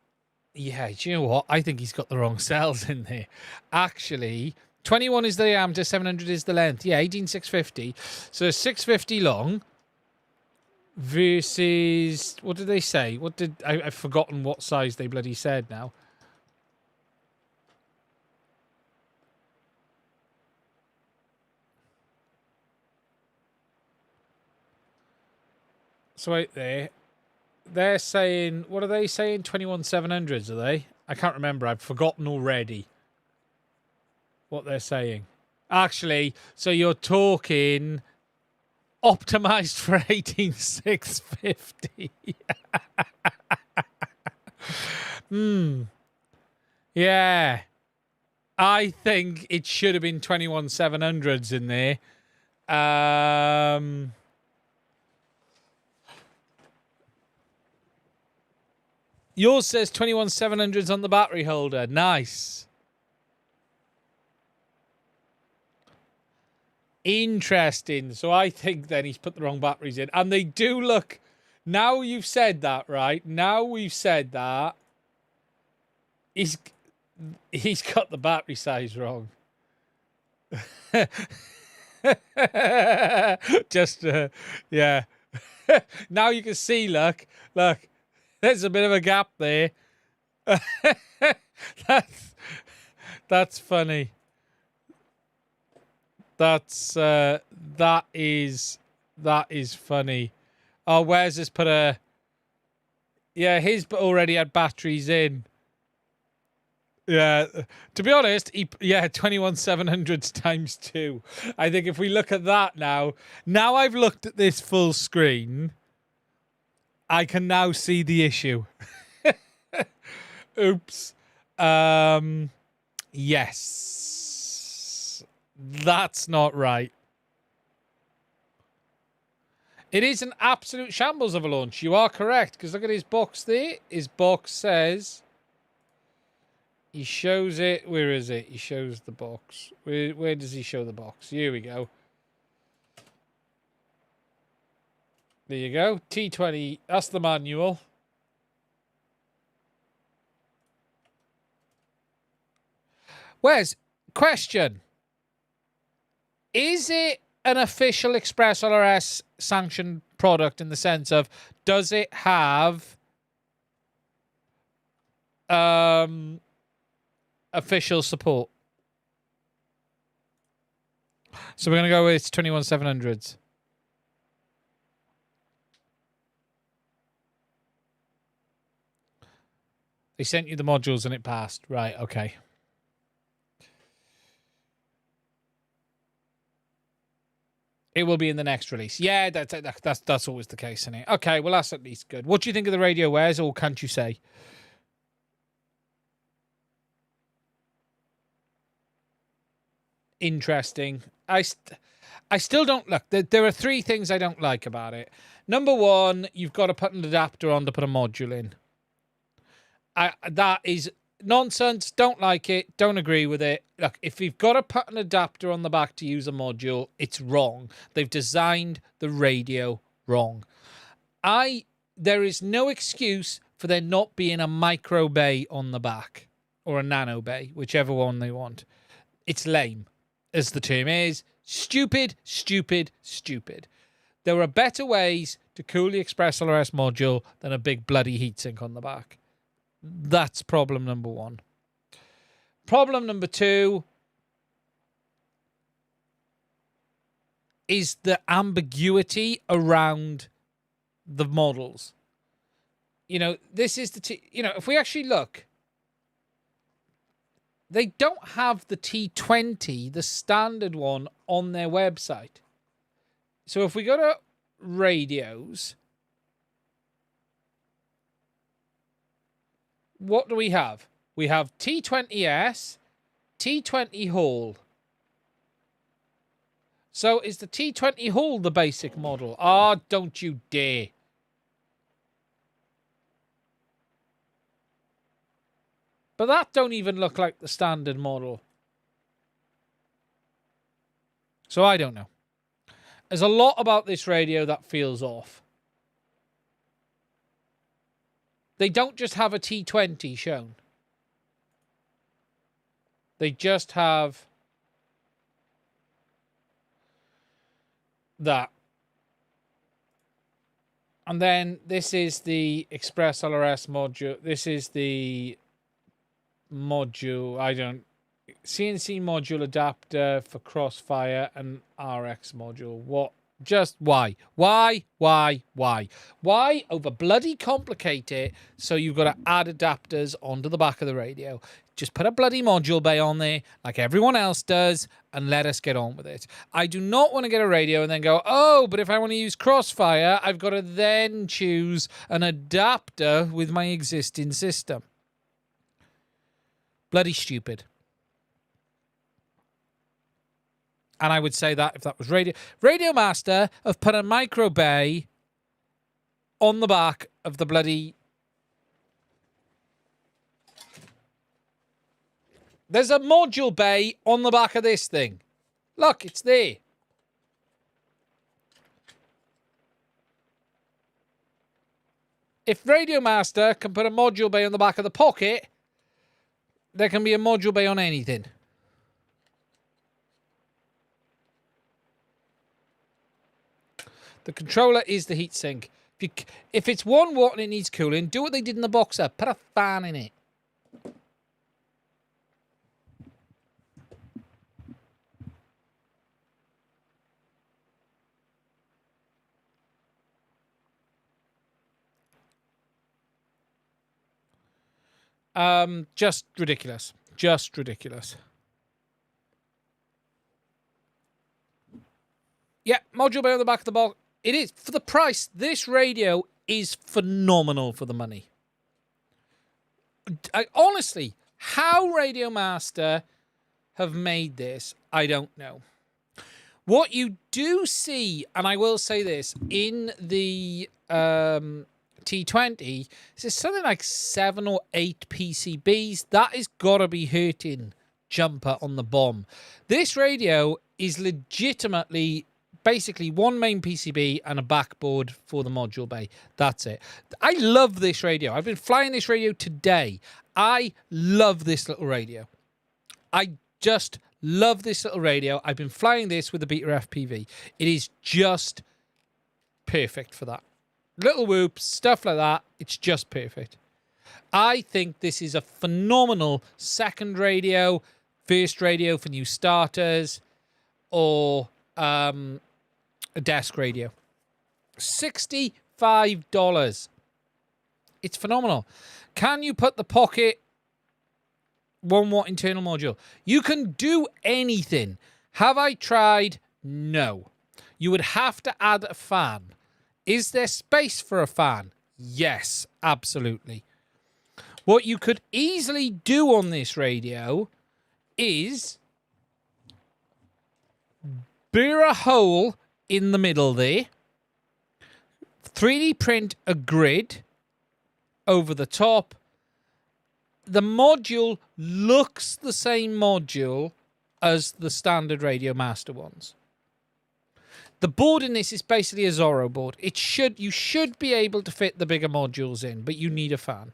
yeah, do you know what? I think he's got the wrong cells in there. Actually, 21 is the diameter, 700 is the length. Yeah, 18650. So 650 long versus... what did they say? What did... I've forgotten what size they bloody said now. So wait there. They're saying... what are they saying? 21700s, are they? I can't remember. I've forgotten already what they're saying. Actually, so you're talking... optimized for 18650. Yeah. I think it should have been 21700s in there. Yours says 21700s on the battery holder. Nice. Interesting. So I think then he's put the wrong batteries in. And they do look... now you've said that, right? Now we've said that. He's got the battery size wrong. Just, yeah. Now you can see, look. There's a bit of a gap there. That's funny. That is funny. Oh, where's this put a... yeah, his already had batteries in. Yeah, to be honest, 21700s times 2. I think if we look at that now I've looked at this full screen, I can now see the issue. Oops. Yes. That's not right. It is an absolute shambles of a launch. You are correct, because look at his box there. His box says... He shows it. Where is it? He shows the box. Where does he show the box? Here we go. There you go. T20. That's the manual. Wes, question. Is it an official Express ELRS sanctioned product in the sense of, does it have official support? So we're going to go with 21700s. They sent you the modules and it passed. Right, okay. It will be in the next release. Yeah, that's always the case, isn't it? Okay, well, that's at least good. What do you think of the radio wares, or can't you say? Interesting. I still don't... Look, there are three things I don't like about it. Number one, you've got to put an adapter on to put a module in. That is nonsense. Don't like it. Don't agree with it. Look, if you've got to put an adapter on the back to use a module, it's wrong. They've designed the radio wrong. There is no excuse for there not being a micro bay on the back, or a nano bay, whichever one they want. It's lame, as the term is. Stupid, stupid, stupid. There are better ways to cool the Express ELRS module than a big bloody heatsink on the back. That's problem number one. Problem number two is the ambiguity around the models. You know, this is the... if we actually look, they don't have the T20, the standard one, on their website. So if we go to radios... What do we have? We have T20S, T20 Hall. So is the T20 Hall the basic model? Ah, don't you dare. But that don't even look like the standard model. So I don't know. There's a lot about this radio that feels off. They don't just have a T20 shown. They just have that. And then this is the Express ELRS module. This is the module. CNC module adapter for Crossfire and RX module. What? Just why? Why? Why over bloody complicate it so you've got to add adapters onto the back of the radio? Just put a bloody module bay on there like everyone else does and let us get on with it. I do not want to get a radio and then go, oh, but if I want to use Crossfire, I've got to then choose an adapter with my existing system. Bloody stupid. And I would say that if that was Radio Master have put a micro bay on the back of the bloody... There's a module bay on the back of this thing. Look, it's there. If Radio Master can put a module bay on the back of the pocket, there can be a module bay on anything. The controller is the heatsink. If it's 1 watt and it needs cooling, do what they did in the Boxer. Put a fan in it. Just ridiculous. Just ridiculous. Yeah, module bay on the back of the box. It is. For the price, this radio is phenomenal for the money. Honestly, how Radio Master have made this, I don't know. What you do see, and I will say this, in the T20, is something like 7 or 8 PCBs. That is got to be hurting Jumper on the bomb. This radio is legitimately basically one main PCB and a backboard for the module bay. That's it. I love this radio. I've been flying this radio today. I love this little radio. I just love this little radio. I've been flying this with the Beta FPV. It is just perfect for that. Little whoops, stuff like that. It's just perfect. I think this is a phenomenal second radio, first radio for new starters, or a desk radio. $65. It's phenomenal. Can you put the pocket 1 watt internal module? You can do anything. Have I tried? No. You would have to add a fan. Is there space for a fan? Yes, absolutely. What you could easily do on this radio is burr a hole in the middle there, 3D print a grid over the top. The module looks the same module as the standard Radio Master ones. The board in this is basically a Zorro board. You should be able to fit the bigger modules in, but you need a fan.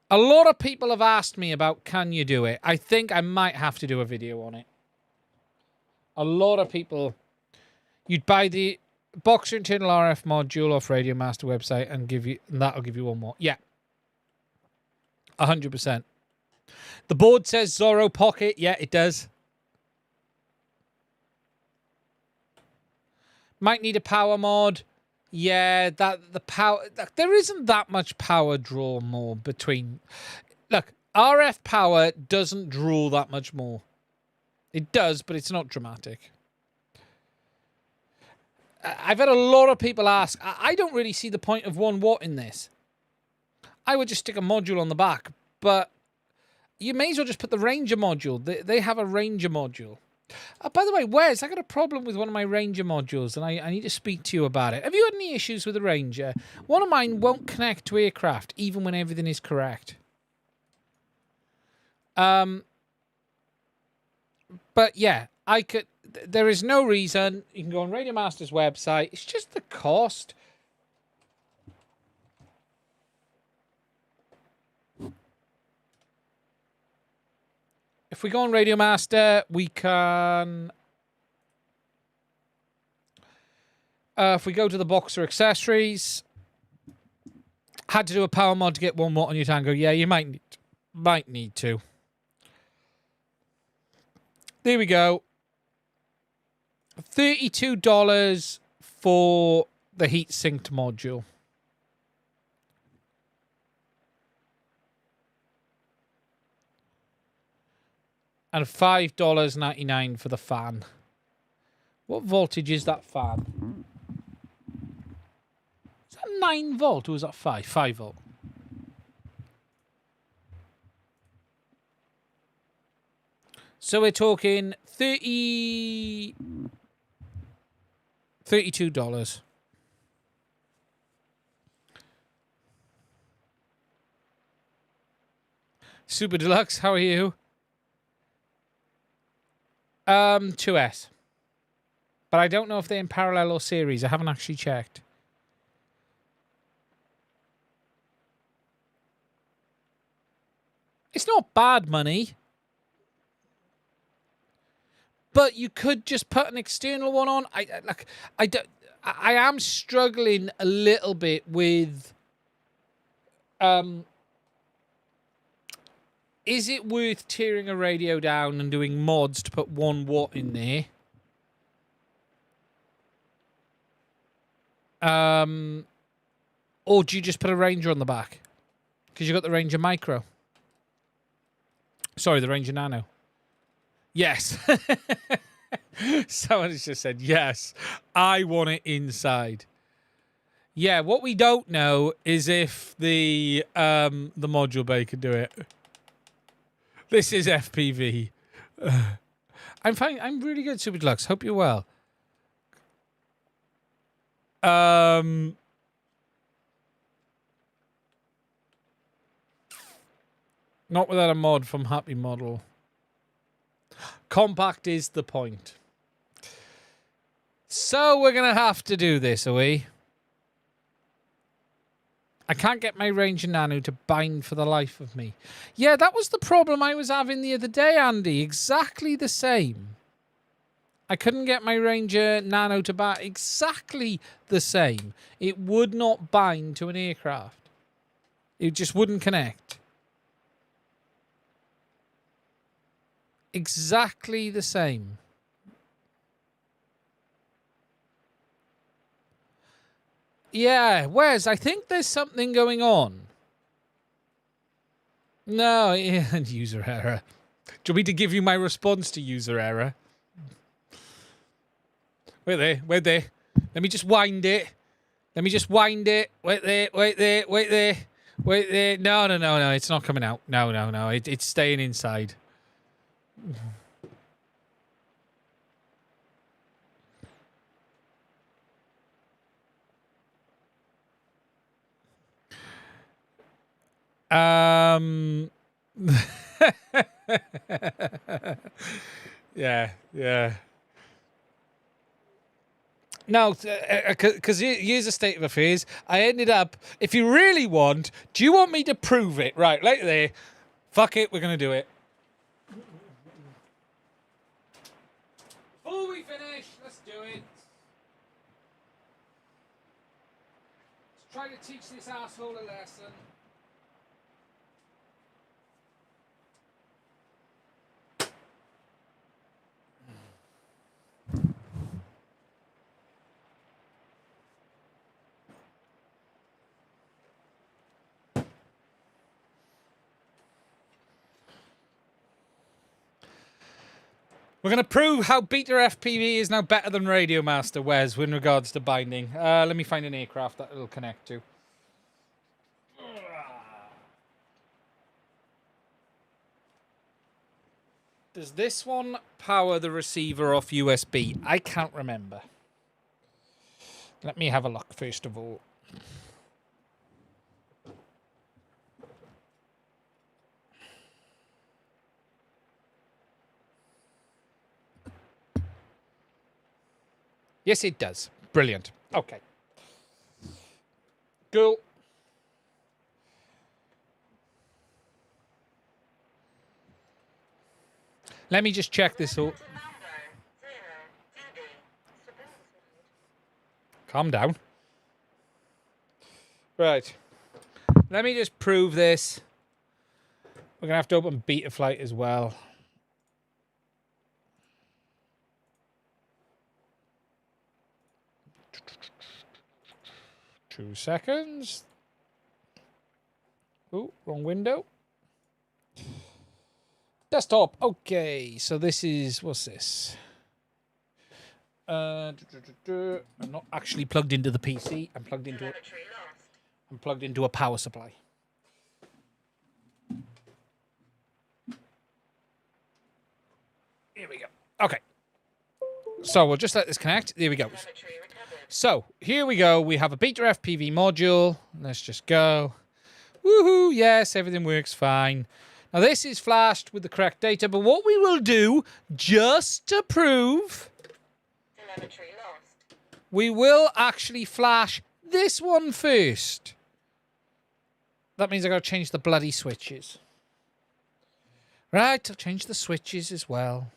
A lot of people have asked me about, can you do it? I think I might have to do a video on it. A lot of people, you'd buy the Boxer internal RF module off Radio Master website and that'll give you 1 more. Yeah. 100%. The board says Zorro Pocket. Yeah, it does. Might need a power mod. Yeah, there isn't that much power draw more between. Look, RF power doesn't draw that much more. It does, but it's not dramatic. I've had a lot of people ask, I don't really see the point of 1 watt in this. I would just stick a module on the back, but you may as well just put the Ranger module. They have a Ranger module. By the way, Wes, I got a problem with one of my Ranger modules, and I need to speak to you about it. Have you had any issues with the Ranger? One of mine won't connect to aircraft, even when everything is correct. But yeah, there is no reason. You can go on Radio Master's website. It's just the cost. If we go on Radio Master, we can... if we go to the Boxer accessories, had to do a power mod to get 1 watt on your Tango. Yeah, you might need to. There we go. $32 for the heat synced module. And $5.99 for the fan. What voltage is that fan? Is that 9 volt or is that 5? 5 volt. So we're talking $32. Super Deluxe, how are you? 2S. But I don't know if they're in parallel or series. I haven't actually checked. It's not bad money. But you could just put an external one on. I am struggling a little bit with is it worth tearing a radio down and doing mods to put 1 watt in there? Or do you just put a Ranger on the back? Because you've got the Ranger Micro. Sorry, the Ranger Nano. Yes. Someone has just said, yes, I want it inside. Yeah, what we don't know is if the module bay can do it. This is FPV. I'm fine. I'm really good, Super Deluxe. Hope you're well. Not without a mod from Happy Model. Compact is the point. So we're going to have to do this, are we? I can't get my Ranger Nano to bind for the life of me. Yeah, that was the problem I was having the other day, Andy. Exactly the same. I couldn't get my Ranger Nano to bind. Exactly the same. It would not bind to an aircraft. It just wouldn't connect. Exactly the same. Yeah, Wes, I think there's something going on. No, yeah, user error. Do you want me to give you my response to user error? Wait there, wait there. Let me just wind it. Let me just wind it. Wait there, wait there, wait there. Wait there. No, no, no, no, it's not coming out. No, no, no, it's staying inside. Yeah, yeah. No, because here's the state of affairs. I ended up, if you really want, do you want me to prove it? Right, right there. Fuck it, we're going to do it. Before we finish, let's do it. Let's try to teach this asshole a lesson. We're going to prove how Beta FPV is now better than Radio Master, Wes, in regards to binding. Let me find an aircraft that it'll connect to. Does this one power the receiver off USB? I can't remember. Let me have a look first of all. Yes, it does. Brilliant. Okay. Cool. Let me just check this out. Calm down. Right. Let me just prove this. We're going to have to open Beta Flight as well. Two seconds. Oh, wrong window. Desktop. Okay, so this is, what's this? I'm not actually plugged into the PC. I'm plugged into a power supply. Here we go. Okay. So we'll just let this connect. There we go. So here we go. We have a Beta FPV module. Let's just go. Woohoo! Yes, everything works fine. Now this is flashed with the correct data, but what we will do, just to prove, we will actually flash this one first. That means I got to change the bloody switches. Right, I'll change the switches as well.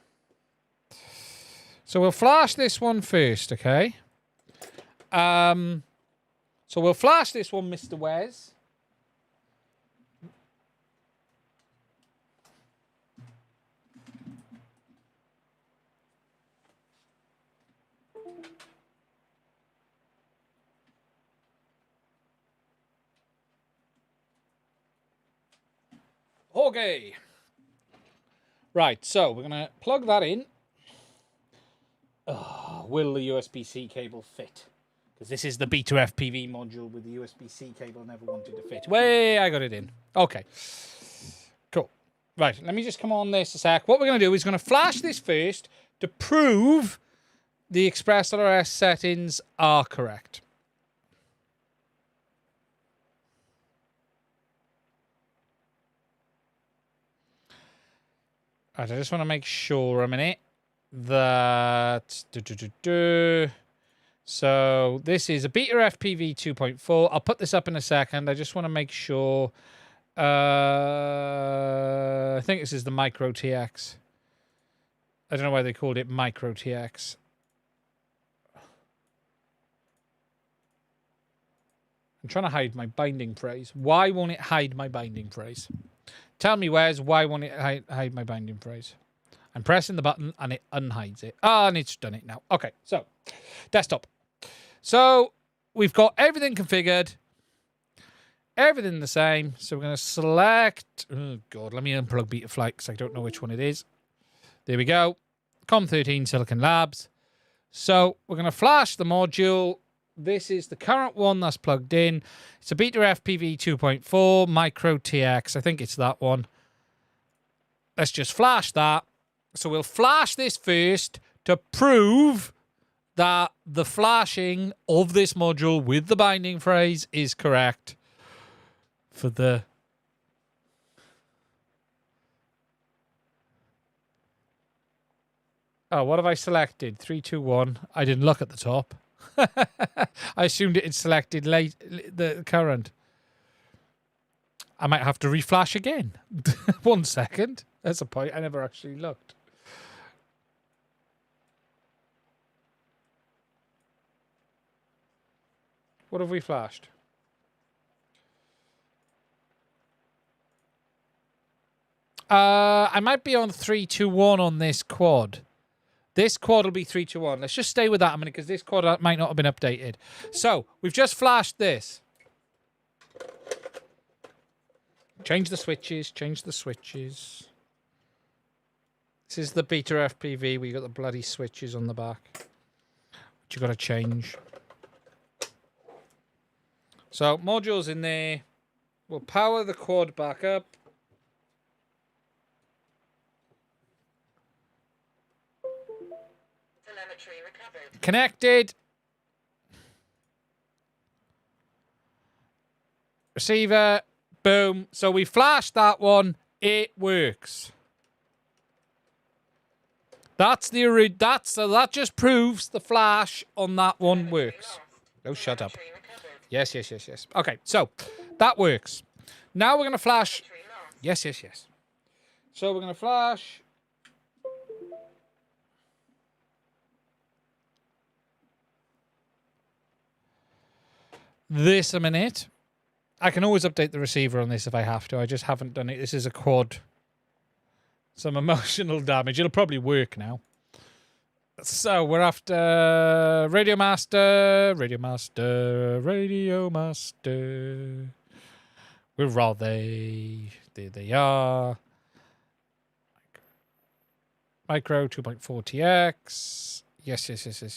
So we'll flash this one first, okay? So we'll flash this one, Mr. Wes. Okay. Right, so we're going to plug that in. Oh, will the USB-C cable fit? Because this is the Beta FPV module with the USB-C cable never wanted to fit. Way, I got it in. Okay. Cool. Right, let me just come on this a sec. What we're going to do is going to flash this first to prove the Express ELRS settings are correct. Right, I just want to make sure a minute that... So this is a Beta FPV 2.4. I'll put this up in a second. I just want to make sure... I think this is the Micro TX. I don't know why they called it Micro TX. I'm trying to hide my binding phrase. Why won't it hide my binding phrase? Tell me, Wes, why won't it hide my binding phrase? I'm pressing the button and it unhides it. Ah, and it's done it now. Okay, so desktop. So we've got everything configured. Everything the same. So we're going to select... Oh, God, let me unplug Betaflight because I don't know which one it is. There we go. COM13 Silicon Labs. So we're going to flash the module. This is the current one that's plugged in. It's a Beta FPV 2.4 Micro TX. I think it's that one. Let's just flash that. So we'll flash this first to prove that the flashing of this module with the binding phrase is correct. For the... Oh, what have I selected? 3, 2, 1. I didn't look at the top. I assumed it had selected the current. I might have to reflash again. 1 second. That's a point. I never actually looked. What have we flashed? I might be on 3, 2, 1 on this quad. This quad will be 3, 2, 1. Let's just stay with that a minute because this quad might not have been updated. So we've just flashed this. Change the switches. Change the switches. This is the Beta FPV. We got the bloody switches on the back, which you got to change. So modules in there. We'll power the quad back up. Connected. Receiver. Boom. So we flashed that one. It works. So that just proves the flash on that one works. Oh, shut up. Yes. Okay, so that works. Now we're going to flash. Yes. So we're going to flash. This a minute. I can always update the receiver on this if I have to. I just haven't done it. This is a quad. Some emotional damage. It'll probably work now. So we're after Radio Master. Where are they? There they are. Micro 2.4 TX.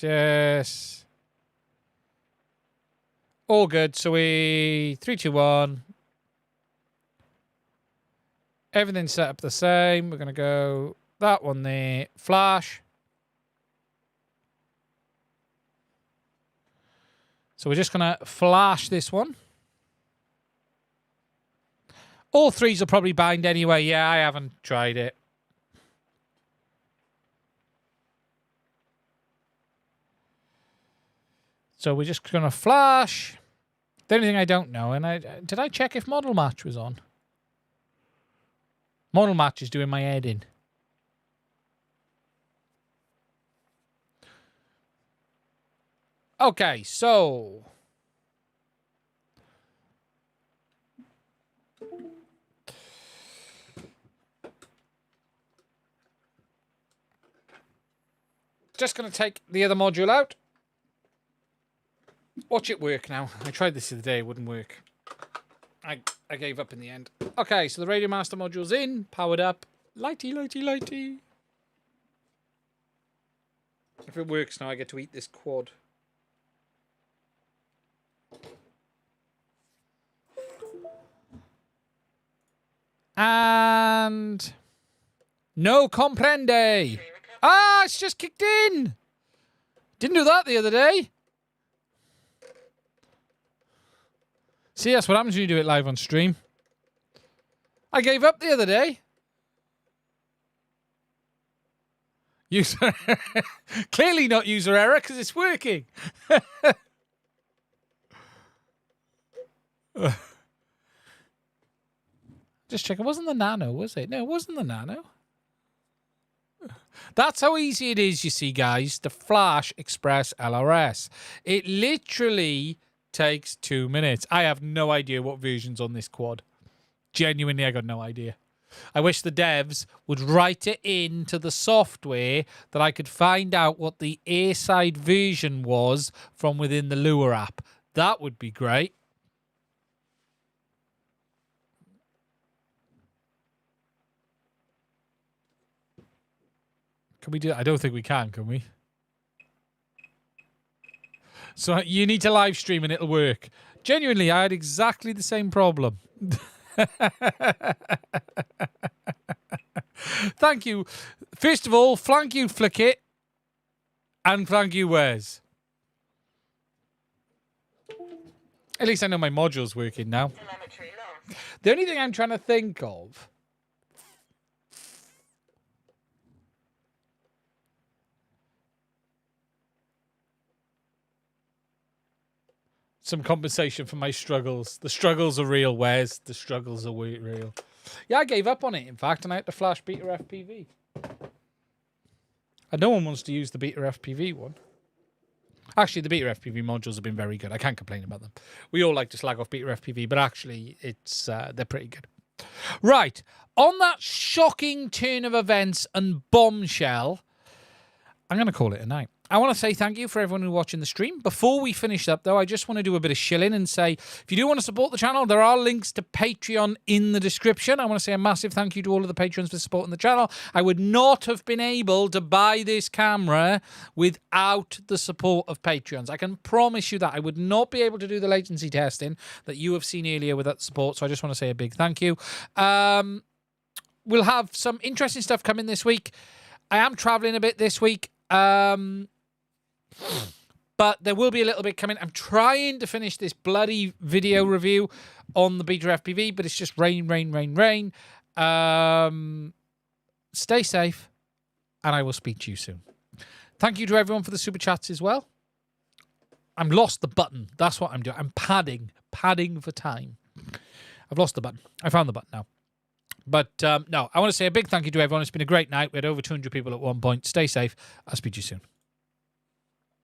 Yes. All good. So 3, 2, 1. Everything's set up the same. We're going to go that one there. Flash. So we're just going to flash this one. All 3s will probably bind anyway. Yeah, I haven't tried it. So we're just going to flash. The only thing I don't know, and did I check if Model Match was on? Model Match is doing my head in. Okay, so... Just going to take the other module out. Watch it work now. I tried this the other day. It wouldn't work. I gave up in the end. Okay, so the Radio Master module's in. Powered up. Lighty. If it works now, I get to eat this quad. And And no comprende. Ah, it's just kicked in. Didn't do that the other day. See, that's what happens when you do it live on stream. I gave up the other day. User clearly not user error because it's working. Just check. It wasn't the Nano, was it? No, it wasn't the Nano. That's how easy it is, you see, guys. The Flash Express ELRS. It literally takes 2 minutes. I have no idea what version's on this quad. Genuinely, I got no idea. I wish the devs would write it into the software that I could find out what the airside version was from within the Lure app. That would be great. Can we do it? I don't think we can we? So you need to live stream and it'll work. Genuinely, I had exactly the same problem. Thank you. First of all, thank you, Flickit. And thank you, Wes. At least I know my module's working now. The only thing I'm trying to think of... some compensation for my struggles. The struggles are real, Wes. The struggles are real. Yeah, I gave up on it, in fact, and I had to flash Beta FPV. And no one wants to use the Beta FPV one. Actually, the Beta FPV modules have been very good. I can't complain about them. We all like to slag off Beta FPV, but actually, it's they're pretty good. Right. On that shocking turn of events and bombshell, I'm going to call it a night. I want to say thank you for everyone who's watching the stream. Before we finish up, though, I just want to do a bit of shilling and say, if you do want to support the channel, there are links to Patreon in the description. I want to say a massive thank you to all of the patrons for supporting the channel. I would not have been able to buy this camera without the support of Patreons. I can promise you that. I would not be able to do the latency testing that you have seen earlier without support, so I just want to say a big thank you. We'll have some interesting stuff coming this week. I am traveling a bit this week. But there will be a little bit coming. I'm trying to finish this bloody video review on the Beta FPV, but it's just rain. Stay safe, and I will speak to you soon. Thank you to everyone for the super chats as well. I'm lost the button. That's what I'm doing. I'm padding for time. I've lost the button. I found the button now. But no, I want to say a big thank you to everyone. It's been a great night. We had over 200 people at one point. Stay safe. I'll speak to you soon.